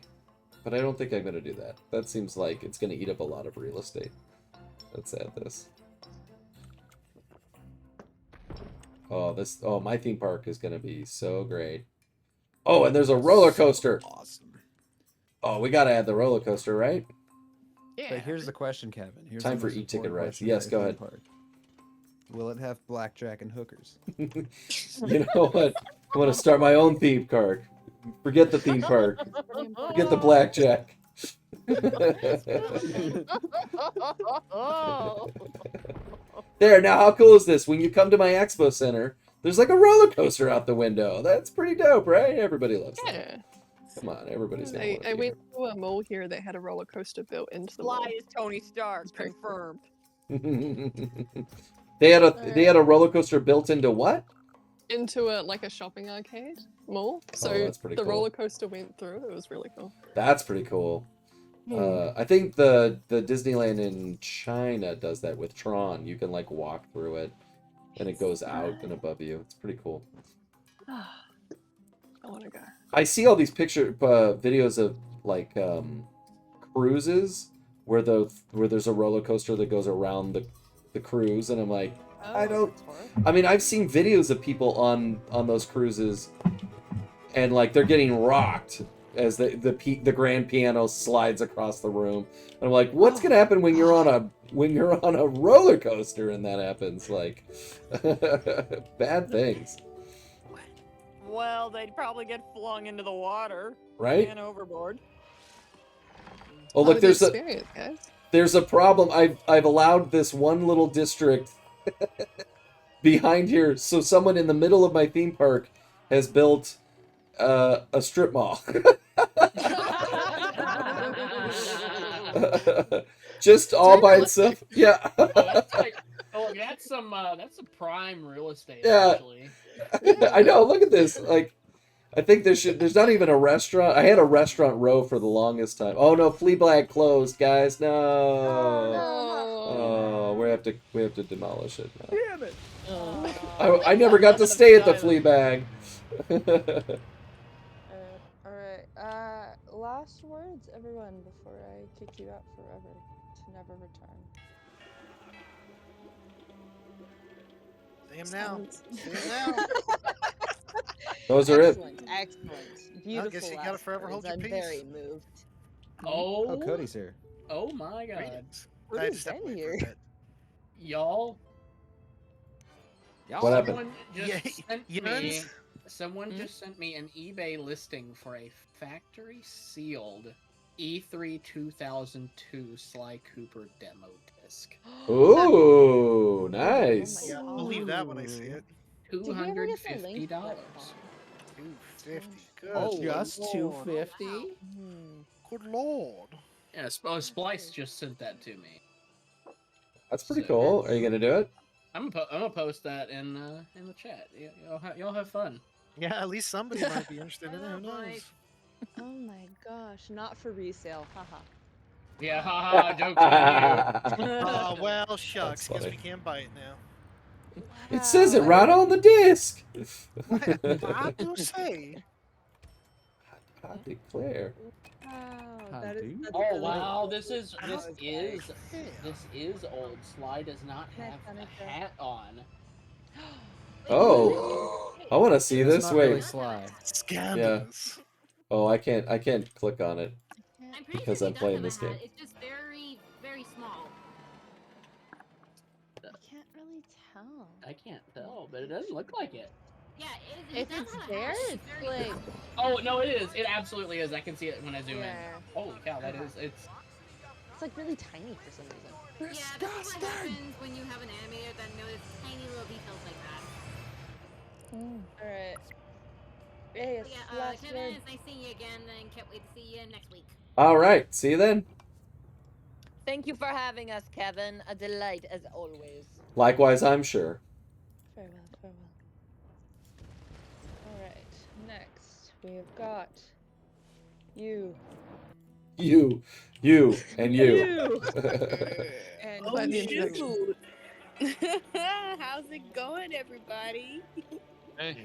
but I don't think I'm gonna do that. That seems like it's gonna eat up a lot of real estate. Let's add this. Oh, my theme park is gonna be so great. Oh, and there's a roller coaster. Awesome. Oh, we gotta add the roller coaster, right? Yeah. But here's the question, Kevin. Here's Time the for most e-ticket important rights. question Yes, for go your ahead. theme park. Will it have blackjack and hookers? You know what? I want to start my own theme park. Forget the theme park. Forget the blackjack. There, now how cool is this? When you come to my expo center, there's like a roller coaster out the window. That's pretty dope, right? Everybody loves that. Yeah. Come on, everybody's gonna want I to went to a mall here that had a roller coaster built into the mall. Fly is Tony Stark, It's pretty confirmed. They had a roller coaster built into what? Into a shopping arcade mall. So that's pretty the cool. roller coaster went through. It was really cool. That's pretty cool. I think the Disneyland in China does that with Tron. You can like walk through it, and it goes out and above you. It's pretty cool. I want to go. I see all these videos of like cruises where there's a roller coaster that goes around the cruise, and I'm like, I mean, I've seen videos of people on those cruises, and like they're getting rocked as the grand piano slides across the room. And I'm like, what's gonna happen when you're on a roller coaster and that happens? Like, bad things. Well, they'd probably get flung into the water. Right? And overboard. Oh, look, guys. there's a problem. I've allowed this one little district behind here, so someone in the middle of my theme park has built a strip mall. Just all by itself. Yeah. That's some prime real estate. Yeah. Actually. I know. Look at this. Like, I think there's not even a restaurant. I had a restaurant row for the longest time. Oh no, Flea Bag closed, guys. No. Oh, we have to demolish it now. Damn it. I never got to stay at the Flea Bag. Alright. Last words, everyone, before I kick you out forever to never return. See him now. See him now. Those are it. Excellent. Beautiful. I guess you gotta forever hold your I'm peace. very moved. Oh, Cody's here. Oh my god. What is in here? Y'all. What happened? Someone just sent me an eBay listing for a factory sealed E3 2002 Sly Cooper demo disc. Ooh, nice. Yeah, I'll believe that when I see it. $250. $250. Good. Oh, just $250? Good lord. Yeah, Splice just sent that to me. That's pretty cool. Are you gonna do it? I'm gonna post that in the chat. Y'all have fun. Yeah, at least somebody might be interested in it. Who knows? Oh my gosh, not for resale, haha. Yeah, haha, joke's on you. Oh, well, shucks. Guess funny. we can't buy it now. It says it right on the disc. I do say. I declare. Wow, that is. That's Oh really wow, cool. this is I was old. Sly does not have the hat on. Oh, I want to see That's this. not Wait. really Sly. Scandalous. Yeah. Oh, I can't click on it I'm pretty because sure I'm he does playing have a this hat. game. It's just very, very small. I can't really tell. I can't tell, but it doesn't look like it. Yeah, If does it's have a there, hat. it's like. Oh no, it is. It absolutely is. I can see it when I zoom Yeah. in. Holy cow, that is. It's. It's like really tiny for some reason. Yeah, this is what happens when you have an animator that notices tiny little details like that. All right. Hey, But it's yeah, last Kevin, word. it's nice seeing you again, and can't wait to see you next week. All right. See you then. Thank you for having us, Kevin. A delight as always. Likewise, I'm sure. Farewell, farewell. All right. Next, we've got you. You, and you. And By the introduction. How's it going, everybody? Hey.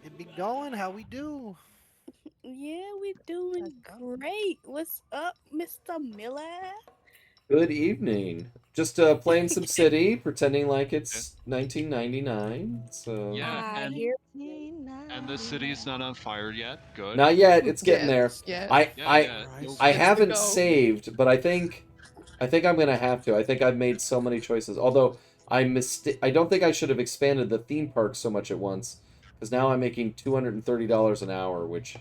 It be going. How we do? Yeah, we're doing great. What's up, Mr. Miller? Good evening. Just playing SimCity, pretending like it's 1999. So Yeah, and Here. the city's not on fire yet. Good. not yet. It's getting there. Yeah. I You'll I get- haven't saved, but I think I'm gonna have to. I think I've made so many choices. Although I don't think I should have expanded the theme park so much at once, because now I'm making $230 an hour, which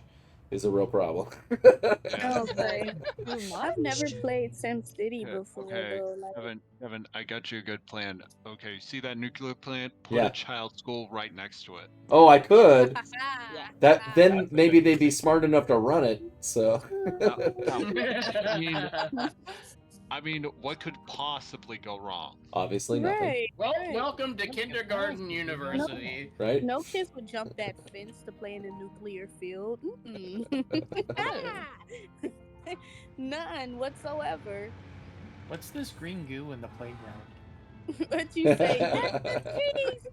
is a real problem. Okay. I've never played SimCity Okay, before, okay. though. Like, Evan, I got you a good plan. Okay, see that nuclear plant? Put Yeah. a child school right next to it. Oh, I could. That then maybe they'd be smart enough to run it. So. I mean, what could possibly go wrong? Obviously nothing. right. Well, right. welcome to Kindergarten University. Right? No kids would jump that fence to play in the nuclear field. None whatsoever. What's this green goo in the playground? What you say?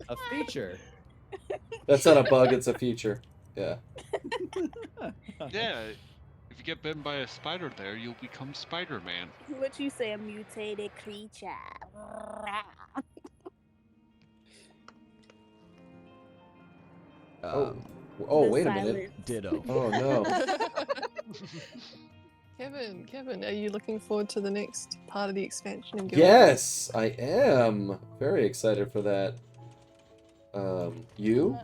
A feature. That's not a bug, it's a feature. Yeah. Yeah, if you get bitten by a spider there, you'll become Spider-Man. What you say? A mutated creature. Oh, The wait a minute. silence. Ditto. Oh no. Kevin, are you looking forward to the next part of the expansion in Guild? Yes, I am. Very excited for that. You?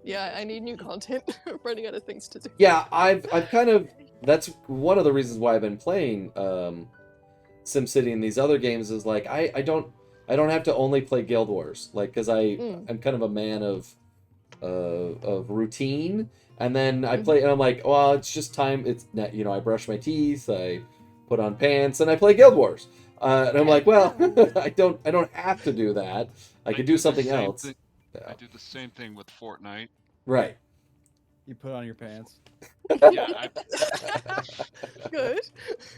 Yeah, I need new content. I'm running out of things to do. Yeah, I've kind of, that's one of the reasons why I've been playing SimCity and these other games is like I don't have to only play Guild Wars, like, because I'm kind of a man of routine, and then I play and I'm like, well, it's just time. It's, you know, I brush my teeth, I put on pants, and I play Guild Wars. And I'm like, well, I don't have to do that. I could do something else. I do the same thing with Fortnite. Right. You put on your pants. Yeah, Good.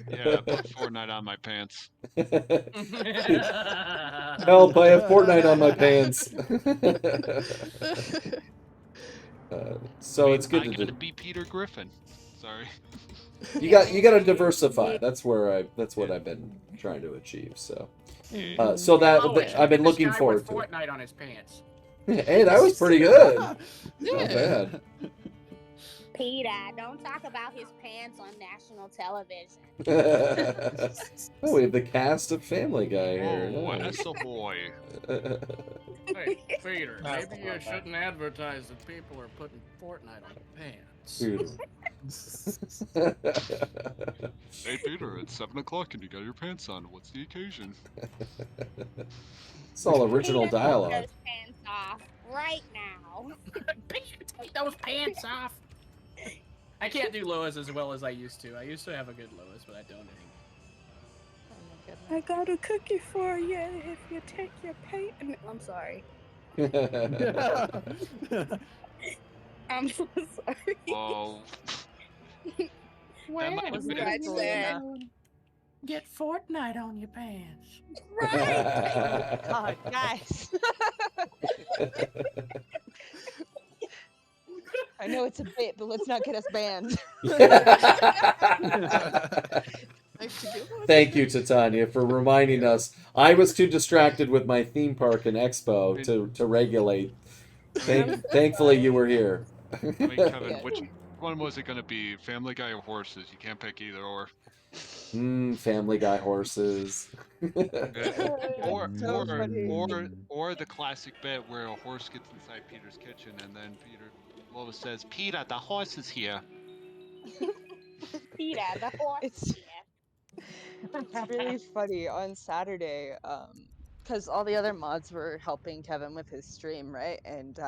Yeah, I put Fortnite on my pants. Help, I have Fortnite on my pants. So it's good I to gotta do. be Peter Griffin. Sorry. You got to diversify. That's what I've been trying to achieve. So, so I've been looking forward to it. Fortnite on his pants. Hey, that was pretty good. Not bad. Peter, don't talk about his pants on national television. Oh, we have the cast of Family Guy here. Oh, Nice. that's a boy. Hey, Peter, maybe you shouldn't advertise that people are putting Fortnite on pants. Dude. Hey Peter, it's 7 o'clock and you got your pants on. What's the occasion? It's all original Peter, dialogue. take those pants off right now. Take those pants off. I can't do Lois as well as I used to. I used to have a good Lois, but I don't anymore. I got a cookie for you if you take your pants. I'm sorry. I'm so sorry. Oh. What might have was been I it. said? Get Fortnite on your pants. Right. God, guys. I know it's a bit, but let's not get us banned. Thank you, Titania, for reminding us. I was too distracted with my theme park and expo to regulate. Thankfully, you were here. I mean, Kevin, which one was it going to be? Family Guy or horses? You can't pick either or. Family Guy horses. Or the classic bit where a horse gets inside Peter's kitchen and then Lois says, "Peter, the horse is here." Peter, the horse. It's really funny on Saturday, because all the other mods were helping Kevin with his stream, right? And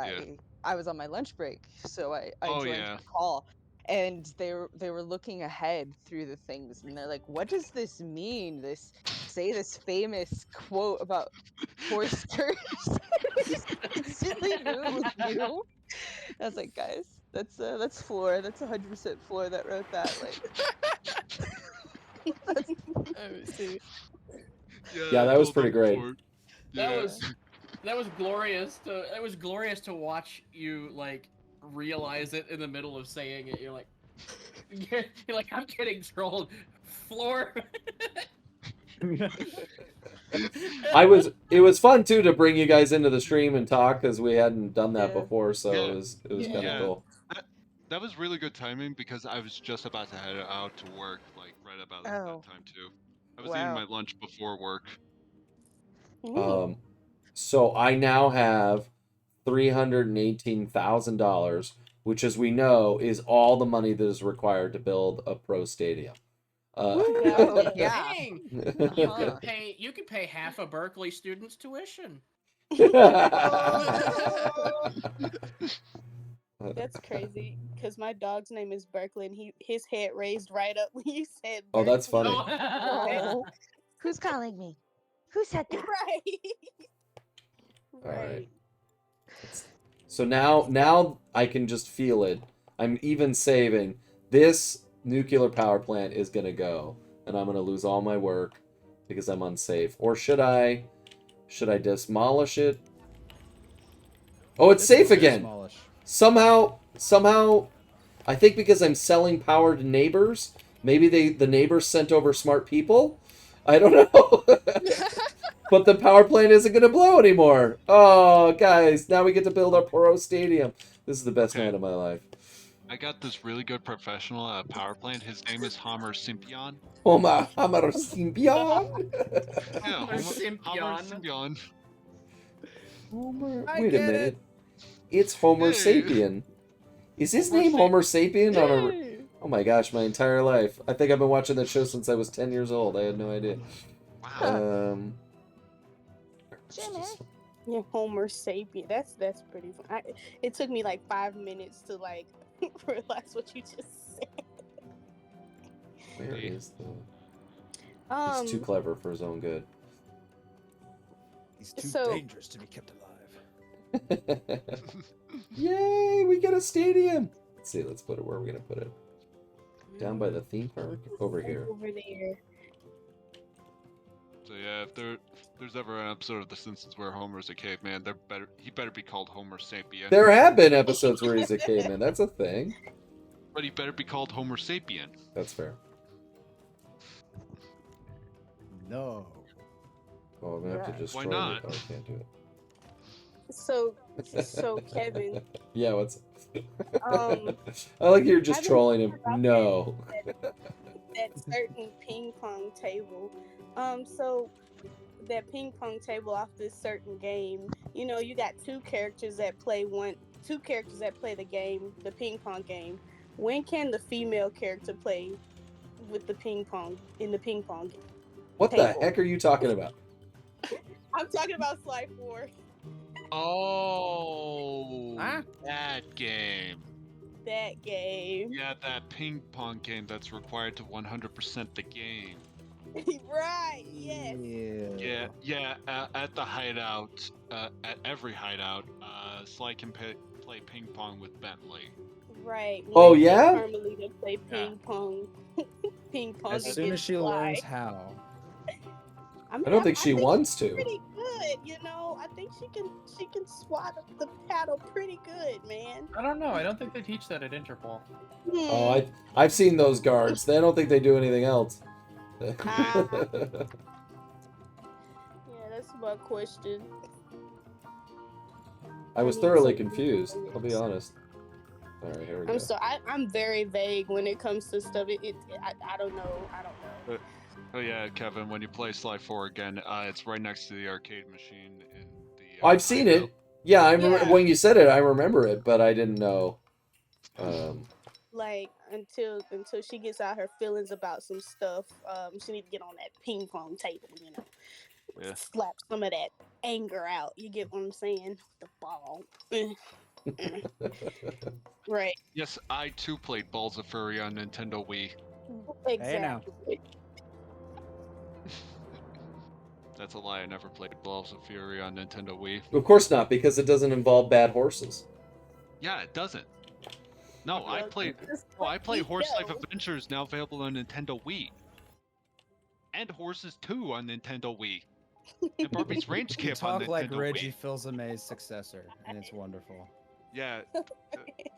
I was on my lunch break, so I joined the call, and they were looking ahead through the things, and they're like, "What does this mean? This famous quote about horsters?" Just instantly knew it was you. I was like, guys, that's Floor. That's 100% Floor that wrote that. Like. Yeah, that was pretty great. That was glorious. It was glorious to watch you like realize it in the middle of saying it. You're like, I'm getting trolled. Floor. It was fun too to bring you guys into the stream and talk because we hadn't done that before, so it was kind of cool. That was really good timing because I was just about to head out to work, like right about that time too. I was eating my lunch before work. So I now have $318,000, which, as we know, is all the money that is required to build a pro stadium. Yeah. Dang. You could pay half a Berkeley student's tuition. That's crazy because my dog's name is Berkeley, and his head raised right up when you said. Oh, that's funny. Oh. Who's calling me? Who said that? All right. So now I can just feel it. I'm even saving. This nuclear power plant is gonna go, and I'm gonna lose all my work because I'm unsafe. Or should I demolish it? Oh, it's safe again. Somehow, I think because I'm selling power to neighbors. Maybe the neighbors sent over smart people. I don't know. But the power plant isn't going to blow anymore. Oh, guys, now we get to build our pro stadium. This is the best night of my life. I got this really good professional power plant. His name is Homer Simpion. Homer Simpion? Yeah, Homer Simpion. Wait a minute. It's Homer Sapien. Is his name Homer Sapien? Oh my gosh, my entire life. I think I've been watching that show since I was 10 years old. I had no idea. Wow. Yeah, Homer Sapien. That's pretty fun. It took me like 5 minutes to like realize what you just said. Where is the? He's too clever for his own good. He's too dangerous to be kept alive. Yay! We got a stadium. Let's see. Let's put it. Where are we gonna put it? Down by the theme park. Over here. Over there. So yeah, if there's ever an episode of The Simpsons where Homer's a caveman, he better be called Homer Sapien. There have been episodes where he's a caveman. That's a thing. But he better be called Homer Sapien. That's fair. No. Oh, I'm gonna have to destroy it. not? I can't do it. So Kevin. Yeah, what's? I like you're just trolling him. No. That certain ping pong table. So that ping pong table off this certain game, you know, you got two characters that play the game, the ping pong game. When can the female character play with the ping pong in the ping pong game? What the heck are you talking about? I'm talking about Sly 4. Oh, that game. That game. Yeah, that ping pong game that's required to 100% the game. Right, yes. Yeah, at the hideout, at every hideout, Sly can play ping pong with Bentley. Right. Oh, yeah? Carmelita play ping pong. Ping pong. As soon as she learns how. I don't think she wants to. Pretty good. You know, I think she can swat the paddle pretty good, man. I don't know. I don't think they teach that at Interpol. Oh, I've seen those guards. They don't think they do anything else. Yeah, that's my question. I was thoroughly confused. I'll be honest. All right, here we go. I'm very vague when it comes to stuff. I don't know. I don't know. Oh yeah, Kevin. When you play Sly 4 again, it's right next to the arcade machine in the. I've seen it. Yeah, I remember when you said it. I remember it, but I didn't know. Like until she gets out her feelings about some stuff, she needs to get on that ping pong table. You know, slap some of that anger out. You get what I'm saying? The ball. Right. Yes, I too played Balls of Fury on Nintendo Wii. Exactly. That's a lie. I never played Balls of Fury on Nintendo Wii. Of course not, because it doesn't involve bad horses. Yeah, it doesn't. No, I play Horse Life Adventures, now available on Nintendo Wii. And Horses 2 on Nintendo Wii. And Barbie's Range Camp on Nintendo Talk like Wii. Reggie Fils-Aimé's successor, and it's wonderful. Yeah,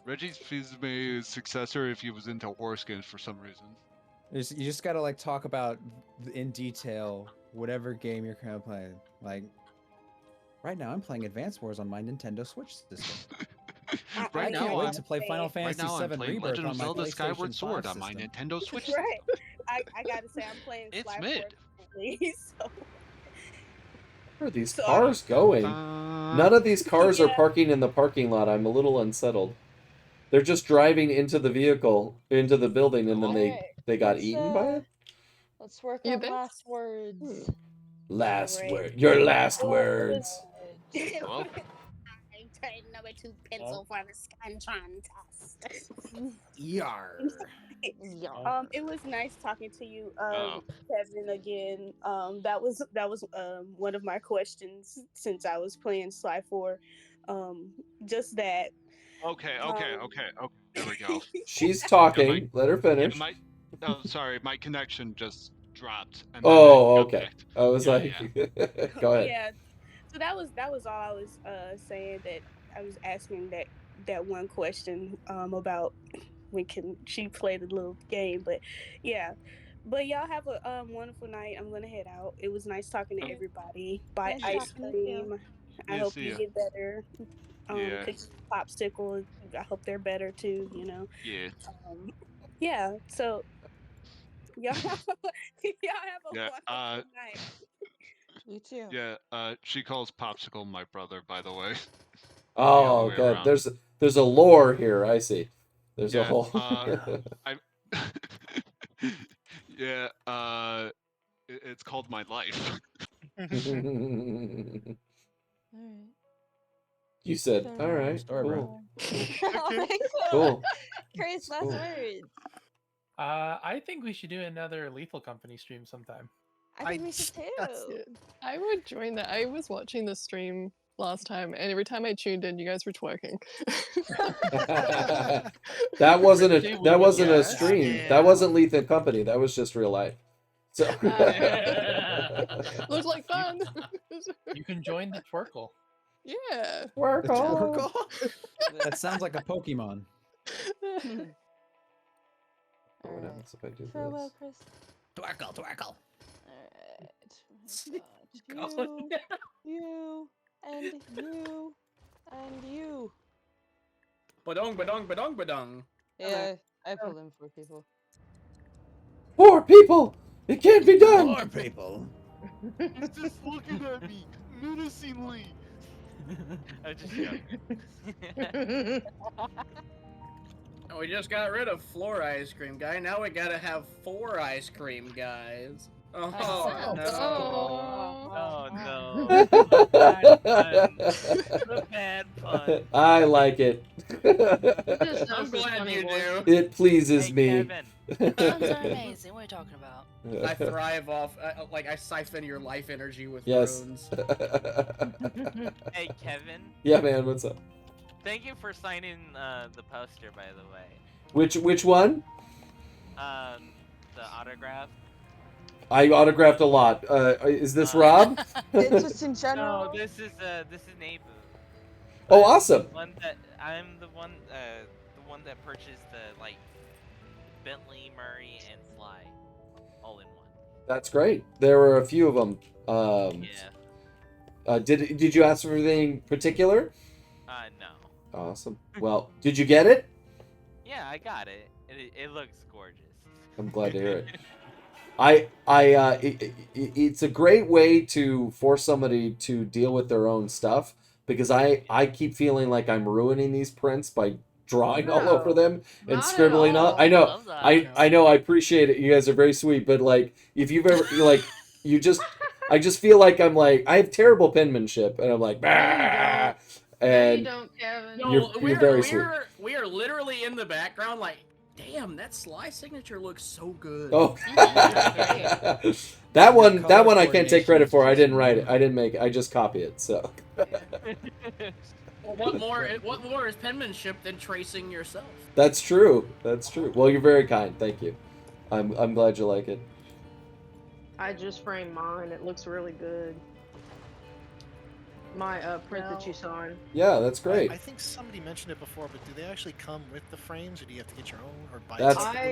Reggie Fils-Aimé's successor if he was into horse games for some reason. You just gotta like talk about in detail whatever game you're kind of playing. Like right now, I'm playing Advance Wars on my Nintendo Switch system. Right I now, can't wait I'm to play Final Fantasy VII I'm playing Rebirth Legend on of my Zelda PlayStation Skyward 5 Sword on my system. Nintendo Switch. Right. I gotta say I'm playing. It's Sly mid. Please. So. Where are these cars going? None of these cars are parking in the parking lot. I'm a little unsettled. They're just driving into the vehicle, into the building, and then they got eaten by it? Let's work on last words. Last word. Your last words. Well, Number 2 pencil for the Scantron test. Yar. It was nice talking to you, Kevin. Again, that was one of my questions since I was playing Sly 4. Just that. Okay. There we go. She's talking. Let her finish. Sorry, my connection just dropped. And Oh, okay. I was like, go ahead. Yeah. So that was all I was saying. That I was asking that one question about when can she play the little game. But yeah. But y'all have a wonderful night. I'm gonna head out. It was nice talking to everybody. Buy ice cream. I hope you get better. Cookies, popsicle. I hope they're better too. You know. Yeah. Yeah. So y'all have a wonderful night. You too. Yeah. She calls Popsicle my brother, by the way. Oh, good. There's a lore here. I see. There's a whole. Yeah. It's called My Life. You said, all right, cool. Cool. Chris, last words. I think we should do another Lethal Company stream sometime. I think we should too. I would join that. I was watching the stream last time, and every time I tuned in, you guys were twerking. That wasn't a stream. Yeah. That wasn't Lethal Company. That was just real life. So looked like fun. You can join the twerkle. Yeah. Twerkle. That sounds like a Pokemon. What happens if I do Farewell, this? Chris. Twerkle. Alright. You, and you, and you. Badong. Yeah, I pulled in 4 people. 4 people! It can't be done! 4 people! He's just looking at me menacingly. I just We just got rid of floor ice cream guy. Now we gotta have 4 ice cream guys. Oh no! The bad pun. I like it. I'm glad you do. It pleases me. Puns are amazing. What are you talking about? I thrive off, I siphon your life energy with Yes. runes. Hey, Kevin. Yeah, man. What's up? Thank you for signing the poster, by the way. Which one? The autograph. I autographed a lot. Is this Rob? It's just in general. No, this is Neighbor. Oh, awesome. I'm the one that purchased the like Bentley, Murray, and Sly, all in one. That's great. There were a few of them. Yeah. Did you ask for anything particular? No. Awesome. Well, did you get it? Yeah, I got it. It looks gorgeous. I'm glad to hear it. It's a great way to force somebody to deal with their own stuff because I keep feeling like I'm ruining these prints by drawing all over them and scribbling on. I know, I know, I appreciate it. You guys are very sweet, but like, if you've ever like, I just feel like I'm like I have terrible penmanship, and I'm like, bah! And you don't, Kevin. No, you're very sweet. We are literally in the background, like, damn, that Sly signature looks so good. Oh, that one I can't take credit for. I didn't write it. I didn't make it. I just copy it. So. Well, what more is penmanship than tracing yourself? That's true. That's true. Well, you're very kind. Thank you. I'm glad you like it. I just framed mine. It looks really good. My print that you saw. Yeah, that's great. I think somebody mentioned it before, but do they actually come with the frames, or do you have to get your own, or buy?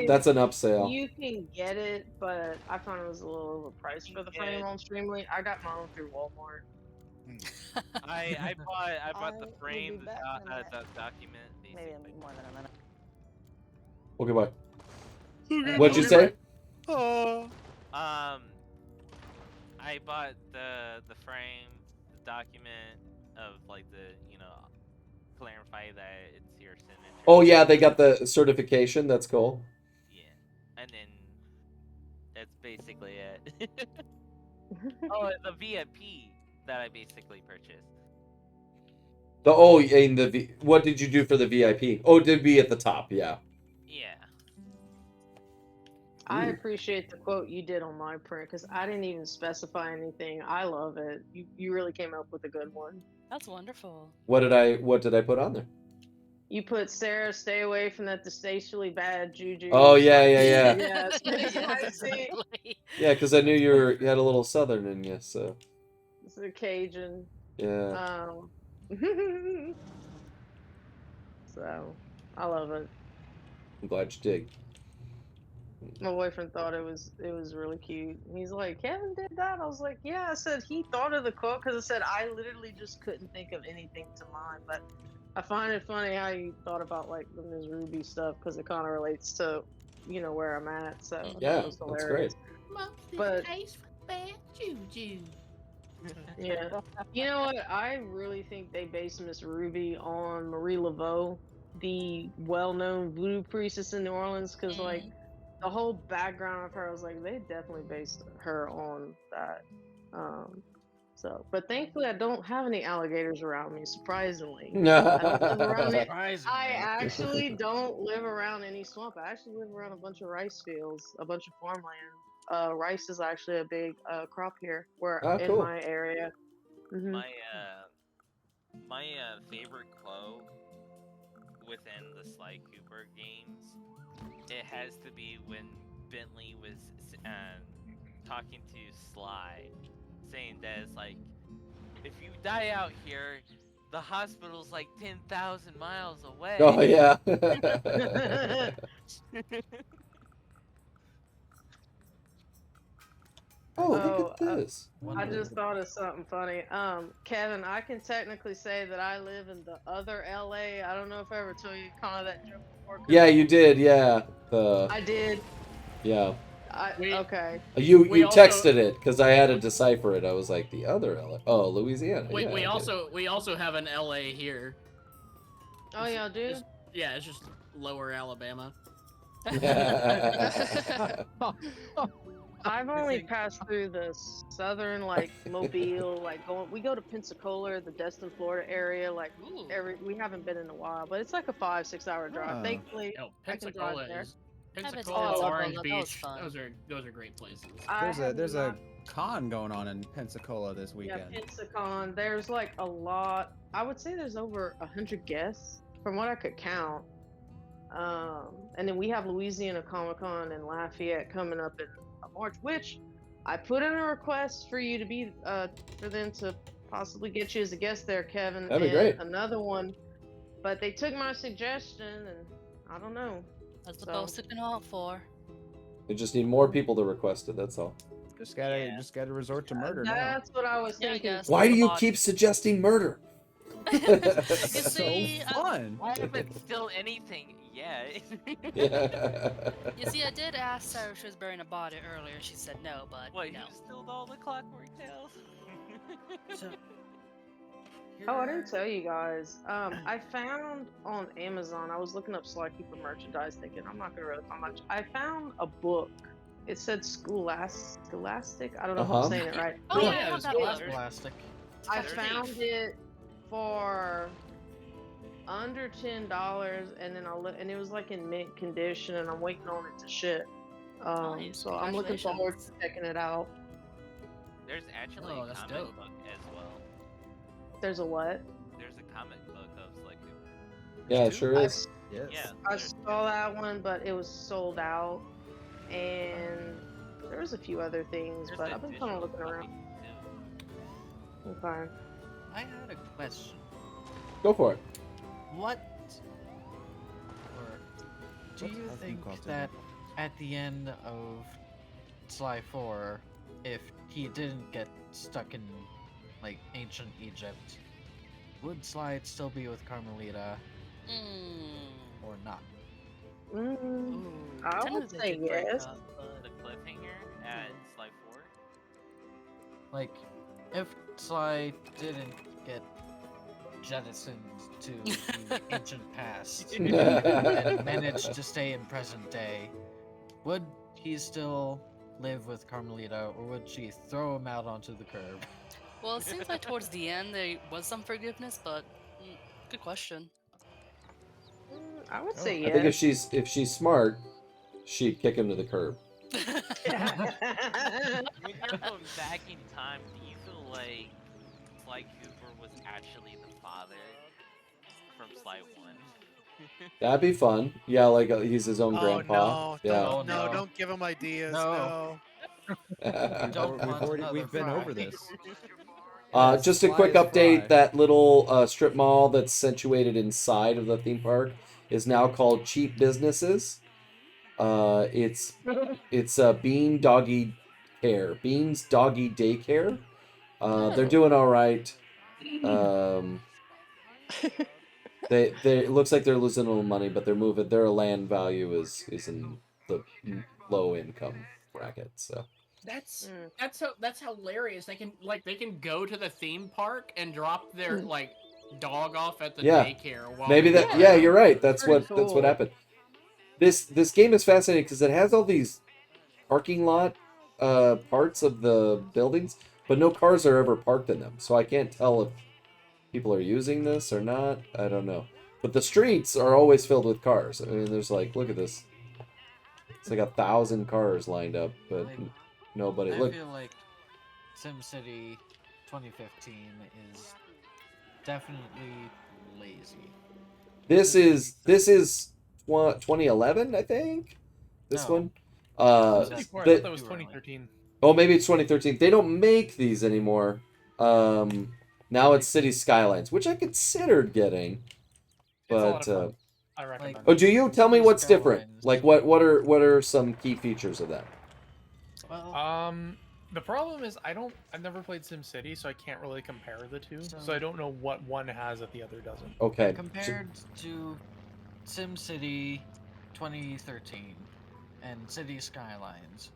That's an upsell. You can get it, but I found it was a little overpriced for the frame on Streamly. I got my own through Walmart. I bought the frame, the document. Maybe more than a minute. Okay, bye. What'd you say? I bought the frame, the document of like clarify that it's your signature. Oh yeah, they got the certification. That's cool. And then that's basically it. Oh, the VIP that I basically purchased. What did you do for the VIP? Oh, it did be at the top, yeah. Yeah. I appreciate the quote you did on my print because I didn't even specify anything. I love it. You really came up with a good one. That's wonderful. What did I put on there? You put Sarah, stay away from that distastefully bad juju. Oh yeah. Yes, spicy. Yeah, because I knew you had a little Southern in you, so. It's a Cajun. Yeah. So, I love it. I'm glad you dig. My boyfriend thought it was really cute. He's like, Kevin did that? I was like, yeah. I said he thought of the quote because I said I literally just couldn't think of anything to mind. But I find it funny how you thought about like the Ms. Ruby stuff because it kind of relates to, where I'm at. So yeah, that was hilarious. That's great. But taste for bad juju. Yeah. You know what? I really think they based Miss Ruby on Marie Laveau, the well-known voodoo priestess in New Orleans, because like the whole background of her, I was like, they definitely based her on that. But thankfully, I don't have any alligators around me. Surprisingly, I don't live around it. I actually don't live around any swamp. I actually live around a bunch of rice fields, a bunch of farmland. Rice is actually a big crop here, in my area. Mm-hmm. My favorite quote within the Sly Cooper games, it has to be when Bentley was talking to Sly, saying that it's like, if you die out here, the hospital's like 10,000 miles away. Oh yeah. Oh, look at this. I just thought of something funny. Kevin, I can technically say that I live in the other LA. I don't know if I ever told you kind of that joke before. Yeah, you did. Yeah. I did. Yeah. Okay. You texted it because I had to decipher it. I was like, the other LA. Oh, Louisiana. We yeah, also have an LA here. Oh, y'all do? It's just lower Alabama. I've only passed through the southern, like Mobile, we go to Pensacola, the Destin, Florida area. Like we haven't been in a while, but it's like a 5-6 hour drive. Thankfully, I can drive there. Pensacola, Orange Beach, those are great places. There's a con going on in Pensacola this weekend. Yeah, Pensacon. There's like a lot. I would say there's over 100 guests from what I could count. And then we have Louisiana Comic Con in Lafayette coming up in March, which I put in a request for you to be for them to possibly get you as a guest there, Kevin, That'd be and great. another one, but they took my suggestion, and I don't know. That's the So boss it can hope for. We just need more people to request it. That's all. Just gotta resort to murder now. that's what I was thinking. Why do you keep suggesting murder? It's see, fun. I haven't still anything yet. You see, I did ask Sarah if she was burying a body earlier. She said no, but What, no. you stilled all the Clockwork Tales? Oh, I didn't tell you guys. I found on Amazon. I was looking up Sly Cooper merchandise, thinking I'm not gonna really find much. I found a book. It said Scholastic. I don't know if I'm saying it right. Oh, yeah, I have that book. Scholastic. I found it for under $10, and then and it was like in mint condition, and I'm waiting on it to ship. Nice, So I'm looking forward to checking it out. There's actually Oh, a that's comic dope. book as well. There's a what? There's a comic book of Sly Cooper. Yeah, it sure is. Yes. Yeah. I saw that one, but it was sold out, and there was a few other things, There's but a I've been kind of digital looking around. copy, too. Okay. I had a question. Go for it. What, or do you think that at the end of Sly 4, if he didn't get stuck in like ancient Egypt, would Sly still be with Carmelita or not? I would say yes. The cliffhanger at Sly 4? Like, if Sly didn't get jettisoned to the ancient past and managed to stay in present day, would he still live with Carmelita, or would she throw him out onto the curb? Well, it seems like towards the end there was some forgiveness, but good question. I would say I yes. think if she's smart, she'd kick him to the curb. When you're going back in time, do you feel like Sly Cooper was actually the father from Sly 1? That'd be fun. Yeah, like he's his own Oh grandpa. no! Yeah. No, don't give him ideas. No. No. We've been over this. Just a quick update, that little strip mall that's situated inside of the theme park is now called Cheap Businesses. It's Bean Doggy Care. Bean's Doggy Daycare. They're doing all right. They it looks like they're losing a little money, but they're moving. Their land value is in the low income bracket. So That's hilarious. They can go to the theme park and drop their dog off at the daycare. While maybe they're that. there. Yeah, you're right. That's Pretty what cool. happened. This game is fascinating because it has all these parking lot parts of the buildings, but no cars are ever parked in them. So I can't tell if people are using this or not. I don't know. But the streets are always filled with cars. I mean, there's like, look at this. It's like 1,000 cars lined up, but nobody. I Look, feel like SimCity 2015 is definitely lazy. this is 2011, I think. This No. one. I thought that was 2013. Oh, maybe it's 2013. They don't make these anymore. Now it's City Skylines, which I considered getting, It's a lot but of fun. I recommend. oh, do you? Tell me what's different. Like, what are some key features of that? The problem is I've never played SimCity, so I can't really compare the two. So I don't know what one has that the other doesn't. Okay. Compared to SimCity 2013 and City Skylines,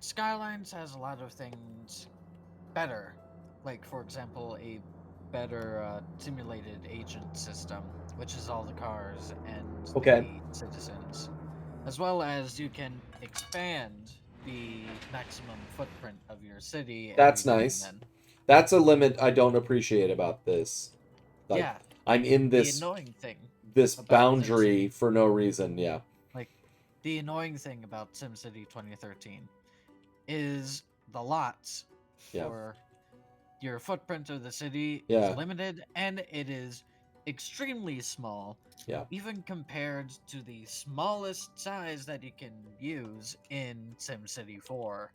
Skylines has a lot of things better. Like, for example, a better simulated agent system, which is all the cars and the citizens. As well as you can expand the maximum footprint of your city. That's every now and nice. then. That's a limit I don't appreciate about this. Like, Yeah. I'm in The this annoying thing this about boundary for no reason. Yeah. Like, the annoying thing about SimCity 2013 is the lots Yeah. for your footprint of the city Yeah. is limited, and it is extremely small. Yeah. Even compared to the smallest size that you can use in SimCity 4.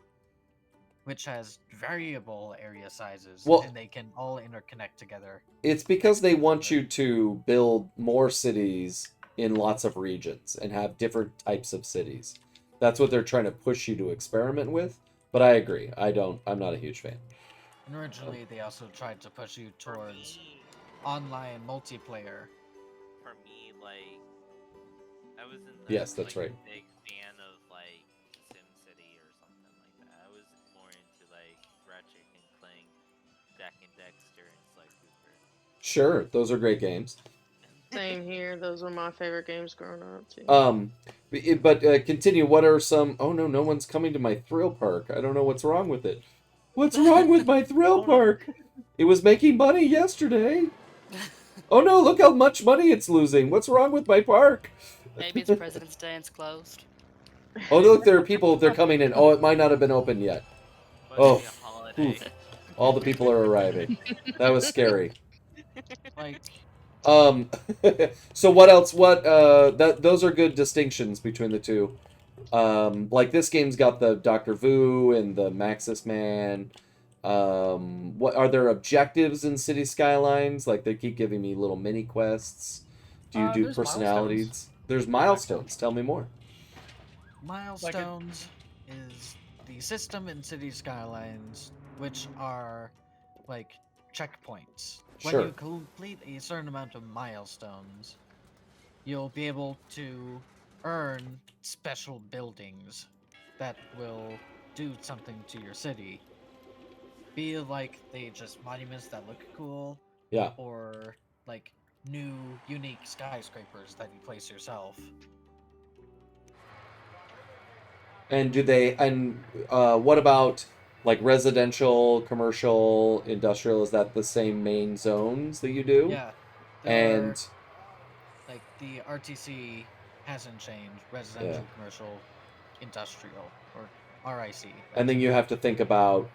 which has variable area sizes, Well- and they can all interconnect together. It's because they want you to build more cities in lots of regions and have different types of cities. That's what they're trying to push you to experiment with. But I agree. I'm not a huge fan. And originally, they also tried to push you towards online multiplayer. For me, like, I wasn't Yes, that's like, right. a big fan of like SimCity or something like that. I was more into like Ratchet and Clank, Jack and Dexter, and Sly Cooper. Sure, those are great games. Same here. Those were my favorite games growing up too. But continue. What are some? Oh no, no one's coming to my thrill park. I don't know what's wrong with it. What's wrong with my thrill park? It was making money yesterday. Oh no, look how much money it's losing. What's wrong with my park? Maybe it's President's Day and it's closed. Oh look, there are people. They're coming in. Oh, it might not have been open yet. Oh, oof. All the people are arriving. That was scary. Like, So what else? Those are good distinctions between the two. Like this game's got the Dr. Vu and the Maxis Man. What are there objectives in City Skylines? Like they keep giving me little mini quests. Do you do There's personalities? milestones. There's milestones. Tell me more. Milestones is the system in City Skylines, which are like checkpoints. Sure. When you complete a certain amount of milestones, you'll be able to earn special buildings that will do something to your city. Be it like they just monuments that look cool, Yeah. or like new, unique skyscrapers that you place yourself. And what about like residential, commercial, industrial? Is that the same main zones that you do? Yeah. And like the RTC hasn't changed. Residential, commercial, industrial, or RIC. and then you have to think about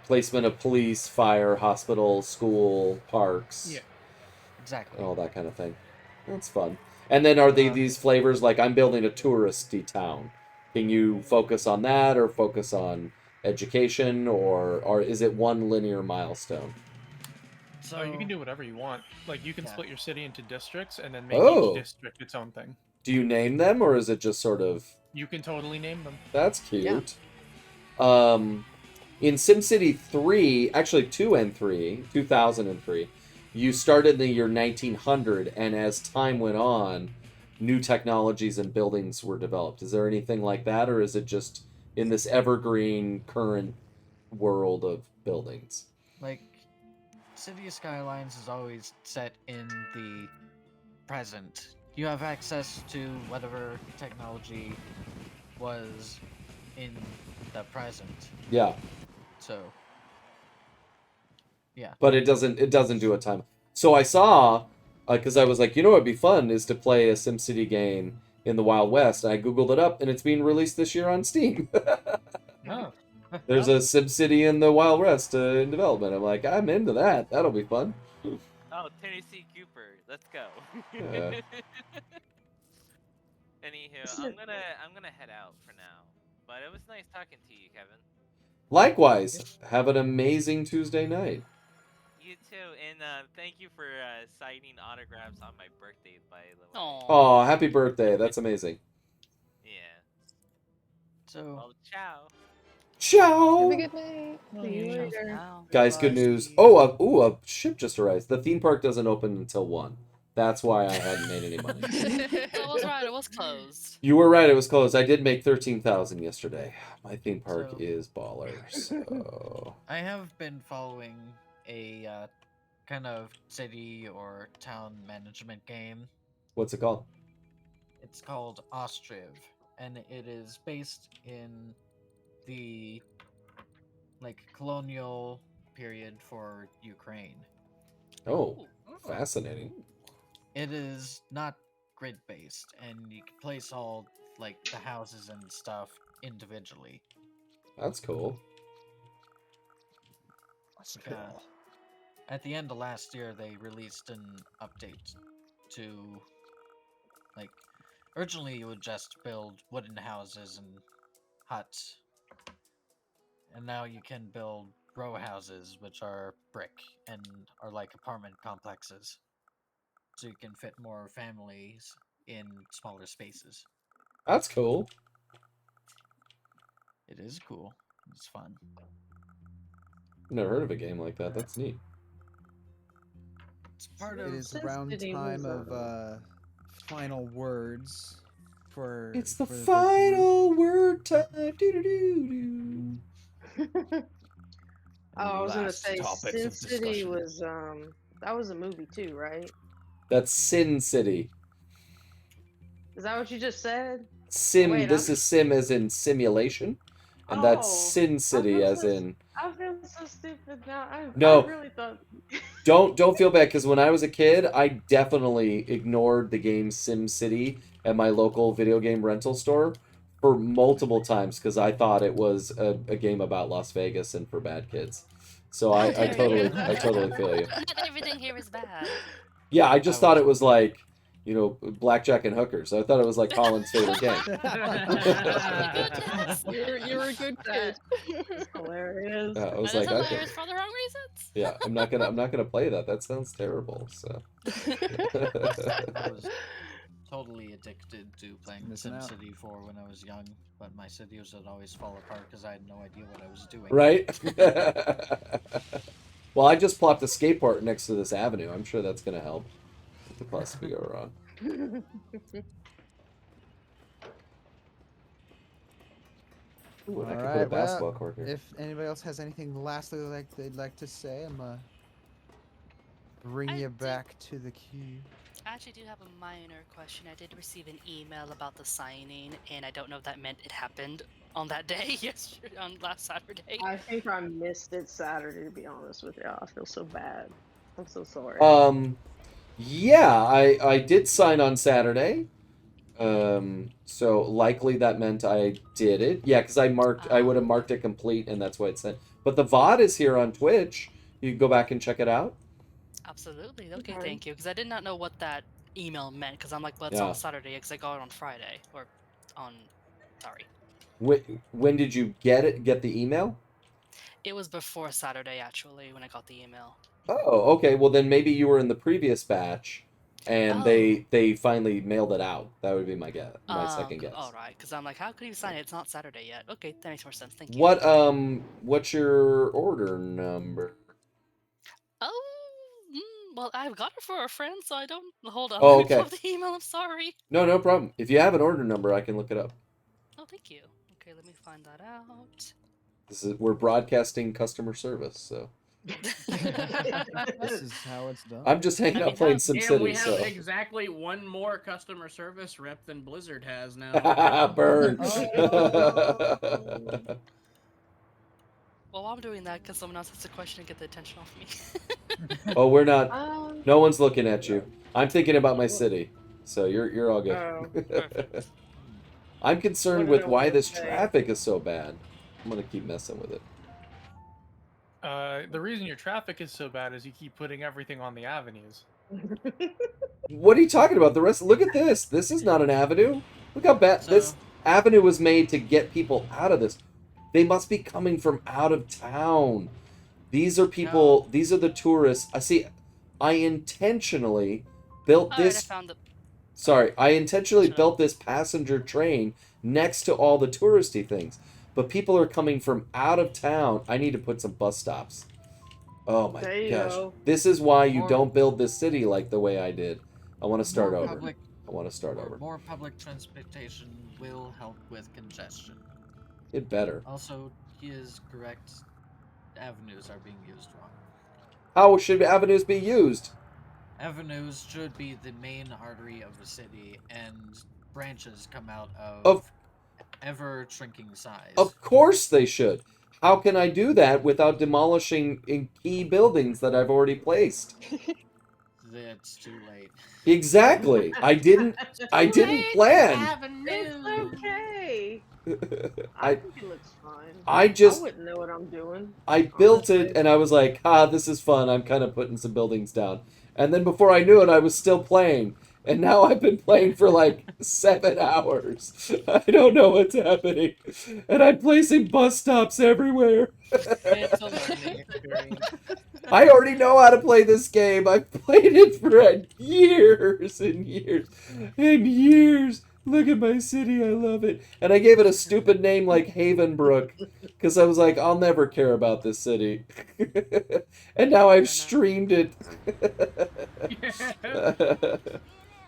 placement of police, fire, hospital, school, parks. Yeah. Exactly. All that kind of thing. That's fun. And then are these flavors like I'm building a touristy town? Can you focus on that or focus on education or is it one linear milestone? So you can do whatever you want. Like you can split your city into districts and then make Oh. each district its own thing. Do you name them or is it just sort of You can totally name them. That's cute. In SimCity 3, actually 2 and 3, 2003, you started in the year 1900, and as time went on, new technologies and buildings were developed. Is there anything like that, or is it just in this evergreen current world of buildings? Like, City Skylines is always set in the present. You have access to whatever technology was in the present. Yeah. So, yeah. But it doesn't do a time. So I saw, because I was like, you know what would be fun is to play a SimCity game in the Wild West. I googled it up, and it's being released this year on Steam. Oh. There's a SimCity in the Wild West in development. I'm like, I'm into that. That'll be fun. Oh, Tennessee Cooper, let's go. Yeah. Anywho, I'm gonna head out for now. But it was nice talking to you, Kevin. Likewise, have an amazing Tuesday night. You too, and thank you for signing autographs on my birthday, by the way. Oh, happy birthday. That's amazing. Yeah. So, well, ciao. Ciao. Have a good night. See you Ciao. later. Guys, good news. Oh, a ship just arrived. The theme park doesn't open until 1. That's why I hadn't made any money. I was right, it was closed. You were right, it was closed. I did make 13,000 yesterday. My theme park is baller, so... I have been following a kind of city or town management game. What's it called? It's called Ostriv, and it is based in the colonial period for Ukraine. Oh, fascinating. It is not grid based, and you can place all the houses and stuff individually. That's cool. That's cool. At the end of last year, they released an update to originally you would just build wooden houses and huts, and now you can build row houses, which are brick and are like apartment complexes. So you can fit more families in smaller spaces. That's cool. It is cool. It's fun. Never heard of a game like that. That's neat. It's part It of is around SimCity time was, of final words for It's the for final word time. Doo-doo-doo-doo. Oh, I was gonna Last say topics of SimCity discussion. was that was a movie too, right? That's Sin City. Is that what you just said? Sim. Wait, This is sim as in simulation, and that's Oh, Sin City as in. I feel so stupid now. I No, really thought. don't feel bad because when I was a kid, I definitely ignored the game Sim City at my local video game rental store for multiple times because I thought it was a game about Las Vegas and for bad kids. So How I dare you? totally feel you. Not everything here is bad. Yeah, I just thought it was like, blackjack and hookers. I thought it was like Colin's favorite game. You're a good kid. That's hilarious. Yeah, I was That is like, okay. hilarious for the wrong reasons. Yeah, I'm not gonna play that. That sounds terrible. So. I was totally addicted to playing Missing out. SimCity 4 when I was young, but my cities would always fall apart because I had no idea what I was doing. Right? Well, I just plopped a skateboard next to this avenue. I'm sure that's gonna help. What could possibly go wrong? Ooh, and I All could right, put a basketball well, court here. if anybody else has anything lastly they'd like to say, I'm bring you back to the queue. I actually do have a minor question. I did receive an email about the signing, and I don't know if that meant it happened on that day, on last Saturday. I think I missed it Saturday, to be honest with you. I feel so bad. I'm so sorry. Yeah, I did sign on Saturday. So likely that meant I did it. Yeah, because I would have marked it complete, and that's why it said. But the VOD is here on Twitch. You can go back and check it out. Absolutely. Okay, thank you. Because I did not know what that email meant. Because I'm like, well, it's Yeah. on Saturday. Because I got it on Friday. Or on. Sorry. When did you get the email? It was before Saturday, actually, when I got the email. Oh, okay. Well, then maybe you were in the previous batch, and they finally mailed it out. That would be my second guess. All right. Because I'm like, how could you sign it? It's not Saturday yet. Okay, that makes more sense. Thank you. What's your order number? Oh, well, I've got it for a friend, so I don't. Hold on. Oh, Let me pull okay. up the email. I'm sorry. No problem. If you have an order number, I can look it up. Oh, thank you. Okay, let me find that out. We're broadcasting customer service, so. This is how it's done. I'm just hanging out playing SimCity. We have So. exactly one more customer service rep than Blizzard has now. Burn. Well, while I'm doing that, because someone else has a question and get the attention off me. Oh, we're not. No one's looking at you. I'm thinking about my city, so you're all good. I'm concerned with why this traffic is so bad. I'm gonna keep messing with it. The reason your traffic is so bad is you keep putting everything on the avenues. What are you talking about? Look at this. This is not an avenue. Look how bad this avenue was made to get people out of this. They must be coming from out of town. These are people. No. These are the tourists. I intentionally built this. Sorry, I intentionally built this passenger train next to all the touristy things. But people are coming from out of town. I need to put some bus stops. Oh my gosh. Go. This is why you don't build this city like the way I did. I want to start over. I want to start over. More public transportation will help with congestion. It better. Also, he is correct. Avenues are being used wrong. How should avenues be used? Avenues should be the main artery of the city, and branches come out of ever shrinking size. Of course they should. How can I do that without demolishing key buildings that I've already placed? It's too late. Exactly. I didn't plan. It's okay. I think it looks fine. I wouldn't know what I'm doing. I built it and I was like, this is fun. I'm kind of putting some buildings down. And then before I knew it, I was still playing. and now I've been playing for like 7 hours. I don't know what's happening, and I'm placing bus stops everywhere. It's a learning experience. I already know how to play this game. I've played it for years and years and years. Look at my city. I love it. And I gave it a stupid name like Havenbrook because I was like, I'll never care about this city. And now I've streamed it.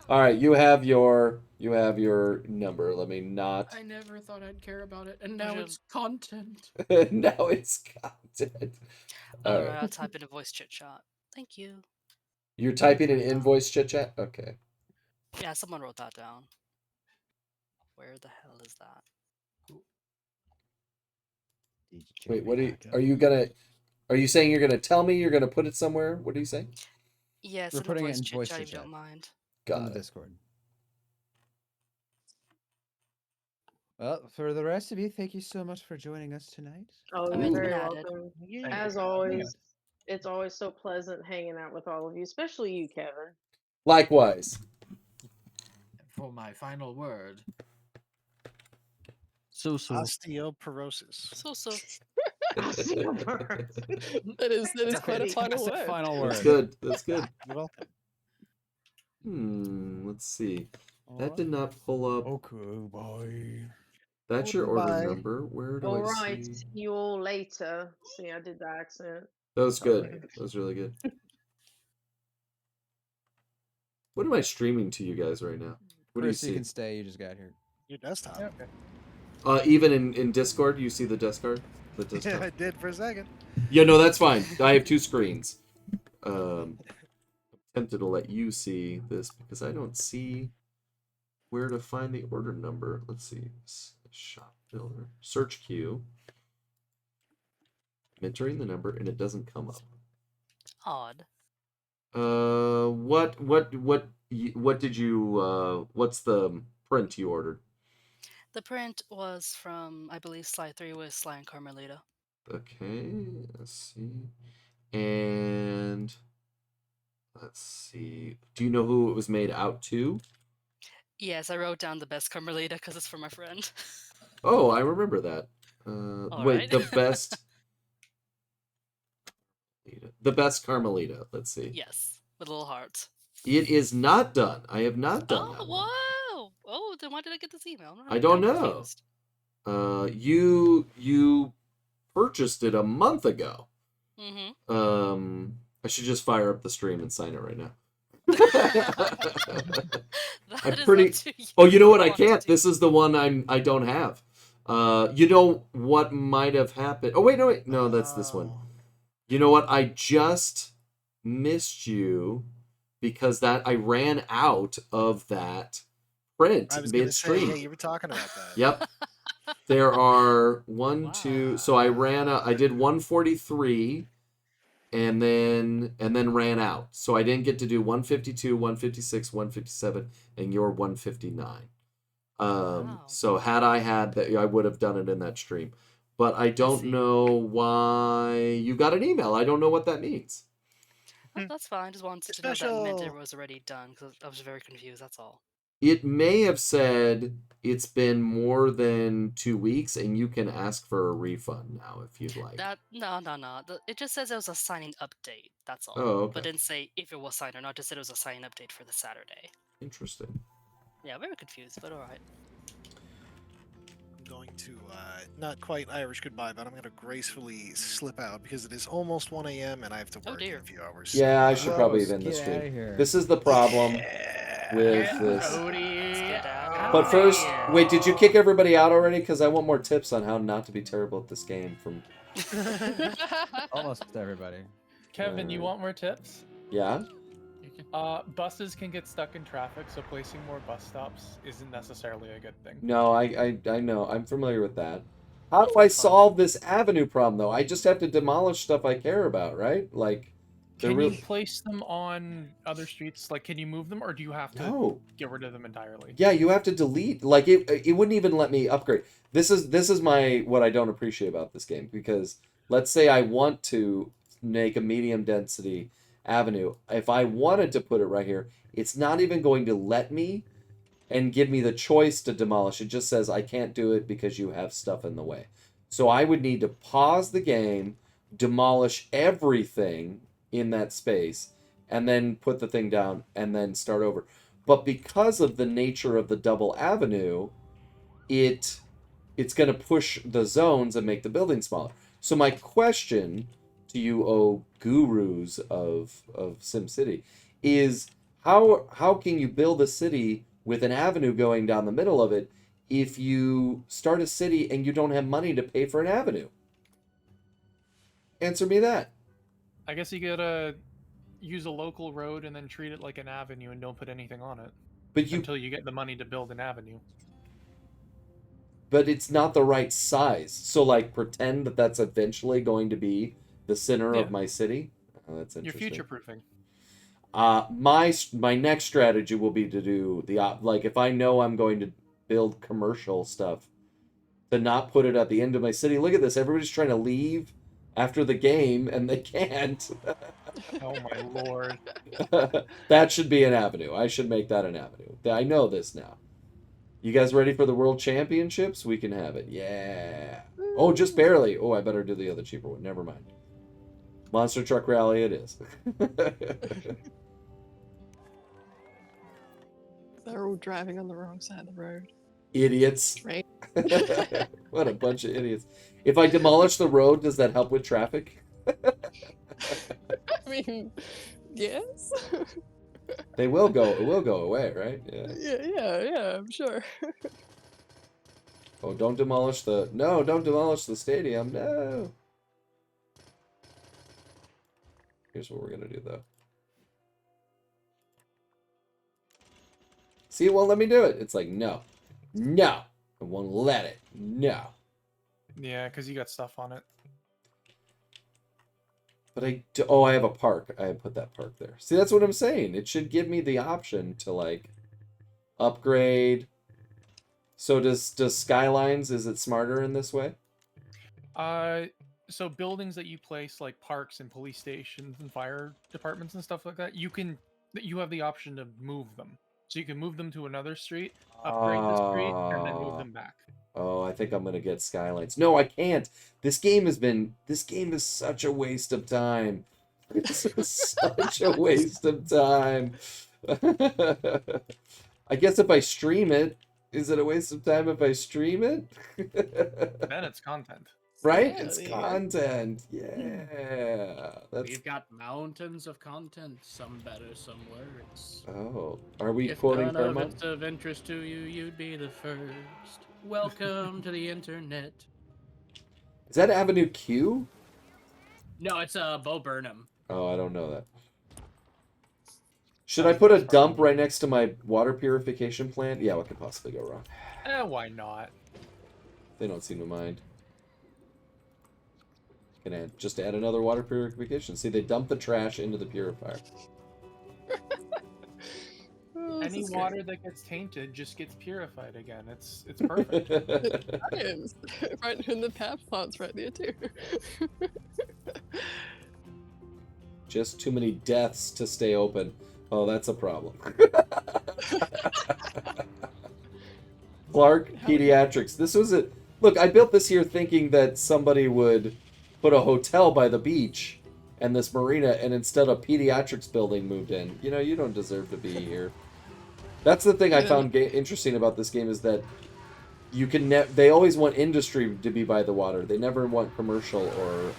All right, you have your number. Let me not. I never thought I'd care about it, and now it's content. Now it's content. All Alright, right. I'll type in a voice chit chat. Thank you. You're typing an invoice chit chat? Okay. Yeah, someone wrote that down. Where the hell is that? Wait, are you saying you're gonna tell me you're gonna put it somewhere? What are you saying? Yes, We're in a putting it voice in chit voice chat chit if you chat. don't mind. On the Discord. Well, for the rest of you, thank you so much for joining us tonight. Oh, Oh, you're it's been very added. welcome. Thank As you. always, it's always so pleasant hanging out with all of you, especially you, Kevin. Likewise. For my final word. Osteoporosis. So. That is quite a final That's word. final That's word. good. That's good. You're welcome. Let's see. That Alright. did not pull up. Okay, bye. That's your order Bye. number. Where do All I right, see? see you all later. See, I did the accent. That was good. Sorry. That was really good. What am I streaming to you guys right now? What do you Chris, you see? can stay. You just got here. Your desktop. Even in Discord, you see the Discord? The Yeah, Discord. I did for a second. Yeah, no, that's fine. I have 2 screens. I'm tempted to let you see this because I don't see where to find the order number. Let's see. Shop builder. Search queue. I'm entering the number and it doesn't come up. Odd. What did you what's the print you ordered? The print was from, I believe, Sly 3 with Sly and Carmelita. Okay, let's see. And let's see. Do you know who it was made out to? Yes, I wrote down the best Carmelita because it's for my friend. Oh, I remember that. Wait, right. the best Carmelita. Let's see. Yes, with a little heart. It is not done. I have not done that one. Whoa! Oh, then why did I get this email? I don't I'm know. confused. You purchased it a month ago. Mm-hmm. I should just fire up the stream and sign it right now. I'm pretty. Oh, you know what? I can't. This is the one I don't have. You know what might have happened? Oh wait, no, that's this one. You know what? I just missed you because I ran out of that print I was gonna say, midstream. yeah, you were talking about that. Yep. There are 1, 2. So I did 143 and then ran out. So I didn't get to do 152, 156, 157, and your 159. So had I had that, I would have done it in that stream. But I don't know why you got an email. I don't know what that means. Oh, that's fine. I just wanted to know that meant it was already done because I was very confused. That's all. It may have said it's been more than 2 weeks and you can ask for a refund now if you'd like. No. It just says it was a signing update. That's all. Oh, okay. But didn't say if it was signed or not. Just said it was a signing update for the Saturday. Interesting. Yeah, very confused, but all right. I'm going to not quite Irish goodbye, but I'm going to gracefully slip out because it is almost 1 a.m. and I have to work in a few hours. Yeah, I should probably end the stream. This is the problem with this. But first, wait, did you kick everybody out already? Because I want more tips on how not to be terrible at this game from... Almost everybody. Kevin, you want more tips? Yeah? Buses can get stuck in traffic, so placing more bus stops isn't necessarily a good thing. No, I know. I'm familiar with that. How do I solve this avenue problem, though? I just have to demolish stuff I care about, right? Like... Can you place them on other streets? Like, can you move them, or do you have to get rid of them entirely? Yeah, you have to delete. Like, it wouldn't even let me upgrade. This is what I don't appreciate about this game, because let's say I want to make a medium density avenue. If I wanted to put it right here, it's not even going to let me and give me the choice to demolish. It just says I can't do it because you have stuff in the way. So I would need to pause the game, demolish everything in that space, and then put the thing down and then start over. But because of the nature of the double avenue, it's going to push the zones and make the building smaller. So my question to you, gurus of SimCity, is how can you build a city with an avenue going down the middle of it if you start a city and you don't have money to pay for an avenue? Answer me that. I guess you gotta use a local road and then treat it like an avenue and don't put anything on it. But until you get the money to build an avenue. But it's not the right size. So like pretend that that's eventually going to be the center of my city. Oh, that's You're interesting. future proofing. My next strategy will be to do like if I know I'm going to build commercial stuff, to not put it at the end of my city. Look at this. Everybody's trying to leave after the game and they can't. Oh my lord. That should be an avenue. I should make that an avenue. I know this now. You guys ready for the World Championships? We can have it. Yeah. Oh, just barely. Oh, I better do the other cheaper one. Never mind. Monster Truck Rally it is. They're all driving on the wrong side of the road. Idiots. Right. What a bunch of idiots. If I demolish the road, does that help with traffic? I mean, yes. It will go away, right? Yeah. Yeah, I'm sure. Oh, don't demolish the stadium. No. Here's what we're gonna do though. See, it won't let me do it. It's like, no. No. It won't let it. No. Yeah, because you got stuff on it. But I have a park. I put that park there. See, that's what I'm saying. It should give me the option to like upgrade. So does Skylines, is it smarter in this way? So buildings that you place like parks and police stations and fire departments and stuff like that, you have the option to move them. So you can move them to another street, upgrade the street, and then move them back. Oh, I think I'm gonna get Skylines. No, I can't. This game is such a waste of time. It's such a waste of time. I guess if I stream it, is it a waste of time if I stream it? Then it's content. Right? Yeah, It's yeah. content. Yeah. We've got mountains of content, some better, some worse. Oh, are we If quoting none of Paramount? it's of interest to you, you'd be the first. Welcome to the internet. Is that Avenue Q? No, it's Bo Burnham. Oh, I don't know that. Should I put a dump right next to my water purification plant? Yeah, what could possibly go wrong? Why not? They don't seem to mind. Can just add another water purification. See, they dump the trash into the purifier. Any water that gets tainted just gets purified again. It's perfect. Science. Right in the path plants right there too. Just too many deaths to stay open. Oh, that's a problem. Clark Pediatrics. This was a look. I built this here thinking that somebody would put a hotel by the beach and this marina, and instead a pediatrics building moved in. You know, you don't deserve to be here. That's the thing I found interesting about this game is that you can. They always want industry to be by the water. They never want commercial or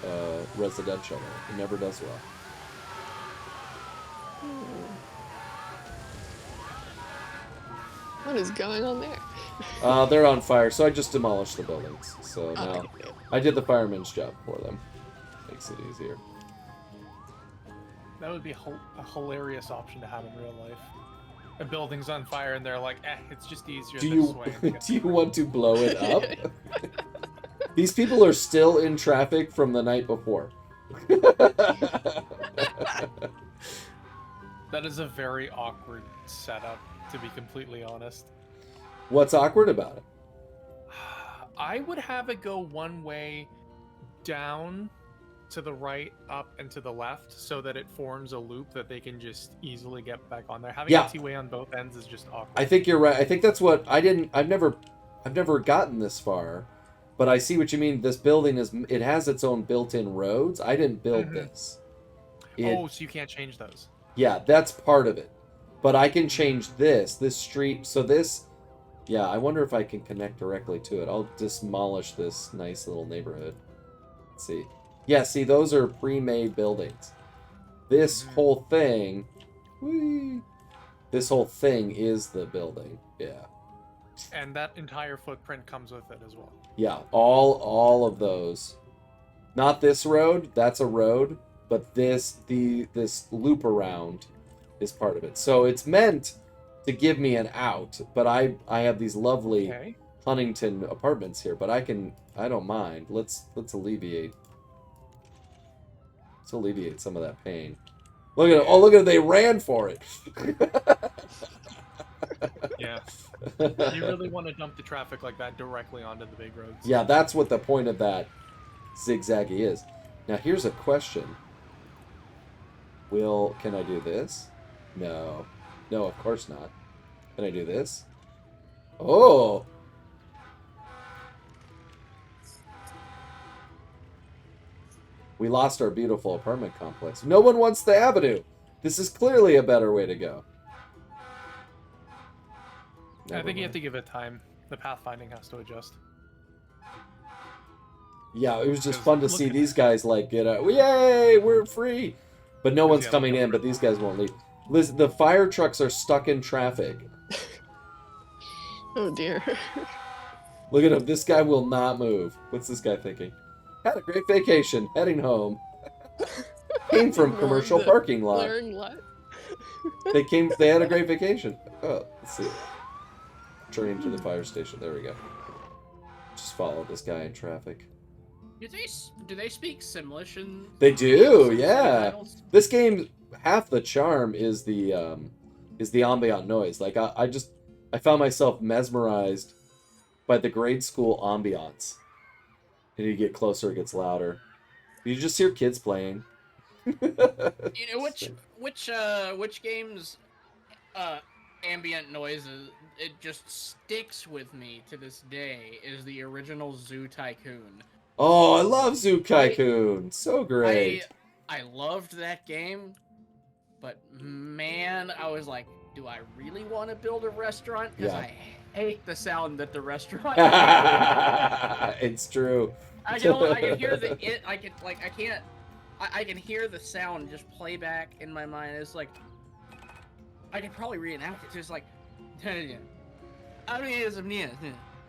residential. It never does well. What is going on there? They're on fire, so I just demolished the buildings. So now I did the fireman's job for them. Makes it easier. That would be a hilarious option to have in real life. A building's on fire and they're like, it's just easier this way. Do you want to blow it up? These people are still in traffic from the night before. That is a very awkward setup, to be completely honest. What's awkward about it? I would have it go one way down to the right, up, and to the left, so that it forms a loop that they can just easily get back on there. Having Yeah. a T-way on both ends is just awkward. I think you're right. I think that's what I've never gotten this far, but I see what you mean. This building it has its own built-in roads. I didn't build this. Oh, so you can't change those. Yeah, that's part of it. But I can change this street. So this, yeah, I wonder if I can connect directly to it. I'll demolish this nice little neighborhood. Let's see. Yeah, see, those are pre-made buildings. This whole thing, this whole thing is the building. Yeah. And that entire footprint comes with it as well. Yeah, all of those. Not this road, that's a road, but this loop around is part of it. So it's meant to give me an out, but I have these lovely Huntington apartments here, but I don't mind. Let's alleviate some of that pain. Look at it. Oh, look at it. They ran for it. Yeah. You really want to dump the traffic like that directly onto the big roads. Yeah, that's what the point of that zigzaggy is. Now, here's a question. Can I do this? No. No, of course not. Can I do this? Oh! We lost our beautiful apartment complex. No one wants the avenue. This is clearly a better way to go. I think you have to give it time. The pathfinding has to adjust. Yeah, it was just fun to see these guys like get out. Yay, we're free! But no one's coming in, but these guys won't leave. Listen, the fire trucks are stuck in traffic. Oh dear. Look at him. This guy will not move. What's this guy thinking? Had a great vacation. Heading home. Came from commercial parking lot. They had a great vacation. Oh, let's see. Turning to the fire station. There we go. Just follow this guy in traffic. Do they speak Simlish? They do, yeah. This game, half the charm is the ambient noise. Like I found myself mesmerized by the grade school ambiance. And you get closer, it gets louder. You just hear kids playing. You know which games ambient noises it just sticks with me to this day is the original Zoo Tycoon. Oh, I love Zoo Tycoon. So great. I loved that game, but man, I was like, do I really want to build a restaurant? Because I hate the sound that the restaurant It's true. I can hear I can hear the sound just play back in my mind. It's like I could probably reenact it. Just like, and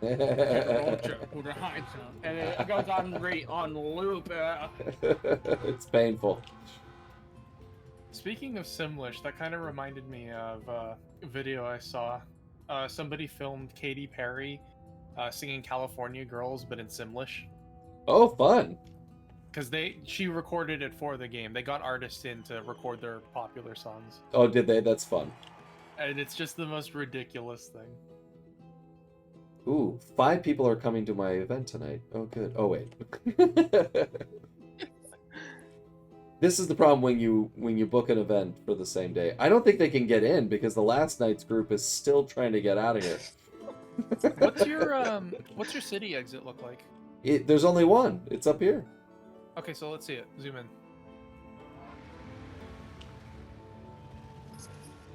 it goes on loop. It's painful. Speaking of Simlish, that kind of reminded me of a video I saw. Somebody filmed Katy Perry singing California Girls, but in Simlish. Oh, fun. Because she recorded it for the game. They got artists in to record their popular songs. Oh, did they? That's fun. And it's just the most ridiculous thing. Ooh, 5 people are coming to my event tonight. Oh, good. Oh, wait. This is the problem when you book an event for the same day. I don't think they can get in because the last night's group is still trying to get out of here. What's your city exit look like? There's only one. It's up here. Okay, so let's see it. Zoom in.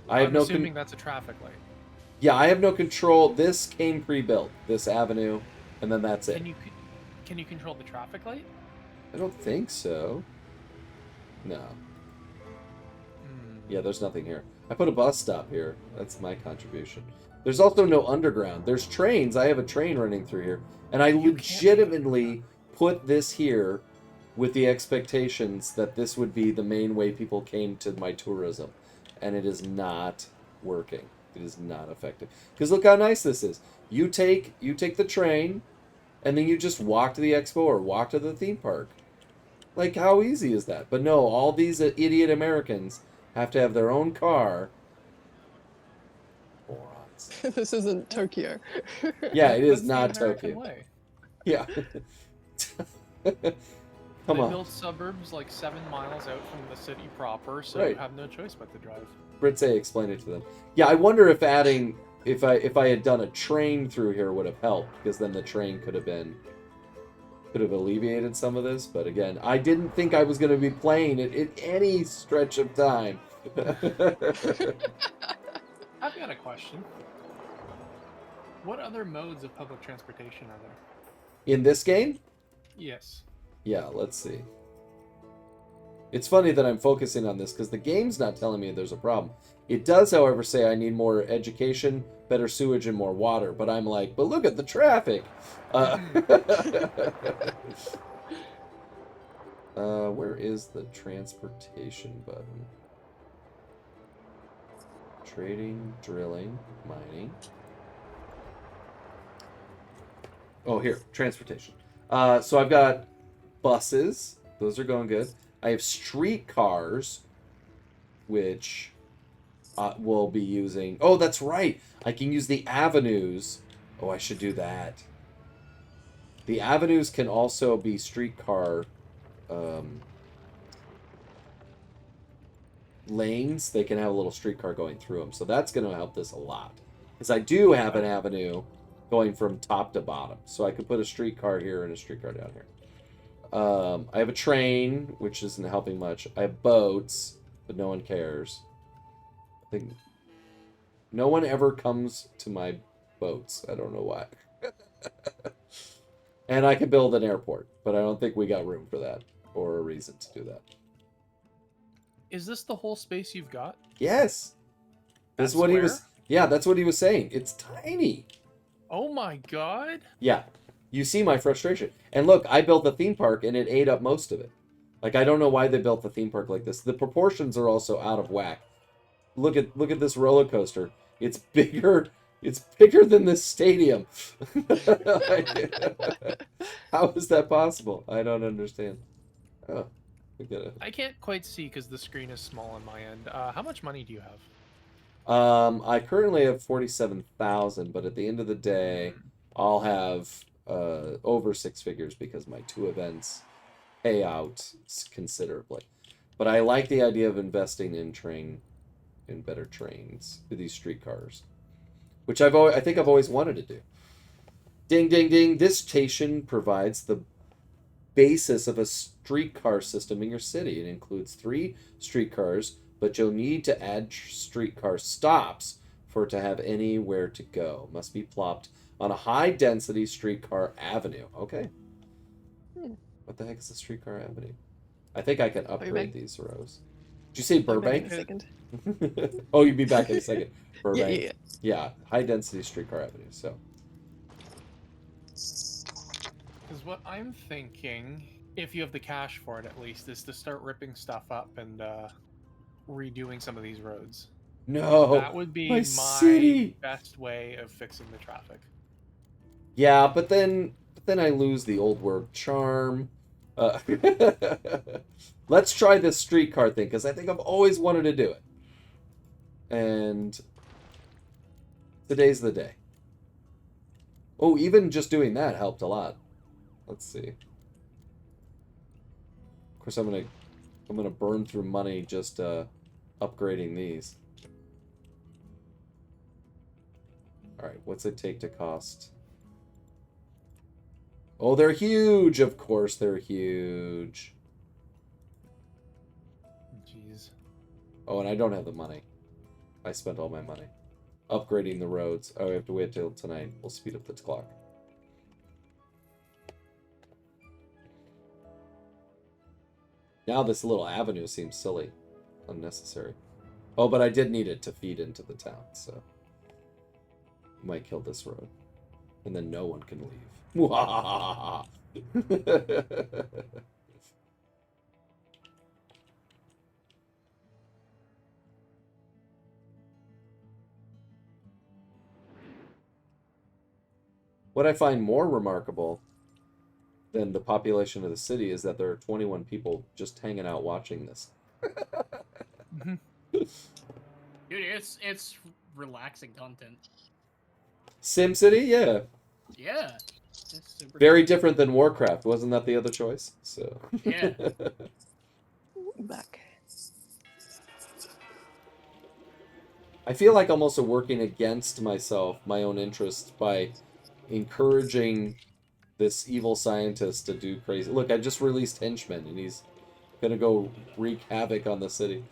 I'm assuming that's a traffic light. Yeah, I have no control. This came pre-built. This avenue, and then that's it. Can you control the traffic light? I don't think so. No. Yeah, there's nothing here. I put a bus stop here. That's my contribution. There's also no underground. There's trains. I have a train running through here. And I legitimately put this here with the expectations that this would be the main way people came to my tourism. And it is not working. It is not effective. Because look how nice this is. You take the train, and then you just walk to the expo or walk to the theme park. Like, how easy is that? But no, all these idiot Americans have to have their own car. Morons. This isn't Tokyo. Yeah, it is not Tokyo. Way. Yeah. Come they on. built suburbs like 7 miles out from the city proper, so Right. you have no choice but to drive. Britse explained it to them. Yeah, I wonder if adding, if I had done a train through here would have helped, because then the train could have alleviated some of this. But again, I didn't think I was going to be playing it in any stretch of time. I've got a question. What other modes of public transportation are there? In this game? Yes. Yeah, let's see. It's funny that I'm focusing on this because the game's not telling me there's a problem. It does, however, say I need more education, better sewage, and more water. But I'm like, but look at the traffic. Where is the transportation button? Trading, drilling, mining. Oh, here, transportation. So I've got buses. Those are going good. I have streetcars, which we'll be using. Oh, that's right. I can use the avenues. Oh, I should do that. The avenues can also be streetcar lanes. They can have a little streetcar going through them. So that's going to help this a lot. Because I do have an avenue going from top to bottom. So I could put a streetcar here and a streetcar down here. I have a train, which isn't helping much. I have boats, but no one cares. I think no one ever comes to my boats. I don't know why. And I could build an airport, but I don't think we got room for that or a reason to do that. Is this the whole space you've got? Yes. That's what he was. Yeah, that's what he was saying. It's tiny. Oh my god. Yeah. You see my frustration. And look, I built the theme park and it ate up most of it. Like, I don't know why they built the theme park like this. The proportions are also out of whack. Look at this roller coaster. It's bigger. It's bigger than this stadium. How is that possible? I don't understand. Oh, we gotta... I can't quite see because the screen is small on my end. How much money do you have? I currently have 47,000, but at the end of the day, I'll have over 6 figures because my 2 events pay out considerably. But I like the idea of investing in better trains, these streetcars, which I think I've always wanted to do. Ding, ding, ding! This station provides the basis of a streetcar system in your city. It includes 3 streetcars, but you'll need to add streetcar stops for it to have anywhere to go. Must be plopped on a high-density streetcar avenue. Okay. What the heck is a streetcar avenue? I think I can upgrade these rows. Did you say Burbank? Oh, you'll be back in a second. Burbank. Yeah, high-density streetcar avenue. So. Because what I'm thinking, if you have the cash for it at least, is to start ripping stuff up and redoing some of these roads. No, that would be my my city. best way of fixing the traffic. Yeah, but then I lose the old world charm. Let's try this streetcar thing because I think I've always wanted to do it, and today's the day. Oh, even just doing that helped a lot. Let's see. Of course, I'm gonna burn through money just upgrading these. All right, what's it take to cost? Oh, they're huge. Of course, they're huge. Jeez. Oh, and I don't have the money. I spent all my money upgrading the roads. Oh, we have to wait till tonight. We'll speed up the clock. Now this little avenue seems silly, unnecessary. Oh, but I did need it to feed into the town, so might kill this road, and then no one can leave. What I find more remarkable than the population of the city is that there are 21 people just hanging out watching this. Dude, it's relaxing content. SimCity, yeah. Yeah. It's super Very cool. different than Warcraft. Wasn't that the other choice? So. Yeah. Back. I feel like I'm also working against myself, my own interest, by encouraging this evil scientist to do crazy. Look, I just released Henchman, and he's gonna go wreak havoc on the city.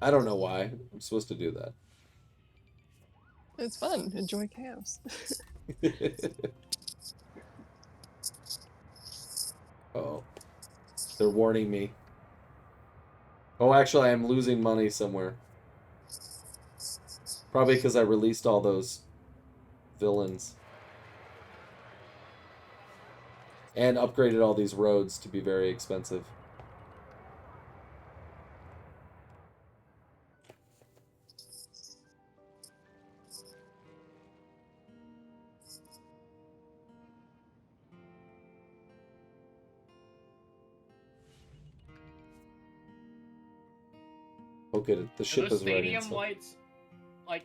I don't know why. I'm supposed to do that. It's fun. Enjoy chaos. Oh, they're warning me. Oh, actually, I'm losing money somewhere. Probably because I released all those villains. And upgraded all these roads to be very expensive. Oh, good. The ship those is ready. stadium lights, like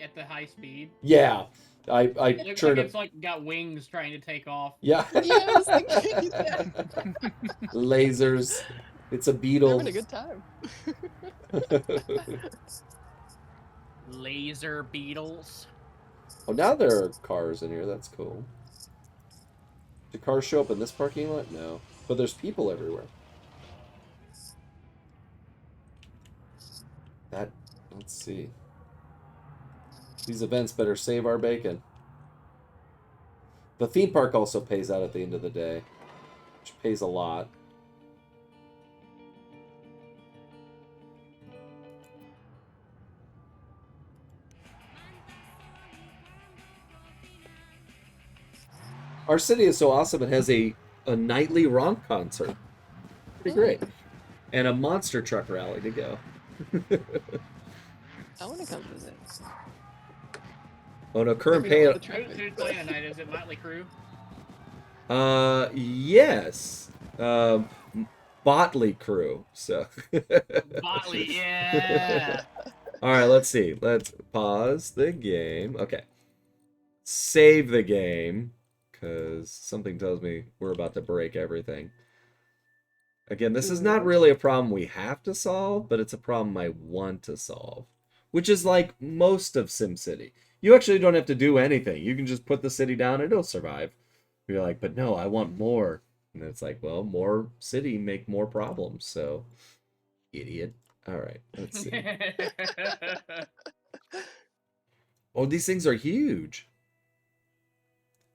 at the high speed? Yeah, I It looks turned like it. it's like got wings trying to take off. Yeah. Yeah, I was thinking that. Lasers. It's a Having beetle. a good time. Laser beetles. Oh, now there are cars in here. That's cool. Do cars show up in this parking lot? No. But there's people everywhere. That, let's see. These events better save our bacon. The theme park also pays out at the end of the day, which pays a lot. Our city is so awesome, it has a nightly romp concert. Pretty great. And a monster truck rally to go. I want to come visit. Oh no, current Maybe not pay. with the Who's playing tonight? Is it Motley Crue? Yes. Botley crew. So. Botley, yeah. All right, let's see. Let's pause the game. Okay. Save the game, because something tells me we're about to break everything. Again, this is not really a problem we have to solve, but it's a problem I want to solve, which is like most of SimCity. You actually don't have to do anything. You can just put the city down and it'll survive. You're like, but no, I want more. And it's like, well, more city make more problems. So, idiot. All right, let's see. Oh, these things are huge.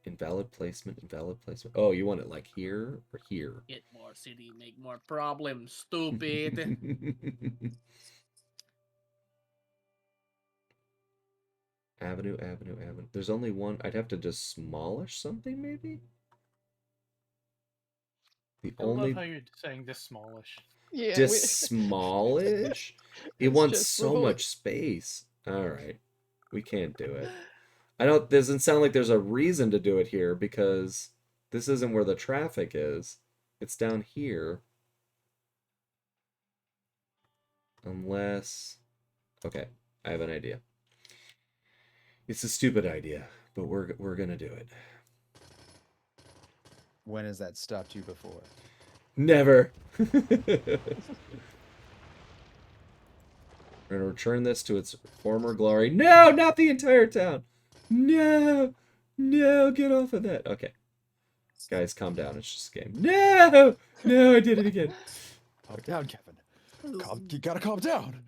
Invalid placement, invalid placement. Oh, you want it like here or here? Get more city, make more problems, stupid. Avenue, avenue, avenue. There's only one. I'd have to just smallish something, maybe? The I only... love how you're saying this smallish. Yeah. Just smallish? It It's wants just so revolt. much space. All right. We can't do it. I don't... Doesn't sound like there's a reason to do it here because this isn't where the traffic is. It's down here. Unless... Okay. I have an idea. It's a stupid idea, but we're gonna do it. When has that stopped you before? Never. We're gonna return this to its former glory. No, not the entire town. No, no, get off of that. Okay, guys, calm down. It's just a game. No, no, I did it again. Calm down, Kevin. You gotta calm down.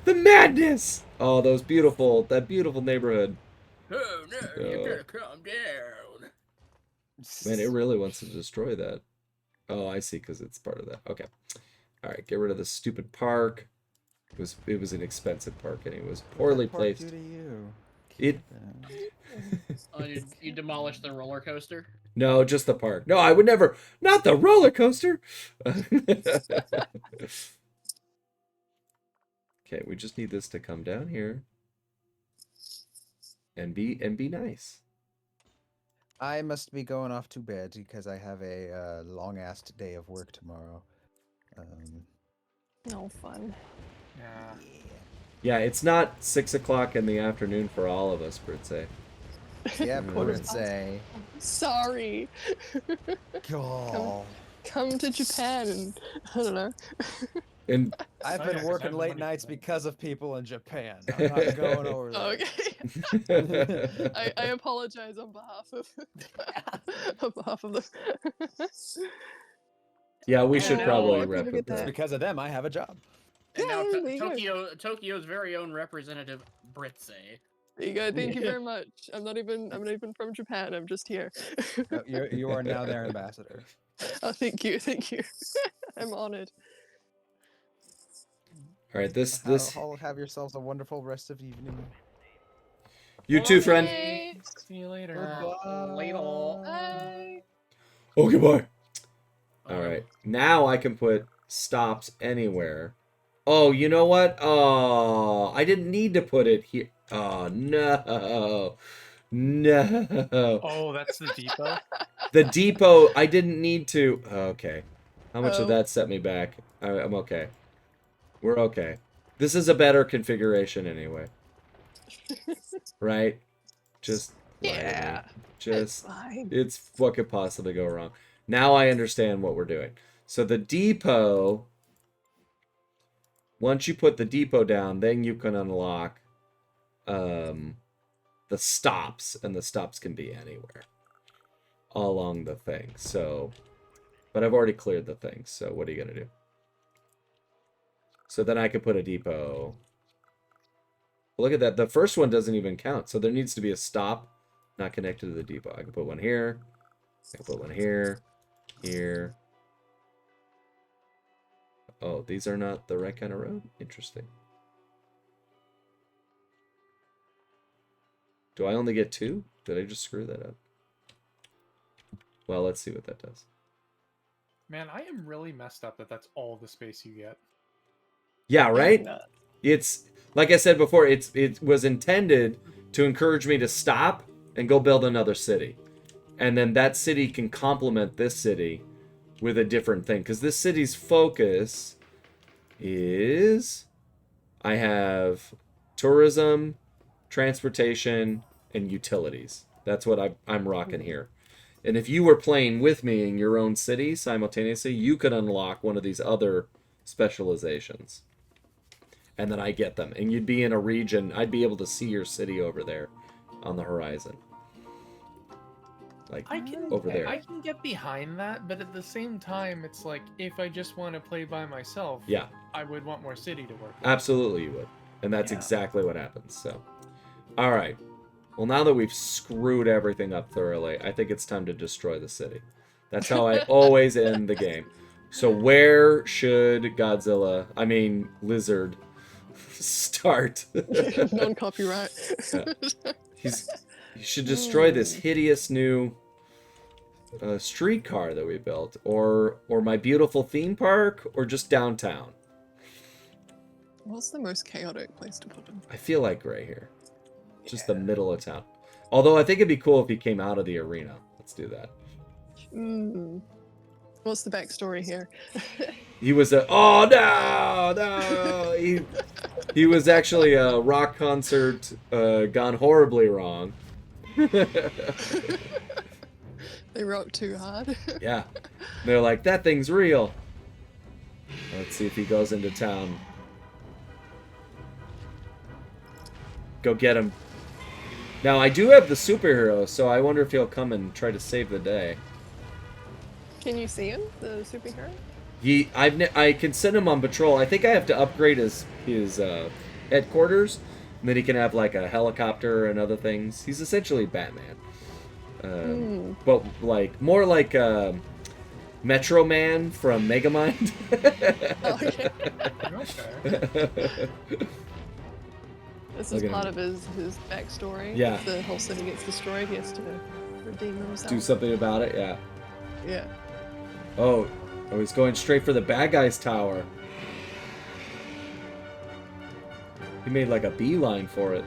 The madness. Oh, that beautiful neighborhood. Oh no, you gotta calm down. Man, it really wants to destroy that. Oh, I see, because it's part of that. Okay. All right, get rid of the stupid park. It was an expensive park, and it was poorly placed. Do to you? It. Oh, you demolished the roller coaster? No, just the park. No, I would never. Not the roller coaster. Okay, we just need this to come down here and be nice. I must be going off to bed because I have a long-ass day of work tomorrow. No fun. Yeah. Yeah, it's not 6 o'clock in the afternoon for all of us, per se. Yeah, What does say? Sorry. God. Come to Japan and I don't know. And I've Oh, been yeah, 'cause I working have the late money for nights that. because of people in Japan. I'm not going over there. Okay. I apologize on behalf of the. Yeah, we And should now, probably I'll wrap never up get there. It's that. because of them I have a job. and now Yeah, there you go. Tokyo's very own representative, Britse. There you go. Thank you very much. I'm not even from Japan. I'm just here. You are now their ambassador. Oh, thank you. I'm honored. All right, this. Have yourselves a wonderful rest of evening. You too, friend. See you later. Bye. Okay, bye. All right, now I can put stops anywhere. Oh, you know what? Oh, I didn't need to put it here. Oh no, no. Oh, that's the depot. The depot. I didn't need to. Okay, how much did Oh. that set me back? I'm okay. We're okay. This is a better configuration anyway. Right? Just Yeah, just fine. it's what could possibly go wrong. Now I understand what we're doing. So the depot, once you put the depot down, then you can unlock the stops, and the stops can be anywhere along the thing. So, but I've already cleared the thing. So what are you gonna do? So then I could put a depot. Look at that. The first one doesn't even count. So there needs to be a stop not connected to the depot. I can put one here. I can put one here. Here. Oh, these are not the right kind of road? Interesting. Do I only get 2? Did I just screw that up? Well, let's see what that does. Man, I am really messed up that that's all the space you get. Yeah, right? It's like I said before, it was intended to encourage me to stop and go build another city. And then that city can complement this city with a different thing. Because this city's focus is I have tourism, transportation, and utilities. That's what I'm rocking here. And if you were playing with me in your own city simultaneously, you could unlock one of these other specializations. And then I get them. And you'd be in a region, I'd be able to see your city over there on the horizon. Like, over there. I can get behind that, but at the same time, it's like, if I just want to play by myself, Yeah. I would want more city to work with. Absolutely you would. And that's exactly what happens. So, all right. Well, now that we've screwed everything up thoroughly, I think it's time to destroy the city. That's how I always end the game. So where should Lizard, start? Non-copyright. He should destroy this hideous new streetcar that we built, or my beautiful theme park, or just downtown. What's the most chaotic place to put him? I feel like right here. Just the middle of town. Although I think it'd be cool if he came out of the arena. Let's do that. What's the backstory here? He was no! He was actually a rock concert gone horribly wrong. They rock too hard. Yeah. They're like, that thing's real. Let's see if he goes into town. Go get him. Now, I do have the superhero, so I wonder if he'll come and try to save the day. Can you see him, the superhero? I can send him on patrol. I think I have to upgrade his headquarters, and then he can have like a helicopter and other things. He's essentially Batman, but like more like Metro Man from Megamind. This Look is at part him. of his backstory. Yeah. If the whole city gets destroyed, he has to redeem himself. Do something about it. Yeah. Yeah. Oh, he's going straight for the bad guy's tower. He made like a beeline for it.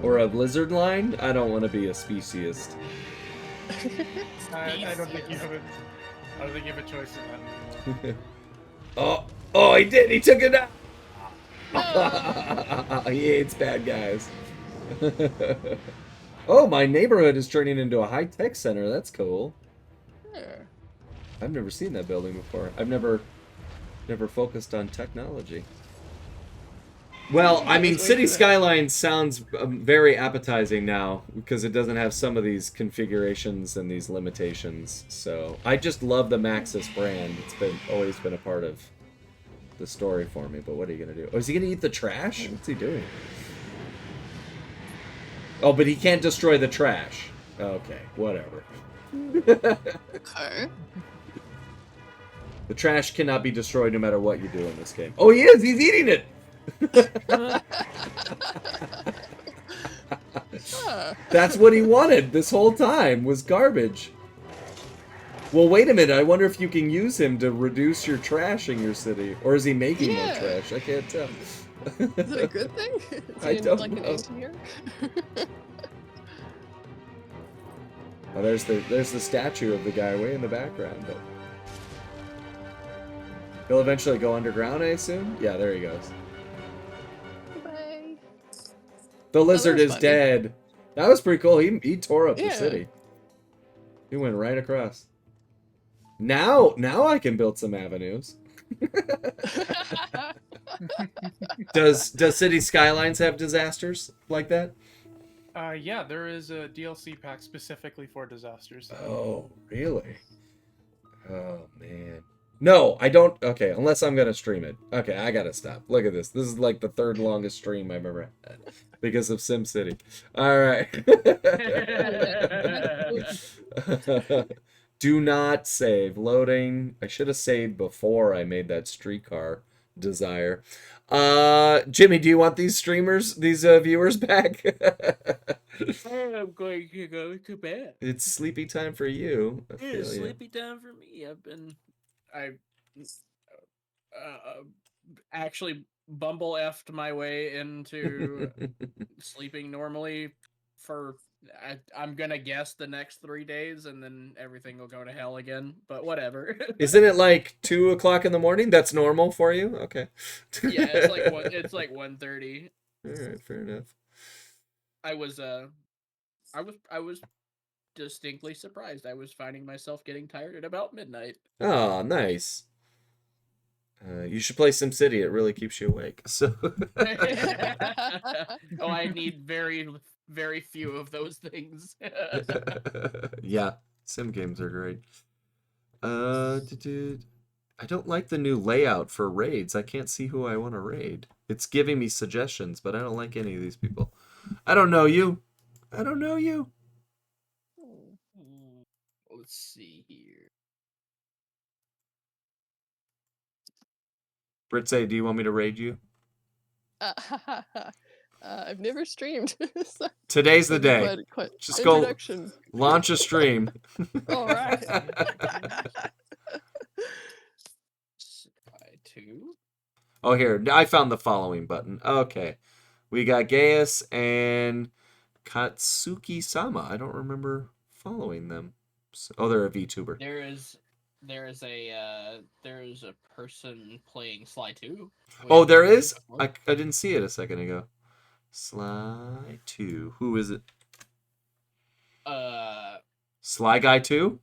Or a blizzard line? I don't want to be a speciesist. I don't think you have a choice in that anymore. Oh, he did. He took it out. He hates bad guys. Oh, my neighborhood is turning into a high-tech center. That's cool. Yeah. I've never seen that building before. I've never focused on technology. Well, I mean, City Skylines sounds very appetizing now because it doesn't have some of these configurations and these limitations. So I just love the Maxis brand. It's always been a part of the story for me. But what are you gonna do? Oh, is he gonna eat the trash? What's he doing? Oh, but he can't destroy the trash. Okay, whatever. Okay. The trash cannot be destroyed no matter what you do in this game. Oh, he is! He's eating it! That's what he wanted this whole time, was garbage. Well, wait a minute. I wonder if you can use him to reduce your trash in your city. Or is he making more trash? I can't tell. Is it a good thing? Is I he don't like know. an engineer? Oh, there's the statue of the guy way in the background, but he'll eventually go underground, I assume? Yeah, there he goes. Bye. The lizard was is funny. dead. That was pretty cool. He tore up the Yeah. city. He went right across. Now I can build some avenues. Does City Skylines have disasters like that? Yeah, there is a DLC pack specifically for disasters. Oh, really? Oh, man. No, I don't. Okay, unless I'm going to stream it. Okay, I got to stop. Look at this. This is like the third longest stream I've ever had because of SimCity. All right. Do not save. Loading. I should have saved before I made that streetcar desire. Jimmy, do you want these viewers back? I'm going to go to bed. It's sleepy time for you. I It feel is you. sleepy time for me. I actually bumble effed my way into sleeping normally for I'm gonna guess the next 3 days, and then everything will go to hell again. But whatever. Isn't it like 2 o'clock in the morning? That's normal for you? Okay. Yeah, it's like 1:30. All right, fair enough. I was distinctly surprised. I was finding myself getting tired at about midnight. Oh, nice. You should play SimCity. It really keeps you awake. So. Oh, I need very, very few of those things. Yeah, sim games are great. I don't like the new layout for raids. I can't see who I want to raid. It's giving me suggestions, but I don't like any of these people. I don't know you. I don't know you. Let's see here. Britse, do you want me to raid you? I've never streamed. So Today's the day. Quite Just go introduction. launch a stream. All right. Oh, here. I found the following button. Okay. We got Gaius and Katsuki-sama. I don't remember following them. Oh, they're a VTuber. There is a person playing Sly 2. Oh, there is? I didn't see it a second ago. Sly 2. Who is it? Sly Guy 2?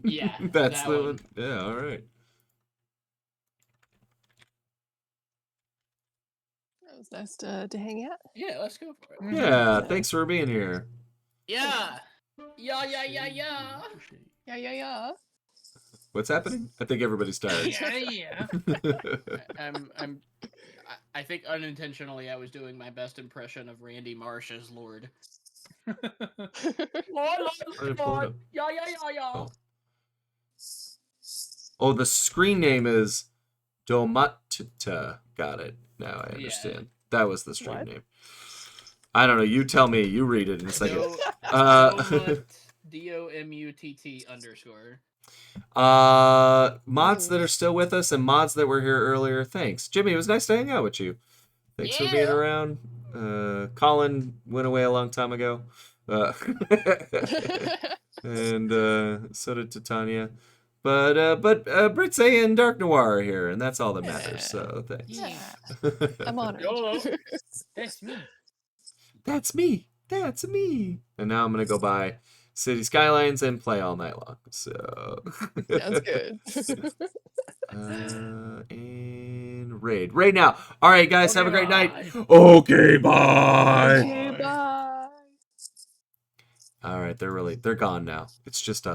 Yeah. That's that the one. one. Yeah, all right. It was nice to hang out. Yeah, let's go for it. Yeah, thanks for being here. Yeah. Yeah. Yeah. What's happening? I think everybody's tired. Yeah. I think unintentionally I was doing my best impression of Randy Marsh as Lord. Lord. Yeah. Oh, the screen name is Domatita. Got it. Now I understand. That was the stream name. I don't know. You tell me. You read it in a second. DOMUTT_. Mods that are still with us and mods that were here earlier. Thanks, Jimmy. It was nice to hang out with you. Thanks for being around. Colin went away a long time ago, and so did Titania. But Britse and Dark Noir are here, and that's all that matters. So thanks. Yeah. I'm honored. That's me. That's me. That's me. And now I'm gonna go buy City Skylines and play all night long. So Sounds good. and raid now. All right, guys, have a great night. bye. Okay, bye. Okay, bye. All right, they're gone now. It's just us.